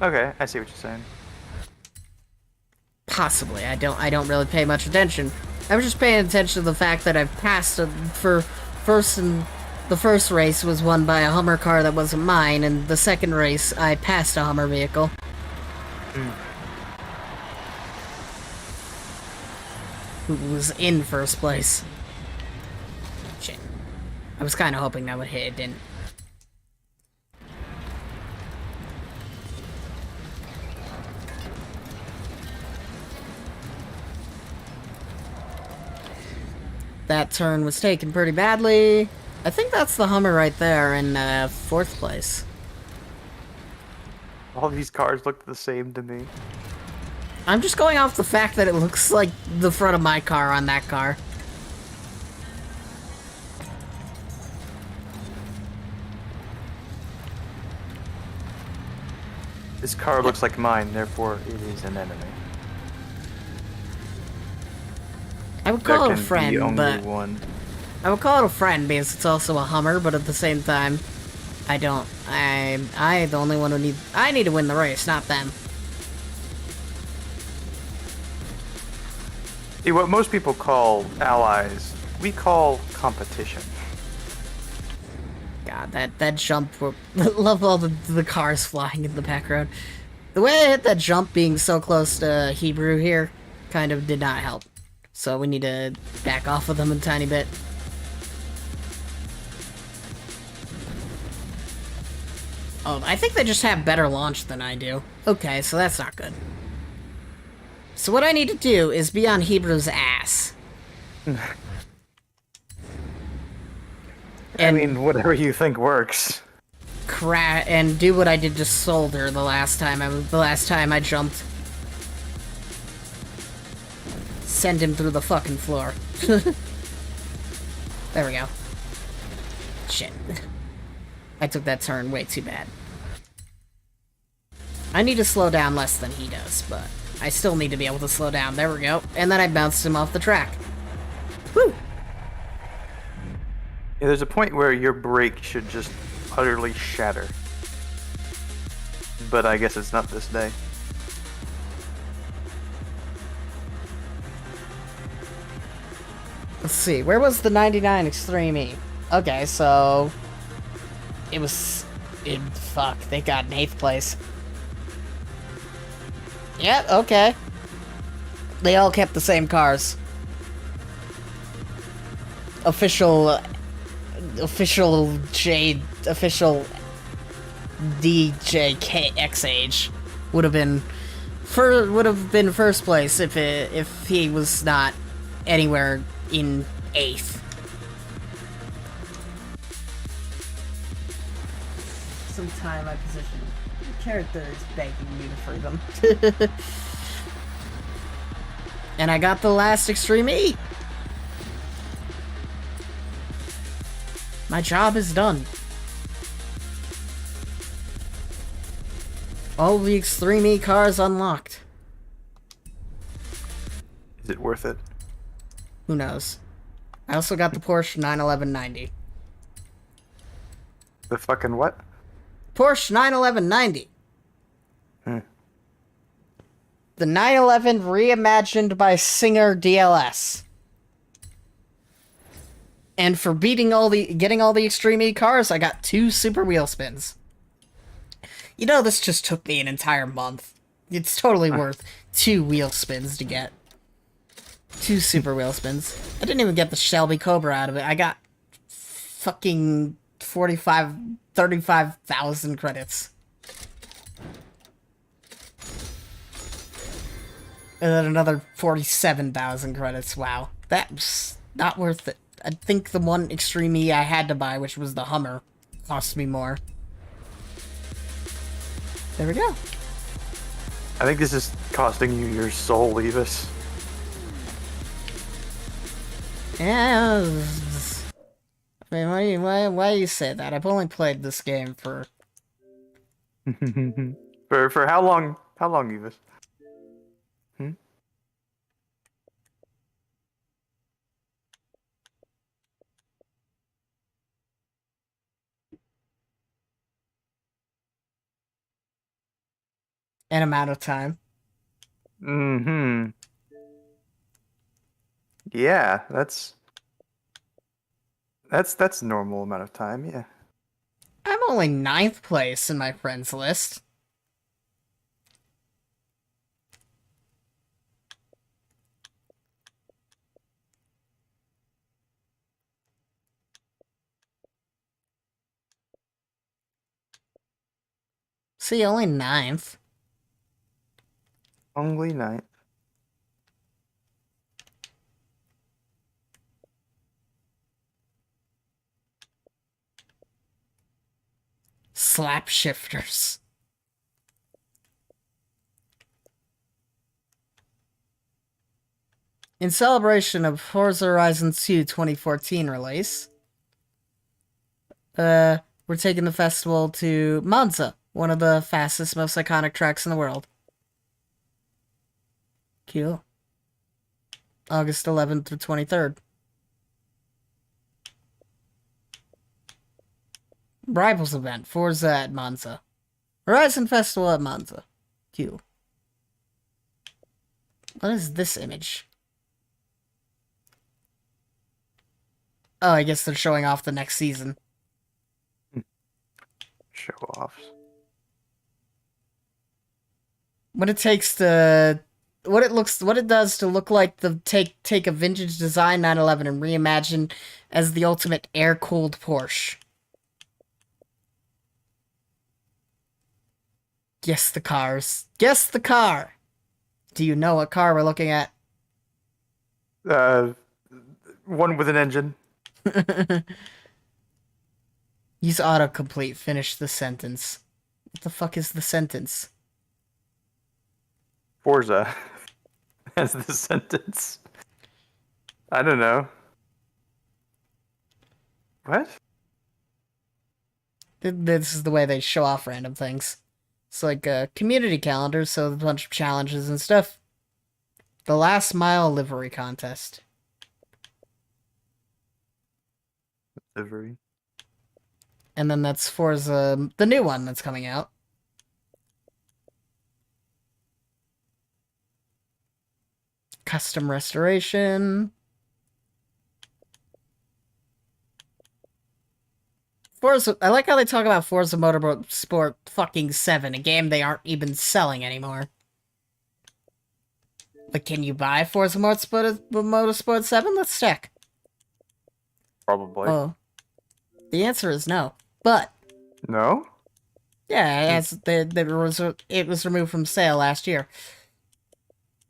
Okay, I see what you're saying. Possibly. I don't really pay much attention. I was just paying attention to the fact that I've passed for first, and the first race was won by a Hummer car that wasn't mine, and the second race I passed a Hummer vehicle. Who was in first place. Shit. I was kind of hoping that would hit, it didn't. That turn was taken pretty badly. I think that's the Hummer right there in fourth place. All these cars look the same to me. I'm just going off the fact that it looks like the front of my car on that car. This car looks like mine, therefore it is an enemy. I would call There it a can be friend, only but one. I would call it a friend because it's also a Hummer, but at the same time, I don't. I the only one who need. I need to win the race, not them. See, what most people call allies, we call competition. God, that jump. Love all the cars flying in the background. The way I hit that jump, being so close to Hebrew here, kind of did not help. So we need to back off of them a tiny bit. Oh, I think they just have better launch than I do. Okay, so that's not good. So what I need to do is be on Hebrew's ass. I mean, whatever you think works. And do what I did to Solder the last time I jumped. Send him through the fucking floor. There we go. Shit. I took that turn way too bad. I need to slow down less than he does, but I still need to be able to slow down. There we go. And then I bounced him off the track. Woo! Yeah, there's a point where your brake should just utterly shatter. But I guess it's not this day. Let's see, where was the 99 Extreme E? Okay, so... It was... fuck, they got in 8th place. Yep, okay. They all kept the same cars. Official DJKXH would have been first place if he was not anywhere in 8th. Some time I position. The character is begging me to free them. And I got the last Extreme E. My job is done. All the Extreme E cars unlocked. Is it worth it? Who knows? I also got the Porsche 91190. The fucking what? Porsche 91190. The 911 reimagined by Singer DLS. And for getting all the Extreme E cars, I got 2 super wheel spins. You know, this just took me an entire month. It's totally worth 2 wheel spins to get. 2 super wheel spins. I didn't even get the Shelby Cobra out of it. I got fucking 35,000 credits. And then another 47,000 credits. Wow. That's not worth it. I think the one Extreme E I had to buy, which was the Hummer, cost me more. There we go. I think this is costing you your soul, Evis. Yeah. I mean, why you say that? I've only played this game for... for how long? How long, Evis? An amount of time. Yeah, that's normal amount of time, yeah. I'm only 9th place in my friends list. See, only 9th. Only 9. Slap shifters. In celebration of Forza Horizon 2 2014 release, we're taking the festival to Monza One of the fastest, most iconic tracks in the world. Cool. August 11th through 23rd. Rivals event, Forza at Monza. Horizon Festival at Monza. Cool. What is this image? Oh, I guess they're showing off the next season. Show offs. What it takes to... What it does to look like the... Take a vintage design 911 and reimagine as the ultimate air-cooled Porsche. Guess the cars. Guess the car! Do you know what car we're looking at? One with an engine. Use autocomplete. Finish the sentence. What the fuck is the sentence? Forza. That's the sentence. I don't know. What? This is the way they show off random things. It's like a community calendar, so a bunch of challenges and stuff. The Last Mile Livery Contest. Livery. And then that's Forza, the new one that's coming out. Custom restoration. Forza, I like how they talk about Forza Motorsport fucking 7, a game they aren't even selling anymore. But can you buy Forza Motorsport 7? Let's check. Probably. Oh. The answer is no. But, No? yeah, it was removed from sale last year.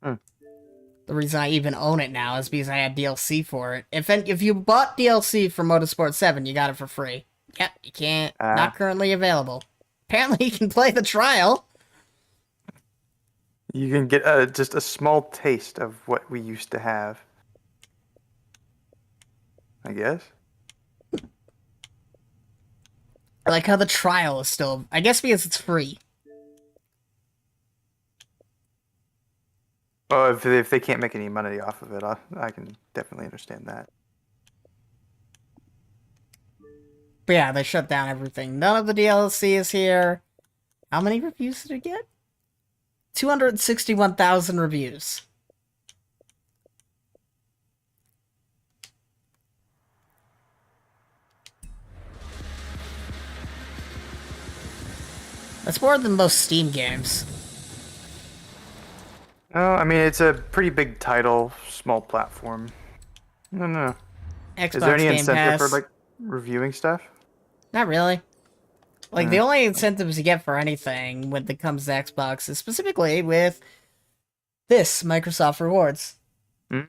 The reason I even own it now is because I had DLC for it. If you bought DLC for Motorsport 7, you got it for free. Yep, you can't. Not currently available. Apparently, you can play the trial. You can get just a small taste of what we used to have. I guess. I like how the trial is still... I guess because it's free. Oh, if they can't make any money off of it, I can definitely understand that. But yeah, they shut down everything. None of the DLC is here. How many reviews did it get? 261,000 reviews. That's more than most Steam games. Oh, I mean, it's a pretty big title, small platform. I don't know. Xbox Is there any Game incentive Pass. for, like, reviewing stuff? Not really. Like, the only incentives you get for anything when it comes to Xbox is specifically with this, Microsoft Rewards. Hmm?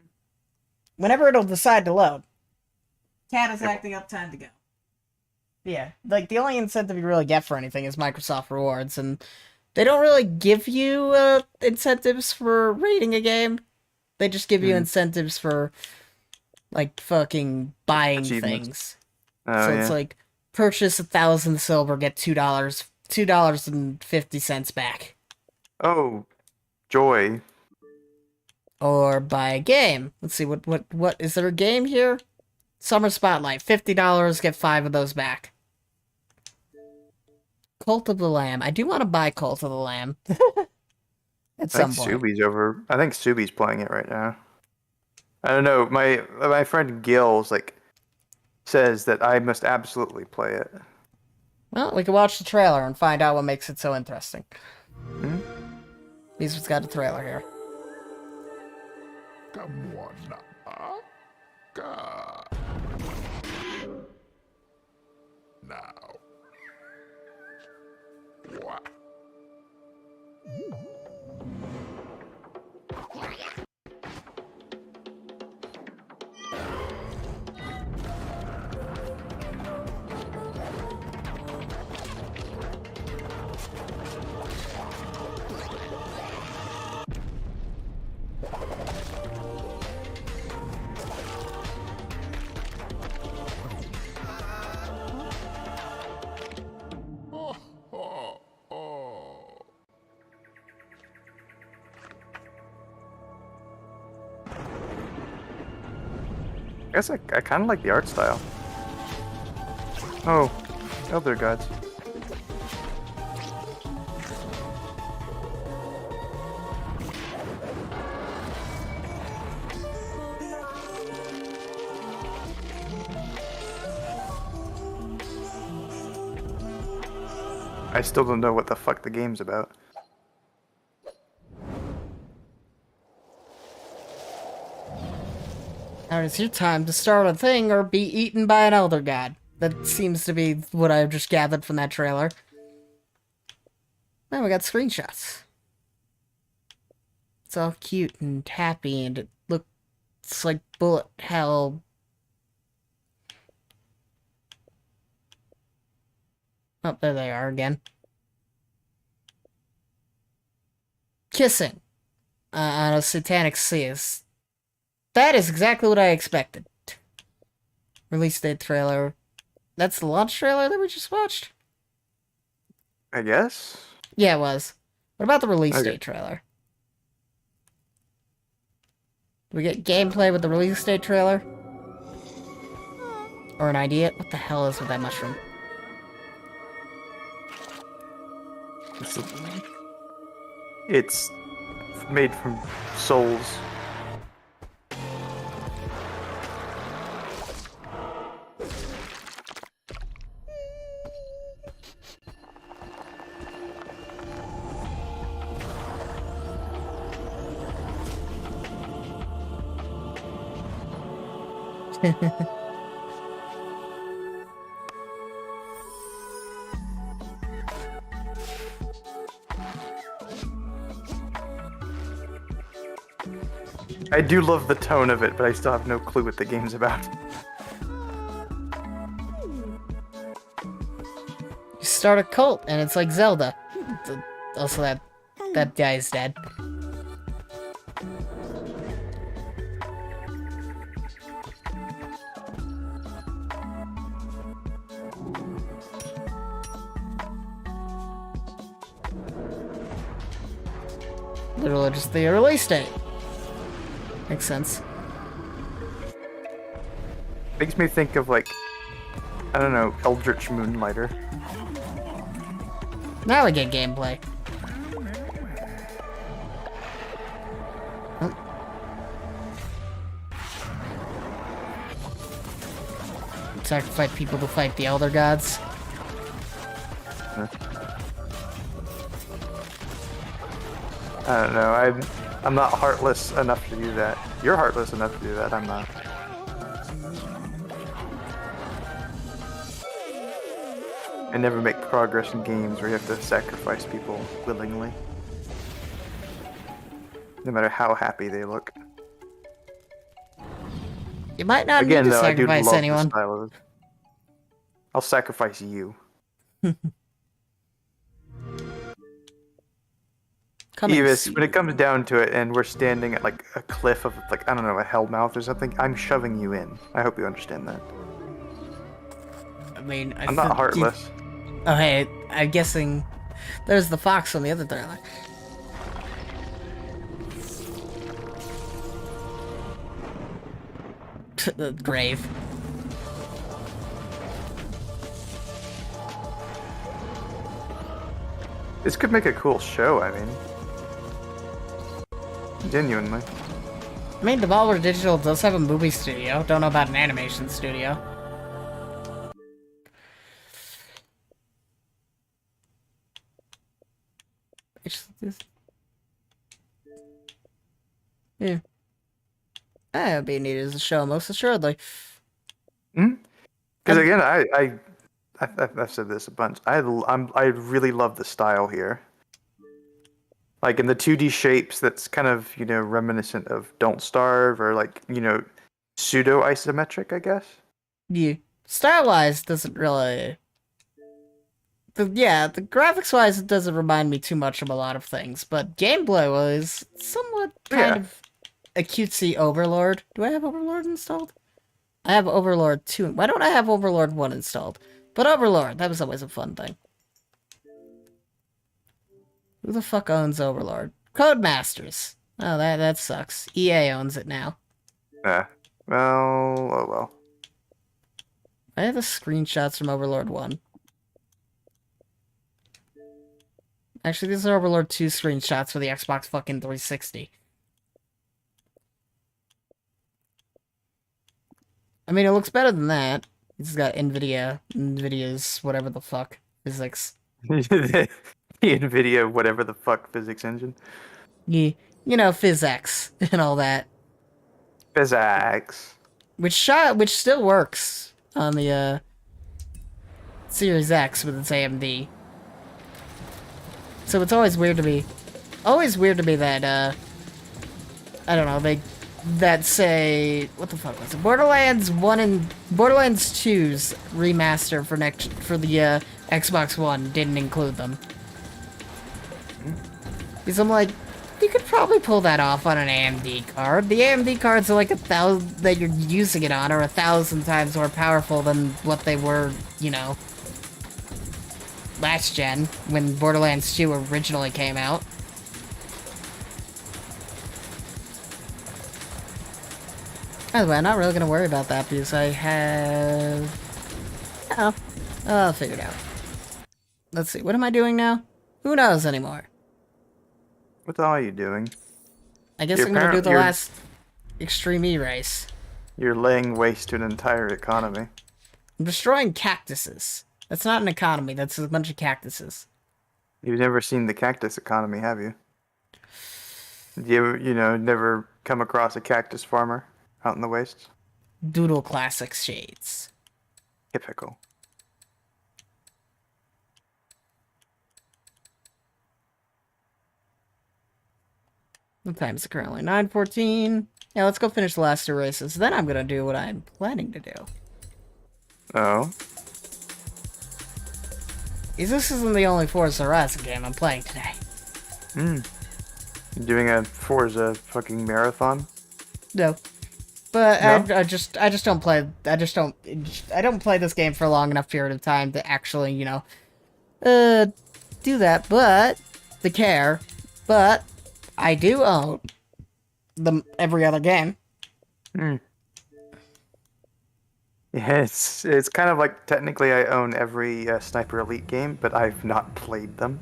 Whenever it'll decide to load. Cat is acting up, time to go. Yeah, like, the only incentive you really get for anything is Microsoft Rewards, and they don't really give you incentives for rating a game. They just give you incentives for, like, fucking buying things. Oh, So yeah. it's like, purchase 1,000 silver, get $2.50 back. Oh, joy. Or buy a game. Let's see, what is there a game here? Summer Spotlight, $50, get 5 of those back. Cult of the Lamb. I do want to buy Cult of the Lamb. At some point. I think Subi's playing it right now. I don't know. My friend Gil's says that I must absolutely play it. Well, we can watch the trailer and find out what makes it so interesting. Hmm? Because got a trailer here. Come on, now. What? guess I kind of like the art style. Oh, Elder Gods. I still don't know what the fuck the game's about. Now it's your time to start a thing or be eaten by an elder god. That seems to be what I've just gathered from that trailer. Man, we got screenshots. It's all cute and happy, and it looks like bullet hell. Oh, there they are again. Kissing on a satanic seas. That is exactly what I expected. Release date trailer. That's the launch trailer that we just watched? I guess? Yeah, it was. What about the release date trailer? Do we get gameplay with the release date trailer? Or an idea? What the hell is with that mushroom? It's made from souls. I do love the tone of it, but I still have no clue what the game's about. You start a cult, and it's like Zelda. Also, that guy is dead. Literally just the release date. Makes sense. Makes me think of, like, I don't know, Eldritch Moonlighter. Now we get gameplay. Oh. Sacrifice people to fight the Elder Gods. I don't know, I'm not heartless enough to do that. You're heartless enough to do that, I'm not. I never make progress in games where you have to sacrifice people willingly. No matter how happy they look. You might not Again, need to though, I do sacrifice love anyone. the style of it. I'll sacrifice you. Evis, when it comes down to it and we're standing at like a cliff of like, I don't know, a hellmouth or something, I'm shoving you in. I hope you understand that. I mean, I'm not heartless. Oh, hey, I'm guessing there's the fox on the other trailer. The grave. This could make a cool show, I mean. Genuinely. I mean, Devolver Digital does have a movie studio. Don't know about an animation studio. Yeah. That would be neat as a show, most assuredly. Because again, I've said this a bunch. I really love the style here. Like in the 2D shapes, that's kind of, you know, reminiscent of Don't Starve or like, you know, pseudo isometric, I guess. Yeah. Style-wise, doesn't really. The graphics-wise, it doesn't remind me too much of a lot of things, but gameplay-wise, somewhat kind of a cutesy Overlord. Do I have Overlord installed? I have Overlord 2. Why don't I have Overlord 1 installed? But Overlord, that was always a fun thing. Who the fuck owns Overlord? Codemasters. Oh, that sucks. EA owns it now. Yeah. Well, oh well. I have the screenshots from Overlord 1. Actually, these are Overlord 2 screenshots for the Xbox fucking 360. I mean, it looks better than that. It's got NVIDIA's whatever the fuck physics. The NVIDIA whatever the fuck physics engine. Yeah, you know, PhysX and all that. Physics. Which still works on the Series X with its AMD. So it's always weird to me that I don't know, that say what the fuck was it? Borderlands 1 and Borderlands 2's remaster for the Xbox One didn't include them. Because I'm like, you could probably pull that off on an AMD card. The AMD cards are like 1,000 that you're using it on are 1,000 times more powerful than what they were, you know, last gen when Borderlands 2 originally came out. By the way, I'm not really gonna worry about that because I have... Oh, I'll figure it out. Let's see, what am I doing now? Who knows anymore? What the hell are you doing? I guess I'm gonna do the last Extreme E race. You're laying waste to an entire economy. I'm destroying cactuses. That's not an economy, that's a bunch of cactuses. You've never seen the cactus economy, have you? You know, never come across a cactus farmer out in the wastes? Doodle Classic shades. Typical. What time is it currently? 9:14. Yeah, let's go finish the last 2 races. Then I'm gonna do what I'm planning to do. Oh? This isn't the only Forza Horizon game I'm playing today. You doing a Forza fucking marathon? No. But No? I just don't play. I don't play this game for a long enough period of time to actually, you know, do that. But But I do own every other game. Yeah, it's kind of like technically I own every Sniper Elite game, but I've not played them.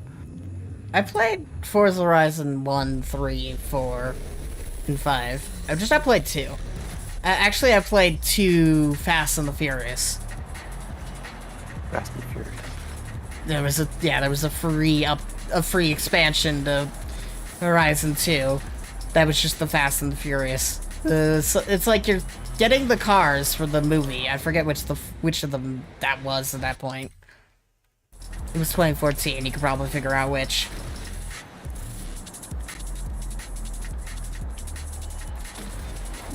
I played Forza Horizon 1, 3, 4, and 5. I've just not played 2. Actually, I played 2 Fast and the Furious. Fast and Furious. There was a free expansion to Horizon 2. That was just the Fast and the Furious. So it's like you're getting the cars for the movie. I forget which of them that was at that point. It was 2014. You could probably figure out which.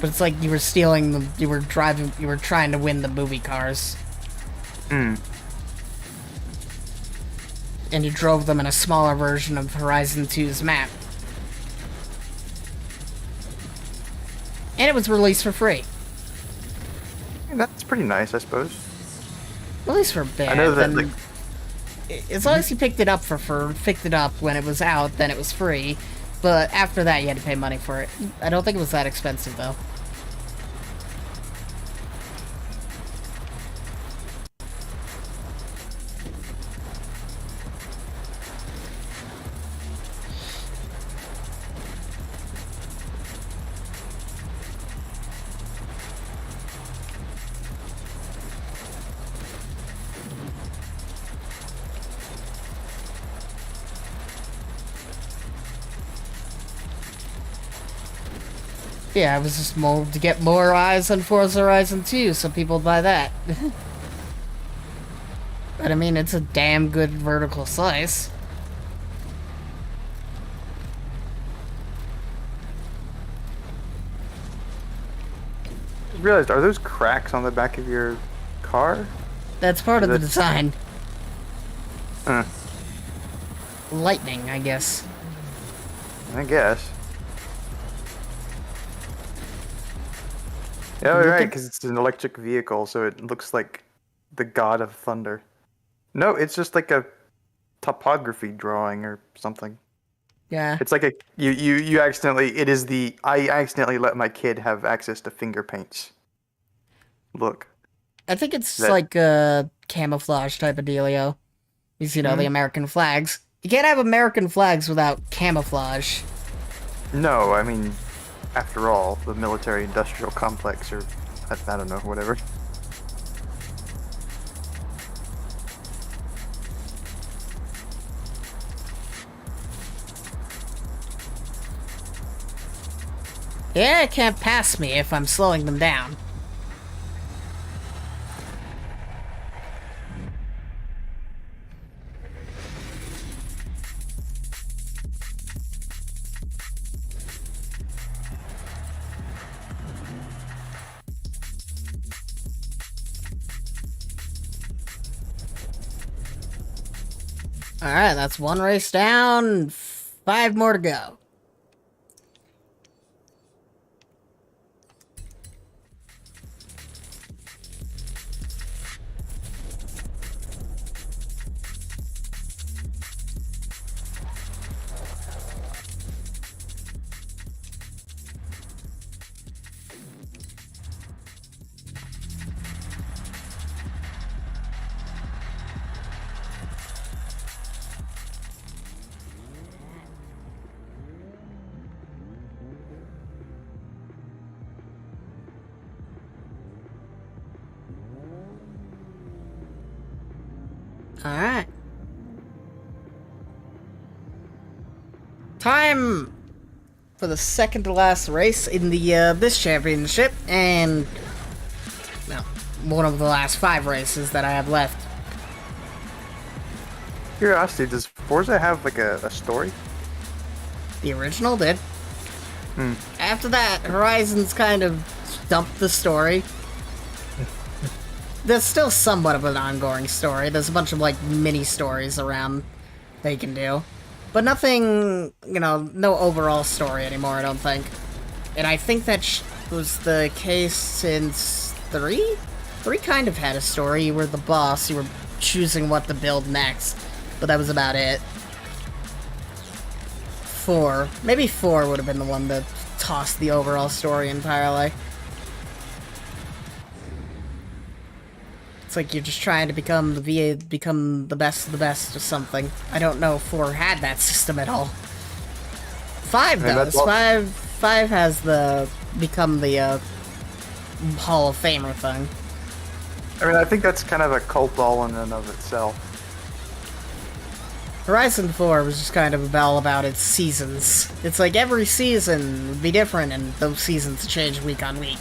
But it's like you were stealing them. You were trying to win the movie cars. And you drove them in a smaller version of Horizon 2's map. And it was released for free. That's pretty nice, I suppose. At least for a bit. I know that, like, as long as you picked it up when it was out, then it was free. But after that, you had to pay money for it. I don't think it was that expensive, though. Yeah, I was just more to get more eyes on Forza Horizon 2, so people buy that. But I mean, it's a damn good vertical slice. I realized, are those cracks on the back of your car? That's part of the design. Huh. Lightning, I guess. I guess. Yeah, you're right, because it's an electric vehicle, so it looks like the god of thunder. No, it's just like a topography drawing or something. Yeah. It's like you accidentally, I accidentally let my kid have access to finger paints look. I think it's That- like a camouflage type of dealio. Because, you know, the American flags. You can't have American flags without camouflage. No, I mean, after all, the military-industrial complex, or I don't know, whatever. Yeah, it can't pass me if I'm slowing them down. Alright, that's one race down, 5 more to go. Alright. Time for the second to last race in the this championship, and well, one of the last 5 races that I have left. Curiosity, does Forza have like a story? The original did. After that, Horizons kind of dumped the story. There's still somewhat of an ongoing story. There's a bunch of, like, mini-stories around they can do. But nothing, you know, no overall story anymore, I don't think. And I think that was the case since 3? 3 kind of had a story. You were the boss, you were choosing what to build next. But that was about it. 4. Maybe 4 would have been the one that tossed the overall story entirely. It's like you're just trying to become the VA, become the best of the best or something. I don't know if 4 had that system at all. 5 does. 5 has the become the Hall of Famer thing. I mean, I think that's kind of a cult all in and of itself. Horizon 4 was just kind of all about its seasons. It's like every season would be different, and those seasons change week on week.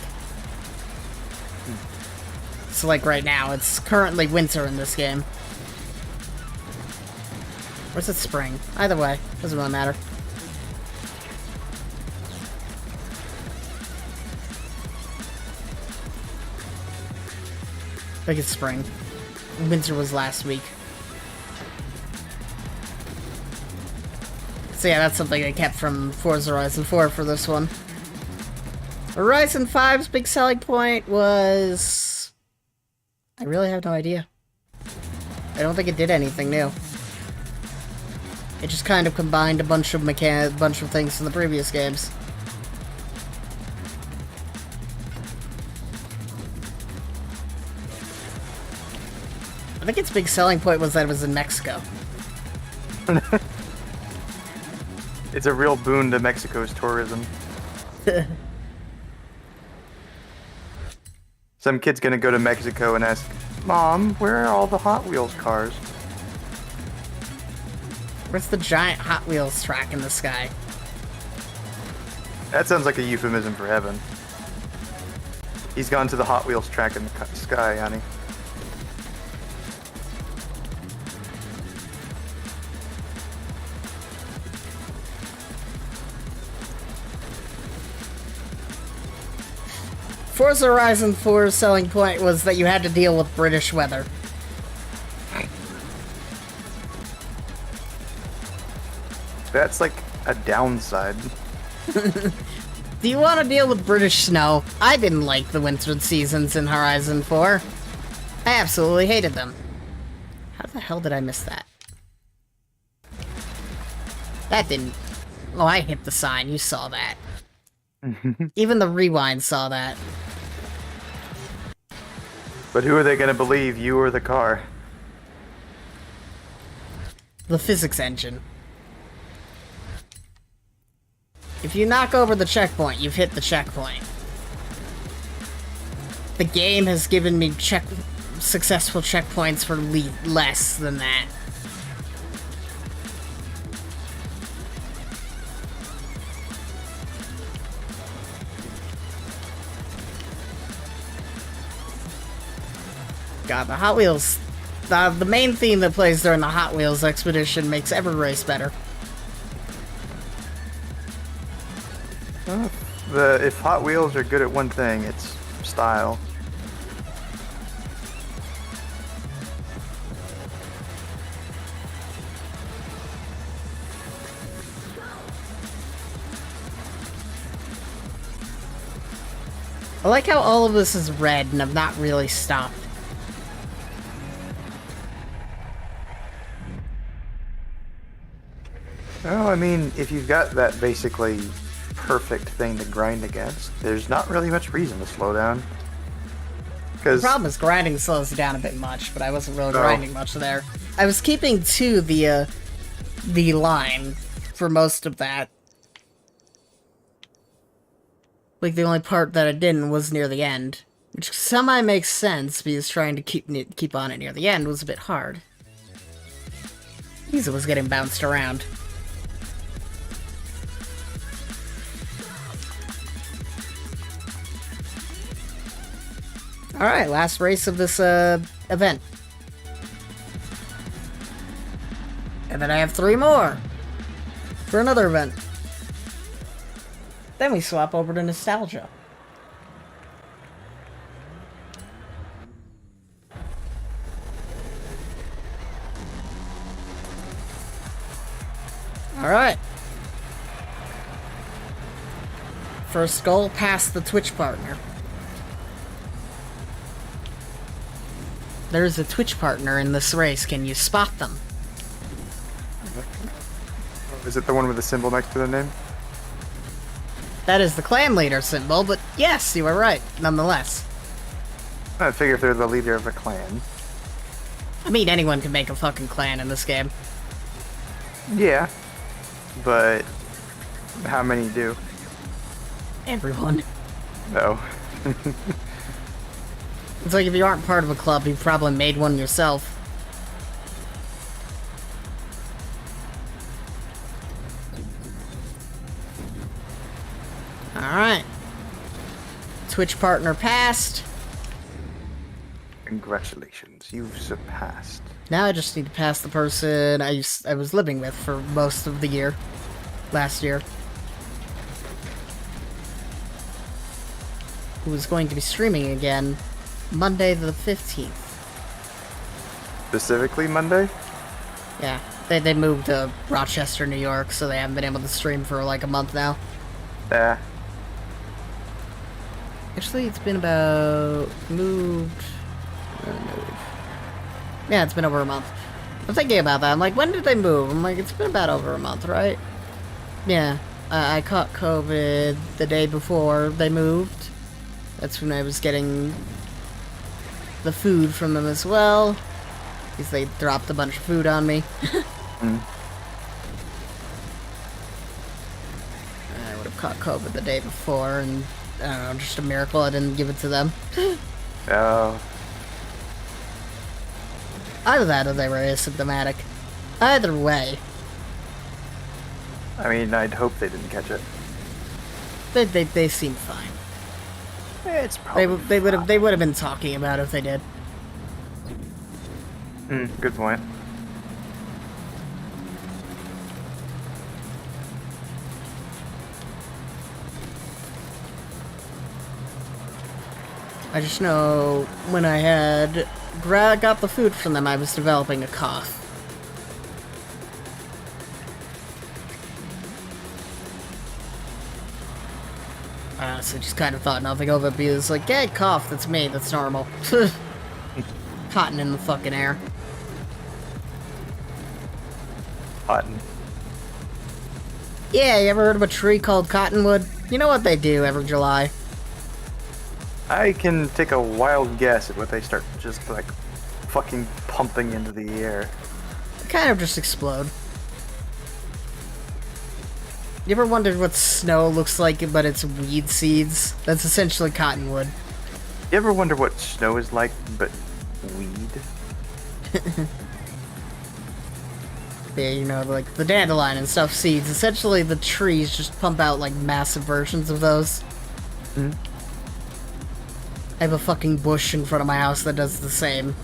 So like right now, it's currently winter in this game. Or is it spring? Either way, doesn't really matter. I think it's spring. Winter was last week. So yeah, that's something I kept from Forza Horizon 4 for this one. Horizon 5's big selling point was... I really have no idea. I don't think it did anything new. It just kind of combined a bunch of things from the previous games. I think its big selling point was that it was in Mexico. It's a real boon to Mexico's tourism. Some kid's gonna go to Mexico and ask, Mom, where are all the Hot Wheels cars? Where's the giant Hot Wheels track in the sky? That sounds like a euphemism for heaven. He's gone to the Hot Wheels track in the sky, honey. Forza Horizon 4's selling point was that you had to deal with British weather. That's like a downside. Do you want to deal with British snow? I didn't like the winter seasons in Horizon 4. I absolutely hated them. How the hell did I miss that? That didn't... Oh, I hit the sign. You saw that. Even the rewind saw that. But who are they gonna believe, you or the car? The physics engine. If you knock over the checkpoint, you've hit the checkpoint. The game has given me successful checkpoints for less than that. God, the Hot Wheels... the main theme that plays during the Hot Wheels expedition makes every race better. If Hot Wheels are good at one thing, it's style. I like how all of this is red and I've not really stopped. Well, I mean, if you've got that basically perfect thing to grind against, there's not really much reason to slow down. The problem is grinding slows you down a bit much, but I wasn't really grinding much there. I was keeping to the line for most of that. Like, the only part that I didn't was near the end. Which somehow makes sense, because trying to keep on it near the end was a bit hard. Lisa was getting bounced around. Alright, last race of this event. And then I have 3 more for another event. Then we swap over to nostalgia. Alright. First goal, past the Twitch partner. There's a Twitch partner in this race. Can you spot them? Is it the one with the symbol next to the name? That is the clan leader symbol, but yes, you were right, nonetheless. I figure if they're the leader of a clan. I mean, anyone can make a fucking clan in this game. Yeah. But how many do? Everyone. No. It's like if you aren't part of a club, you've probably made one yourself. Alright. Twitch partner passed. Congratulations, you've surpassed. Now I just need to pass the person I was living with for most of the year. Last year. Who was going to be streaming again Monday the 15th. Specifically Monday? Yeah. They moved to Rochester, New York, so they haven't been able to stream for like a month now. Yeah. Actually, it's been about... Yeah, it's been over a month. I'm thinking about that. I'm like, when did they move? I'm like, it's been about over a month, right? Yeah. I caught COVID the day before they moved. That's when I was getting the food from them as well. Because they dropped a bunch of food on me. Mm. I would have caught COVID the day before, and I don't know, just a miracle I didn't give it to them. Oh. Either that or they were asymptomatic. Either way. I mean, I'd hope they didn't catch it. They seem fine. It's probably They would have been talking about it if they did. Good point. I just know when I had got the food from them, I was developing a cough. I honestly just kind of thought nothing of it because, like, yeah, cough, that's me, that's normal. Cotton in the fucking air. Cotton. Yeah, you ever heard of a tree called cottonwood? You know what they do every July? I can take a wild guess at what they start just like fucking pumping into the air. Kind of just explode. You ever wondered what snow looks like, but it's weed seeds? That's essentially cottonwood. You ever wonder what snow is like, but weed? Yeah, you know, like the dandelion and stuff seeds. Essentially, the trees just pump out like massive versions of those. Hmm. I have a fucking bush in front of my house that does the same.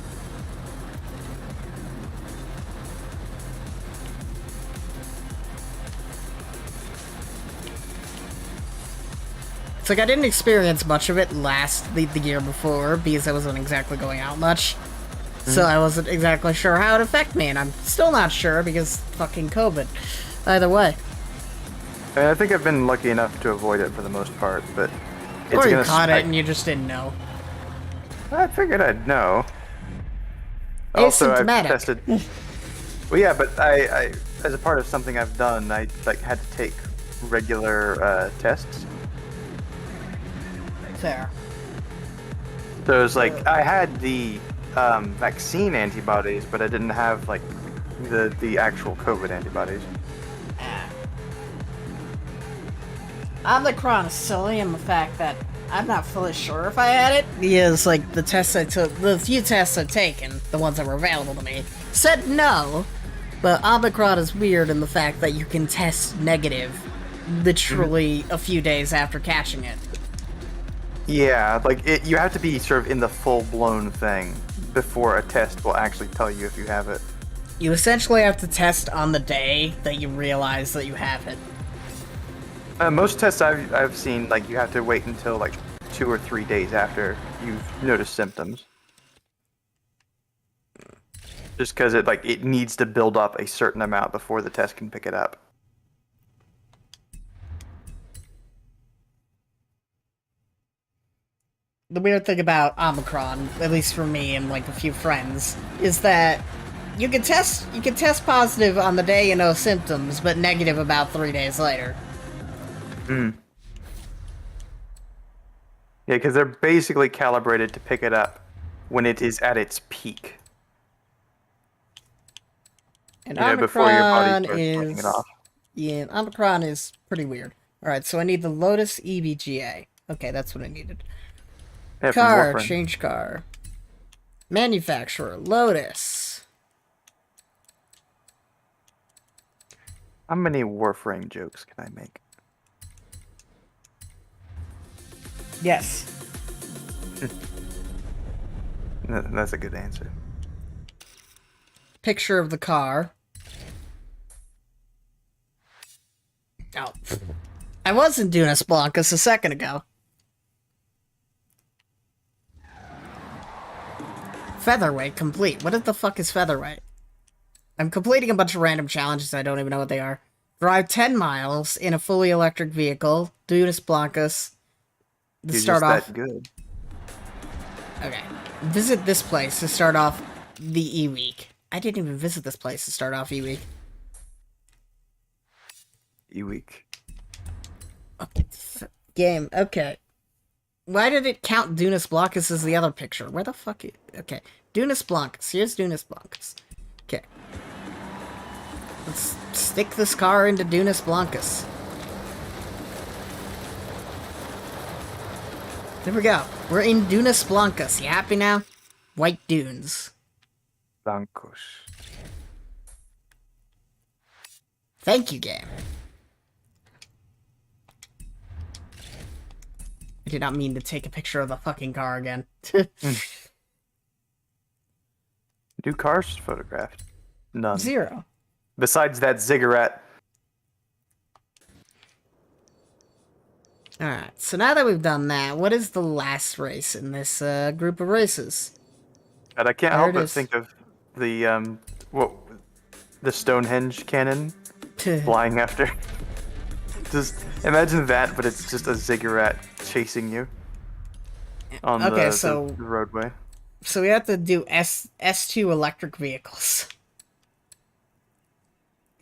It's like I didn't experience much of it the year before because I wasn't exactly going out much. So I wasn't exactly sure how it would affect me, and I'm still not sure because fucking COVID. Either way. I think I've been lucky enough to avoid it for the most part, but it's Or you gonna caught it and you just didn't know. I figured I'd know. Also, I've Asymptomatic. tested. Well, yeah, but I, as a part of something I've done, I like had to take regular tests. Fair. So it was like I had the vaccine antibodies, but I didn't have like the actual COVID antibodies. Omicron is silly in the fact that I'm not fully sure if I had it. Because, like, the tests I took, the few tests I've taken, the ones that were available to me, said no. But Omicron is weird in the fact that you can test negative literally a few days after catching it. Yeah, like you have to be sort of in the full-blown thing before a test will actually tell you if you have it. You essentially have to test on the day that you realize that you have it. Most tests I've seen, like you have to wait until like 2 or 3 days after you've noticed symptoms. Just because it needs to build up a certain amount before the test can pick it up. The weird thing about Omicron, at least for me and like a few friends, is that you can test positive on the day you know symptoms, but negative about 3 days later. Hmm. Yeah, because they're basically calibrated to pick it up when it is at its peak. And You know, before your body starts Omicron turning it off. Yeah, Omicron is pretty weird. Alright, so I need the Lotus EVGA. Okay, that's what I needed. Yeah, from Car, Warframe. change car. Manufacturer, Lotus. How many Warframe jokes can I make? Yes. That's a good answer. Picture of the car. Oh. I wasn't doing a Spelunkus a second ago. Featherweight complete. What the fuck is featherweight? I'm completing a bunch of random challenges. I don't even know what they are. Drive 10 miles in a fully electric vehicle. Dunus Blancus. You're Start just off. that good. Okay. Visit this place to start off the E-Week. I didn't even visit this place to start off E-Week. E-week. Okay. Game. Okay. Why did it count Dunus Blancus as the other picture? Where the fuck is... Okay. Dunus Blancus. Here's Dunus Blancus. Okay. Let's stick this car into Dunus Blancus. There we go. We're in Dunus Blancus. You happy now? White dunes. Blancos. Thank you, game. I did not mean to take a picture of the fucking car again. Do cars photographed? None. 0. Besides that ziggurat. Alright, so now that we've done that, what is the last race in this group of races? And I can't There help it but is. think of the the Stonehenge cannon flying after. Just imagine that, but it's just a ziggurat chasing you on Okay, the so- the roadway. So we have to do S2 electric vehicles.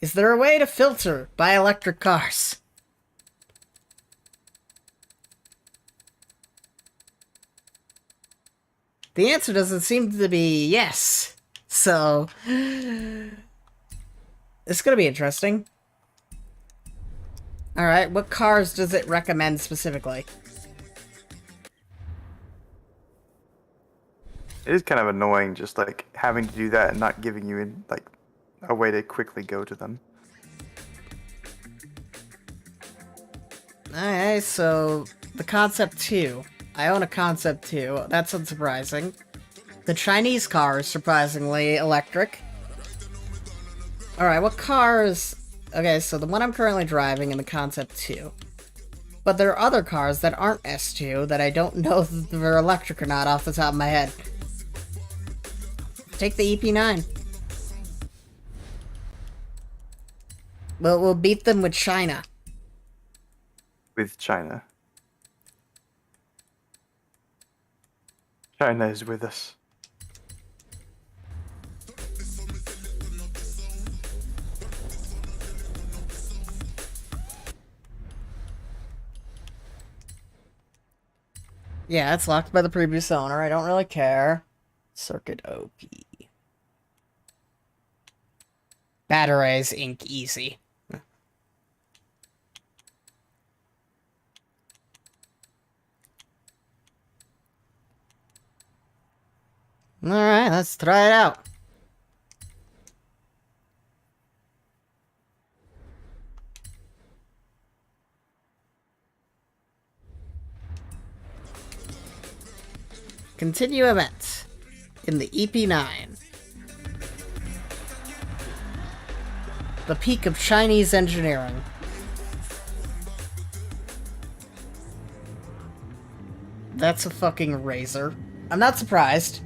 Is there a way to filter by electric cars? The answer doesn't seem to be yes. So, it's gonna be interesting. Alright, what cars does it recommend specifically? It is kind of annoying just like having to do that and not giving you like a way to quickly go to them. Alright, so the Concept 2. I own a Concept 2. That's unsurprising. The Chinese car is surprisingly electric. Alright, what cars... Okay, so the one I'm currently driving in the Concept 2. But there are other cars that aren't S2 that I don't know if they're electric or not off the top of my head. Take the EP9. We'll beat them with China. With China. China is with us. Yeah, it's locked by the previous owner. I don't really care. Circuit OP. Batteries, ink, easy. Alright, let's try it out. Continue event in the EP9. The peak of Chinese engineering. That's a fucking razor. I'm not surprised.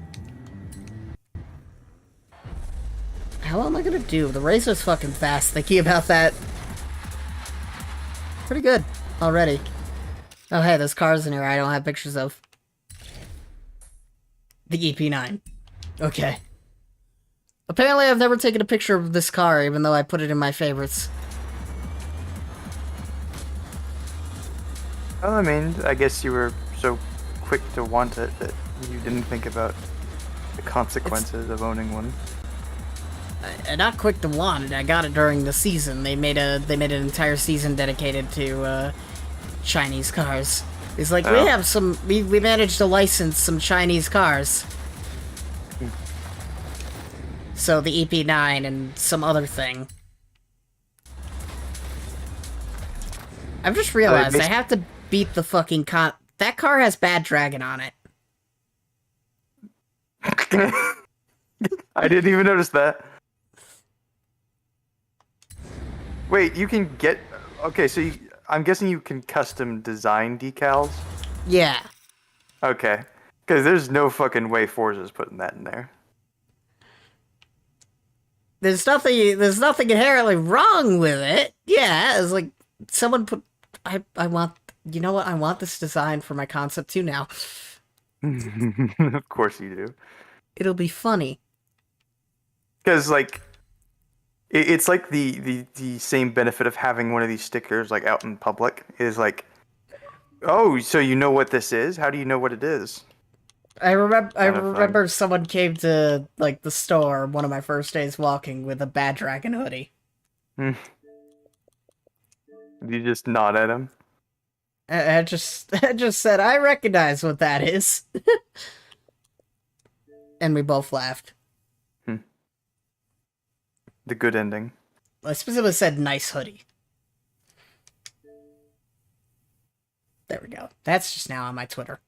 How am I gonna do? The razor's fucking fast. Thinking about that. Pretty good already. Oh hey, there's cars in here I don't have pictures of. The EP9. Okay. Apparently I've never taken a picture of this car, even though I put it in my favorites. Well, I mean, I guess you were so quick to want it that you didn't think about the consequences of owning one. Not quick to want it. I got it during the season. They made an entire season dedicated to Chinese cars. It's like we have some. We managed to license some Chinese cars. So the EP9 and some other thing. I've just realized I have to beat the fucking that car has Bad Dragon on it. I didn't even notice that. Wait, you can get... Okay, so I'm guessing you can custom design decals? Yeah. Okay. Because there's no fucking way Forza's putting that in there. There's nothing inherently wrong with it. Yeah, it's like someone put... I want... You know what? I want this design for my Concept 2 now. Of course you do. It'll be funny. Because, like... It's like the same benefit of having one of these stickers like out in public is like, oh, so you know what this is? How do you know what it is? I remember someone came to like the store one of my first days walking with a Bad Dragon hoodie. You just nod at him. I just said I recognize what that is, and we both laughed. The good ending. I specifically said nice hoodie. There we go. That's just now on my Twitter.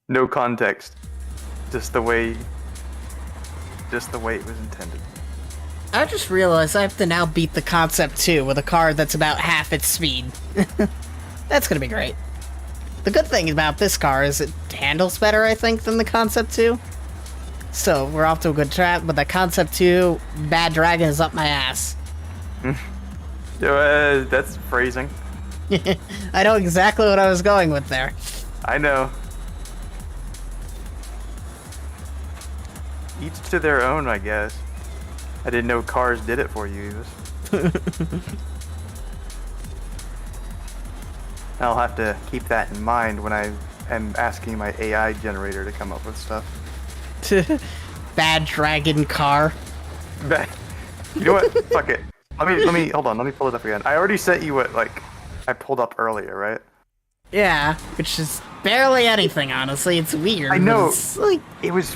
No context. Just the way it was intended. I just realized I have to now beat the Concept 2 with a car that's about half its speed. That's gonna be great. The good thing about this car is it handles better, I think, than the Concept 2. So, we're off to a good track, but the Concept 2, Bad Dragon is up my ass. That's phrasing. I know exactly what I was going with there. I know. Each to their own, I guess. I didn't know cars did it for you, Evis. I'll have to keep that in mind when I am asking my AI generator to come up with stuff. Bad dragon car. You know what? Fuck it. Let me hold on. Let me pull it up again. I already sent you what I pulled up earlier, right? Yeah, which is barely anything, honestly. It's weird. I know. It's like... It was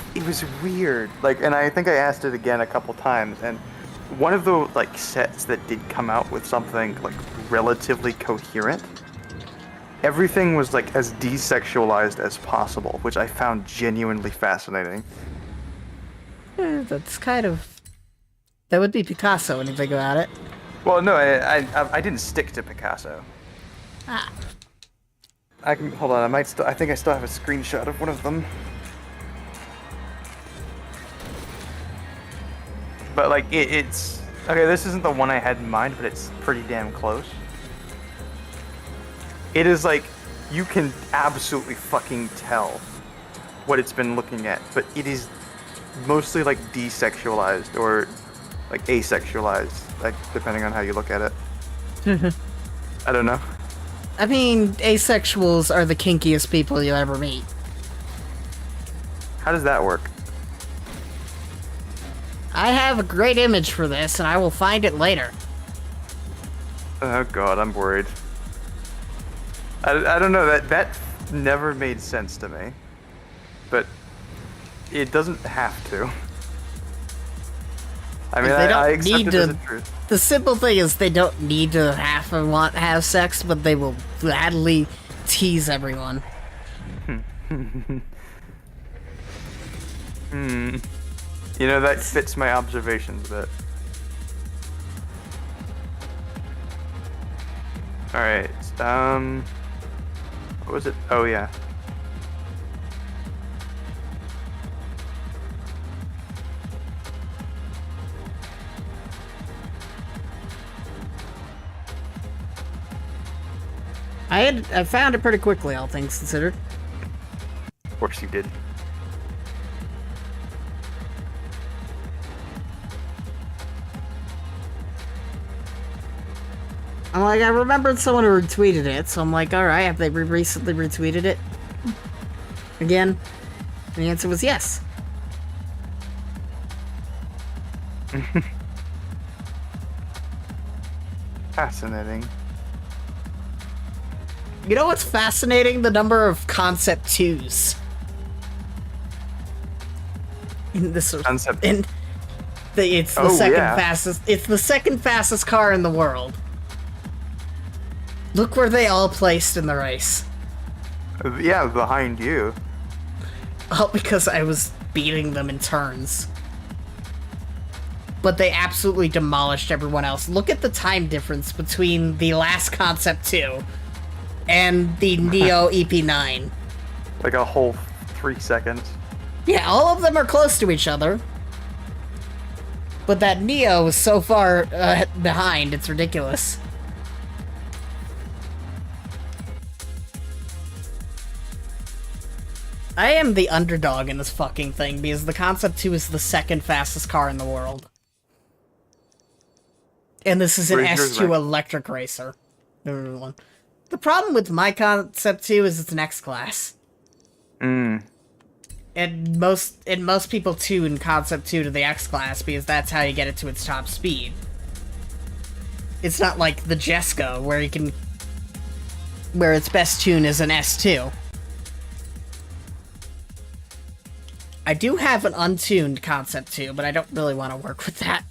weird. Like, and I think I asked it again a couple times, and one of the sets that did come out with something relatively coherent. Everything was as desexualized as possible, which I found genuinely fascinating. That's kind of... That would be Picasso when you think about it. Well, no, I didn't stick to Picasso. Ah. I can hold on. I think I still have a screenshot of one of them. But it's okay. This isn't the one I had in mind, but it's pretty damn close. It is you can absolutely fucking tell what it's been looking at, but it is mostly desexualized or asexualized, depending on how you look at it. I don't know. I mean, asexuals are the kinkiest people you'll ever meet. How does that work? I have a great image for this, and I will find it later. Oh god, I'm worried. I don't know, that never made sense to me. But it doesn't have to. I mean, I accept it as a truth. The simple thing is they don't need to have sex, but they will gladly tease everyone. You know, that fits my observations a bit. Alright, what was it? Oh, yeah. I found it pretty quickly, all things considered. Of course you did. I'm I remembered someone who retweeted it, so I'm alright, have they recently retweeted it? Again? And the answer was yes. Fascinating. You know what's fascinating? The number of concept 2s. In this Concept. It's the second fastest. It's the second fastest car in the world. Look where they all placed in the race. Yeah, behind you. All because I was beating them in turns. But they absolutely demolished everyone else. Look at the time difference between the last Concept 2 and the Neo EP9. A whole 3 seconds. Yeah, all of them are close to each other. But that Neo is so far behind, it's ridiculous. I am the underdog in this fucking thing because the Concept 2 is the second fastest car in the world. And this is an S2 electric racer. The problem with my Concept 2 is it's an X-Class. And most people tune Concept 2 to the X-Class because that's how you get it to its top speed. It's not like the Jesko where its best tune is an S2. I do have an untuned Concept 2, but I don't really want to work with that.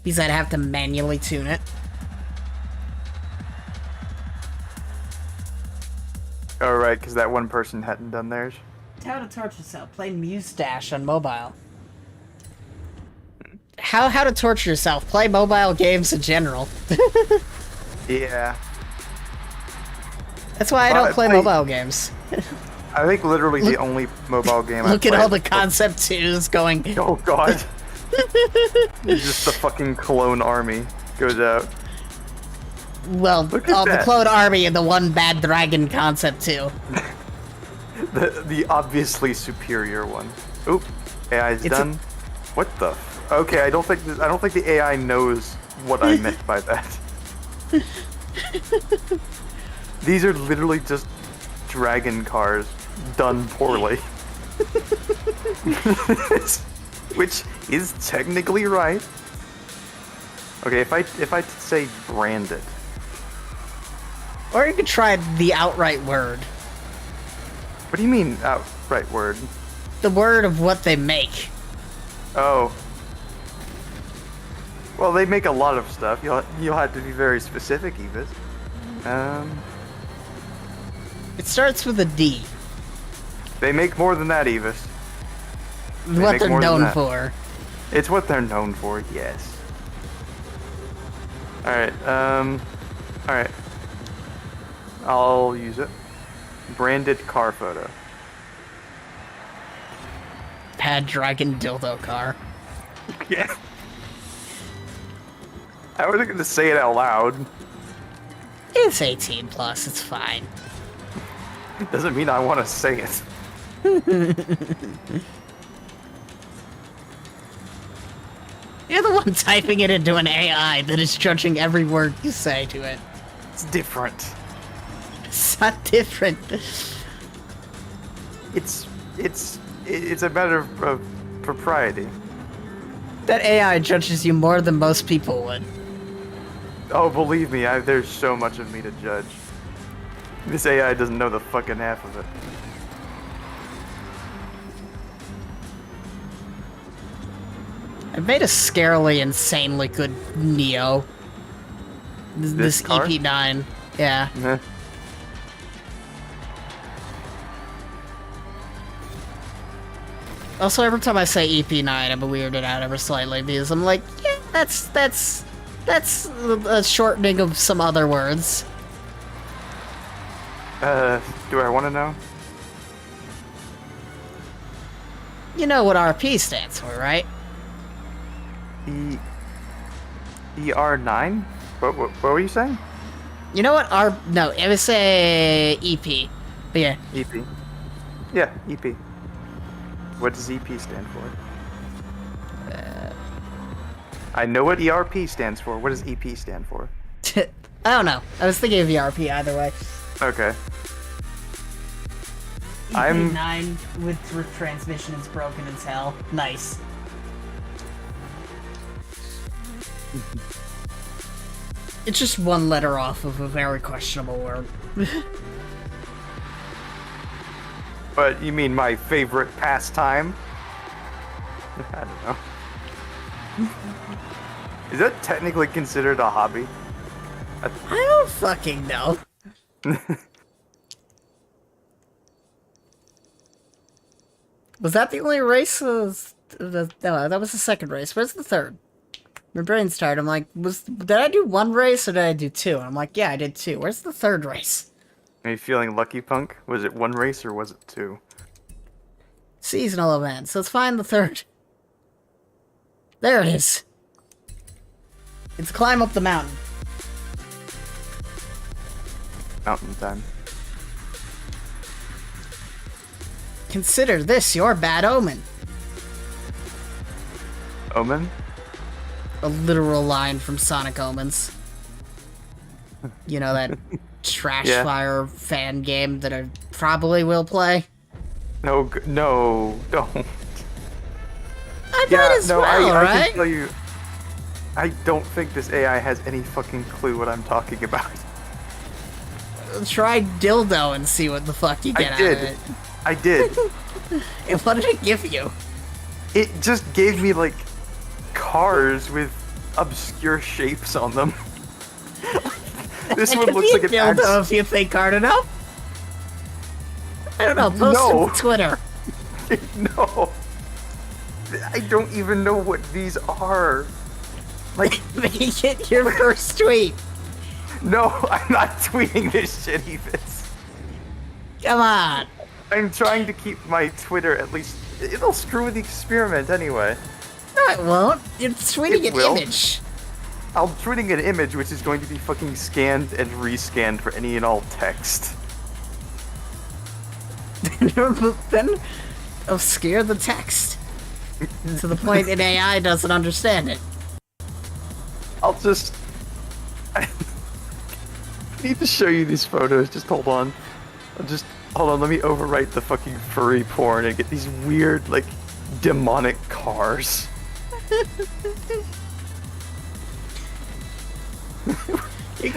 Because I'd have to manually tune it. Oh, right, because that one person hadn't done theirs. How to torture yourself. Play Mustache on mobile. How to torture yourself. Play mobile games in general. Yeah. That's why I don't play mobile games. I think literally the only mobile game I Look at all the Concept 2s going... Oh god. Just the fucking clone army goes out. Well, the clone army and the one bad dragon Concept 2. The obviously superior one. Oop. AI's done. What the... Okay, I don't think the AI knows what I meant by that. These are literally just dragon cars done poorly. Which is technically right. Okay, if I say branded. Or you could try the outright word. What do you mean outright word? The word of what they make. Oh. Well, they make a lot of stuff. You'll have to be very specific, Evis. It starts with a D. They make more than that, Evis. What they're known for. It's what they're known for, yes. Alright, alright. I'll use it. Branded car photo. Pad dragon dildo car. Yeah. I wasn't gonna say it out loud. It's 18 plus, it's fine. Doesn't mean I want to say it. You're the one typing it into an AI that is judging every word you say to it. It's different. It's not different. It's a matter of propriety. That AI judges you more than most people would. Oh, believe me, there's so much of me to judge. This AI doesn't know the fucking half of it. I've made a scarily insanely good Neo. This car? EP9. Yeah. Meh. Also, every time I say EP9, I'm weirded out ever slightly because I'm like, yeah, that's a shortening of some other words. Do I want to know? You know what RP stands for, right? ER9? What were you saying? You know what no, it was say EP. But yeah. EP. Yeah, EP. What does EP stand for? I know what ERP stands for. What does EP stand for? I don't know. I was thinking of ERP either way. Okay. EP9 with transmission is broken as hell. Nice. It's just one letter off of a very questionable word. But you mean my favorite pastime? I don't know. Is that technically considered a hobby? I don't fucking know. Was that the only race? No, that was the second race. Where's the third? My brain's tired. I'm like, did I do one race or did I do two? And I'm like, yeah, I did two. Where's the third race? Are you feeling lucky, Punk? Was it one race or was it two? Seasonal events. Let's find the third. There it is. It's climb up the mountain. Mountain time. Consider this your bad omen. Omen? A literal line from Sonic Omens. You know, that trash fire fan game that I probably will play? No, don't. I might as well, I right? can tell you, I don't think this AI has any fucking clue what I'm talking about. Try dildo and see what the fuck you get out of it. I did. And what did it give you? It just gave me, like, cars with obscure shapes on them. This one looks like an dildo if you think hard enough. I don't know, post it to Twitter. No. I don't even know what these are. Like, make it your first tweet. No, I'm not tweeting this shit, Evis. Come on. I'm trying to keep my Twitter at least. It'll screw the experiment anyway. No, it won't. You're tweeting an image. I'm tweeting an image which is going to be fucking scanned and rescanned for any and all text. Then obscure the text to the point an AI doesn't understand it. I'll just... need to show you these photos. Just hold on. Hold on. Let me overwrite the fucking furry porn and get these weird, like, demonic cars.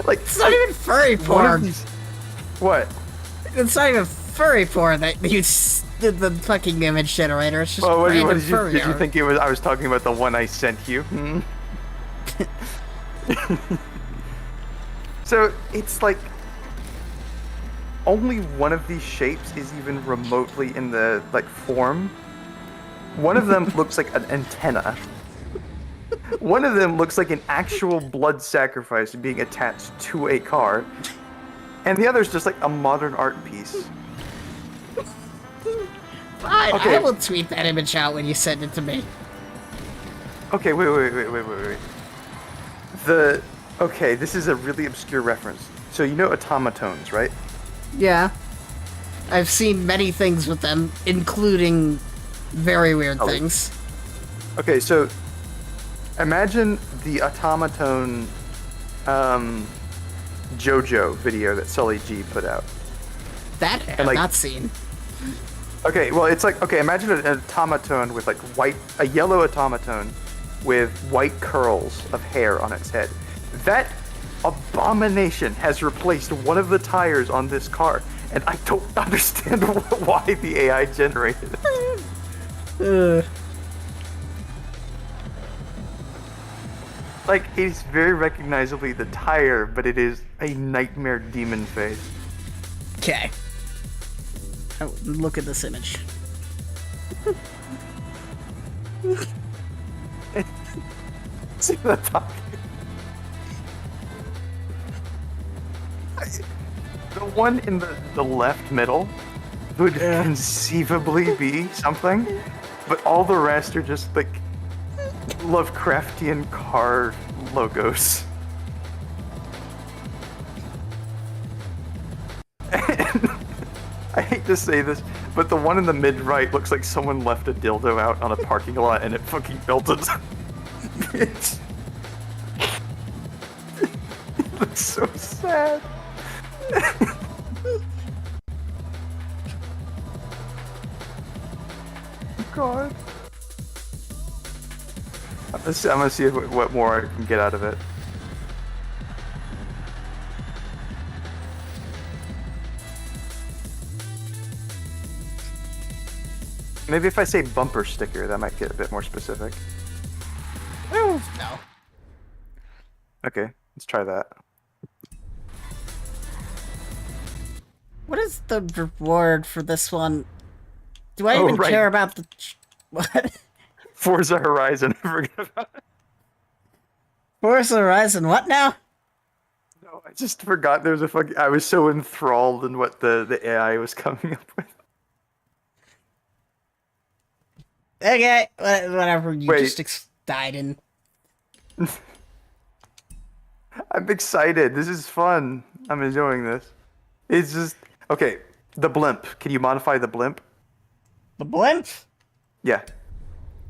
Like, It's not even furry porn. What? It's not even furry porn that you did the fucking image generator. It's just What random did furry you art. think it was? I was talking about the one I sent you. Hmm? So it's like only one of these shapes is even remotely in the like form. One of them looks like an antenna. One of them looks like an actual blood sacrifice being attached to a car. And the other's just like a modern art piece. Fine, Okay. I will tweet that image out when you send it to me. Okay, wait. Okay, this is a really obscure reference. So you know automatones, right? Yeah. I've seen many things with them, including very weird things. Okay, so imagine the automaton JoJo video that Sully G put out. That I have like- not seen. Okay, well, it's like, okay, imagine an automaton with like a yellow automaton with white curls of hair on its head. That abomination has replaced one of the tires on this car, and I don't understand why the AI generated it. Like, it is very recognizably the tire, but it is a nightmare demon face. Okay. Oh, look at this image. See the top? The one in the left middle could conceivably be something, but all the rest are just like Lovecraftian car logos. And I hate to say this, but the one in the mid-right looks like someone left a dildo out on a parking lot and it fucking melted. It looks so sad. God. I'm gonna see what more I can get out of it. Maybe if I say bumper sticker, that might get a bit more specific. No. Okay, let's try that. What is the reward for this one? Do I even right. care about the... What? Forza Horizon, I forgot about it. Forza Horizon, what now? No, I just forgot there was a fucking... I was so enthralled in what the AI was coming up with. Okay, whatever, you Wait. just died in. I'm excited. This is fun. I'm enjoying this. It's just... Okay, the blimp. Can you modify the blimp? The blimp? Yeah.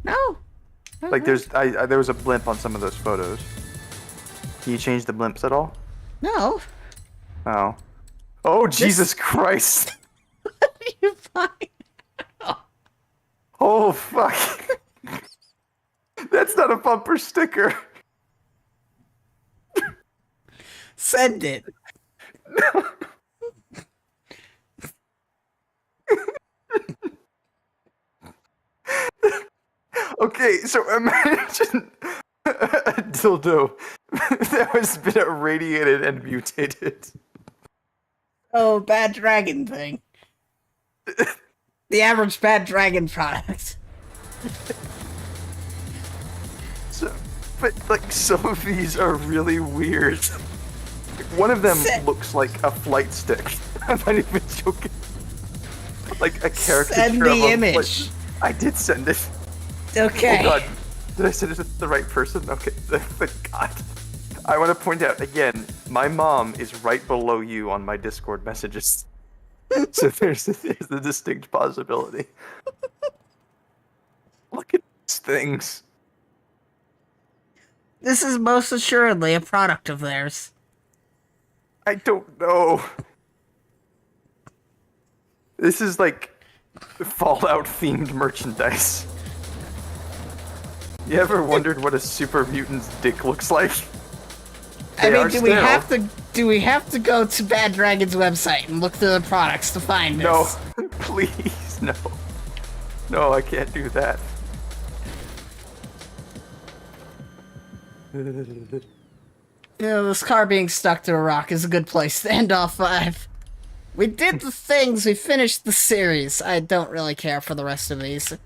No. Like, there was a blimp on some of those photos. Can you change the blimps at all? No. Oh. Oh, Jesus Christ! What do you find? Oh, fuck. That's not a bumper sticker. Send it. Okay, so imagine a dildo that has been irradiated and mutated. Oh, bad dragon thing. The average bad dragon product. So, but like some of these are really weird. One of them looks like a flight stick. I'm not even joking. Like a caricature Send of the a image. I did send it. Okay. Oh god. Did I send it to the right person? Okay, thank god. I want to point out again, my mom is right below you on my Discord messages. So there's a distinct possibility. Look at these things. This is most assuredly a product of theirs. I don't know. This is like Fallout themed merchandise. You ever wondered what a super mutant's dick looks like? I They mean, are do we still. have to go to Bad Dragon's website and look through the products to find No, this? please, no. No, I can't do that. You know, this car being stuck to a rock is a good place to end off 5. We did the things, we finished the series. I don't really care for the rest of these.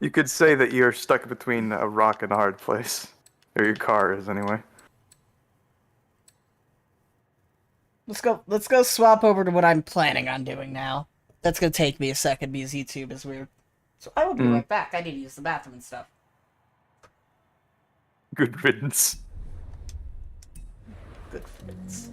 You could say that you're stuck between a rock and a hard place. Or your car is, anyway. Let's go swap over to what I'm planning on doing now. That's gonna take me a second because YouTube is weird. So I will be right back. I need to use the bathroom and stuff. Good riddance. Good friends.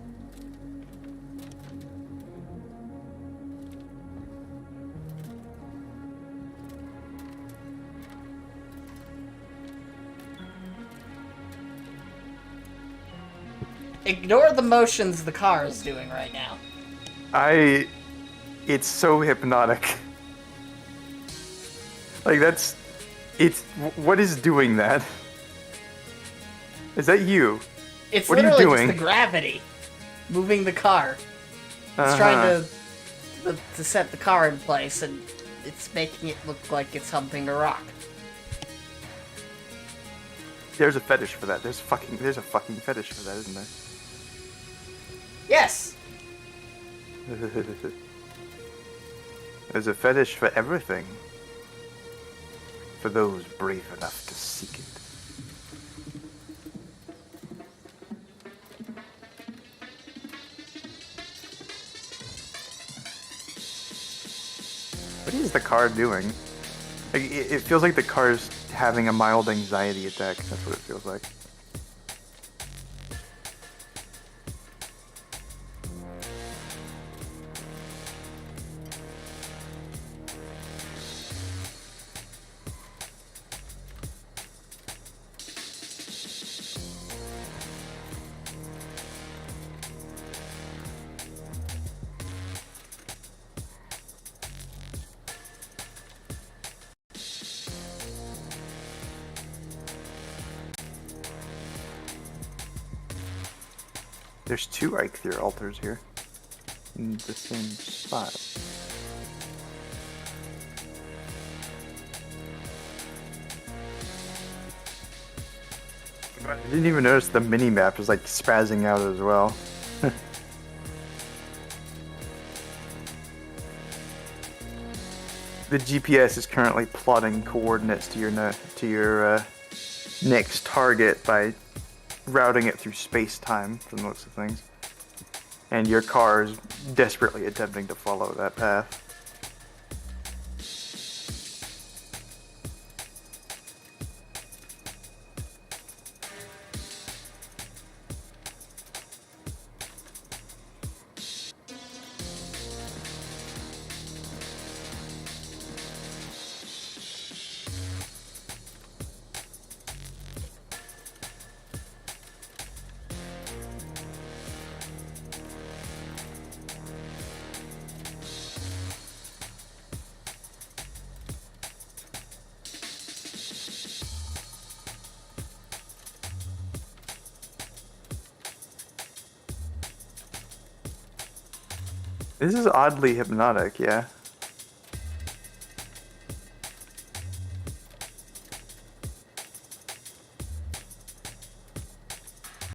Ignore the motions the car is doing right now. It's so hypnotic. Like, what is doing that? Is that you? It's What are you literally doing? just the gravity moving the car. It's trying to set the car in place, and it's making it look like it's humping a rock. There's a fetish for that. There's a fucking fetish for that, isn't there? Yes! There's a fetish for everything. For those brave enough to seek it. What is the car doing? Like, it feels like the car's having a mild anxiety attack. That's what it feels like. There's 2 Eikthyr altars here. In the same spot. I didn't even notice the mini-map is like spazzing out as well. The GPS is currently plotting coordinates to your next target by routing it through space-time for most of things. And your car is desperately attempting to follow that path. This is oddly hypnotic, yeah.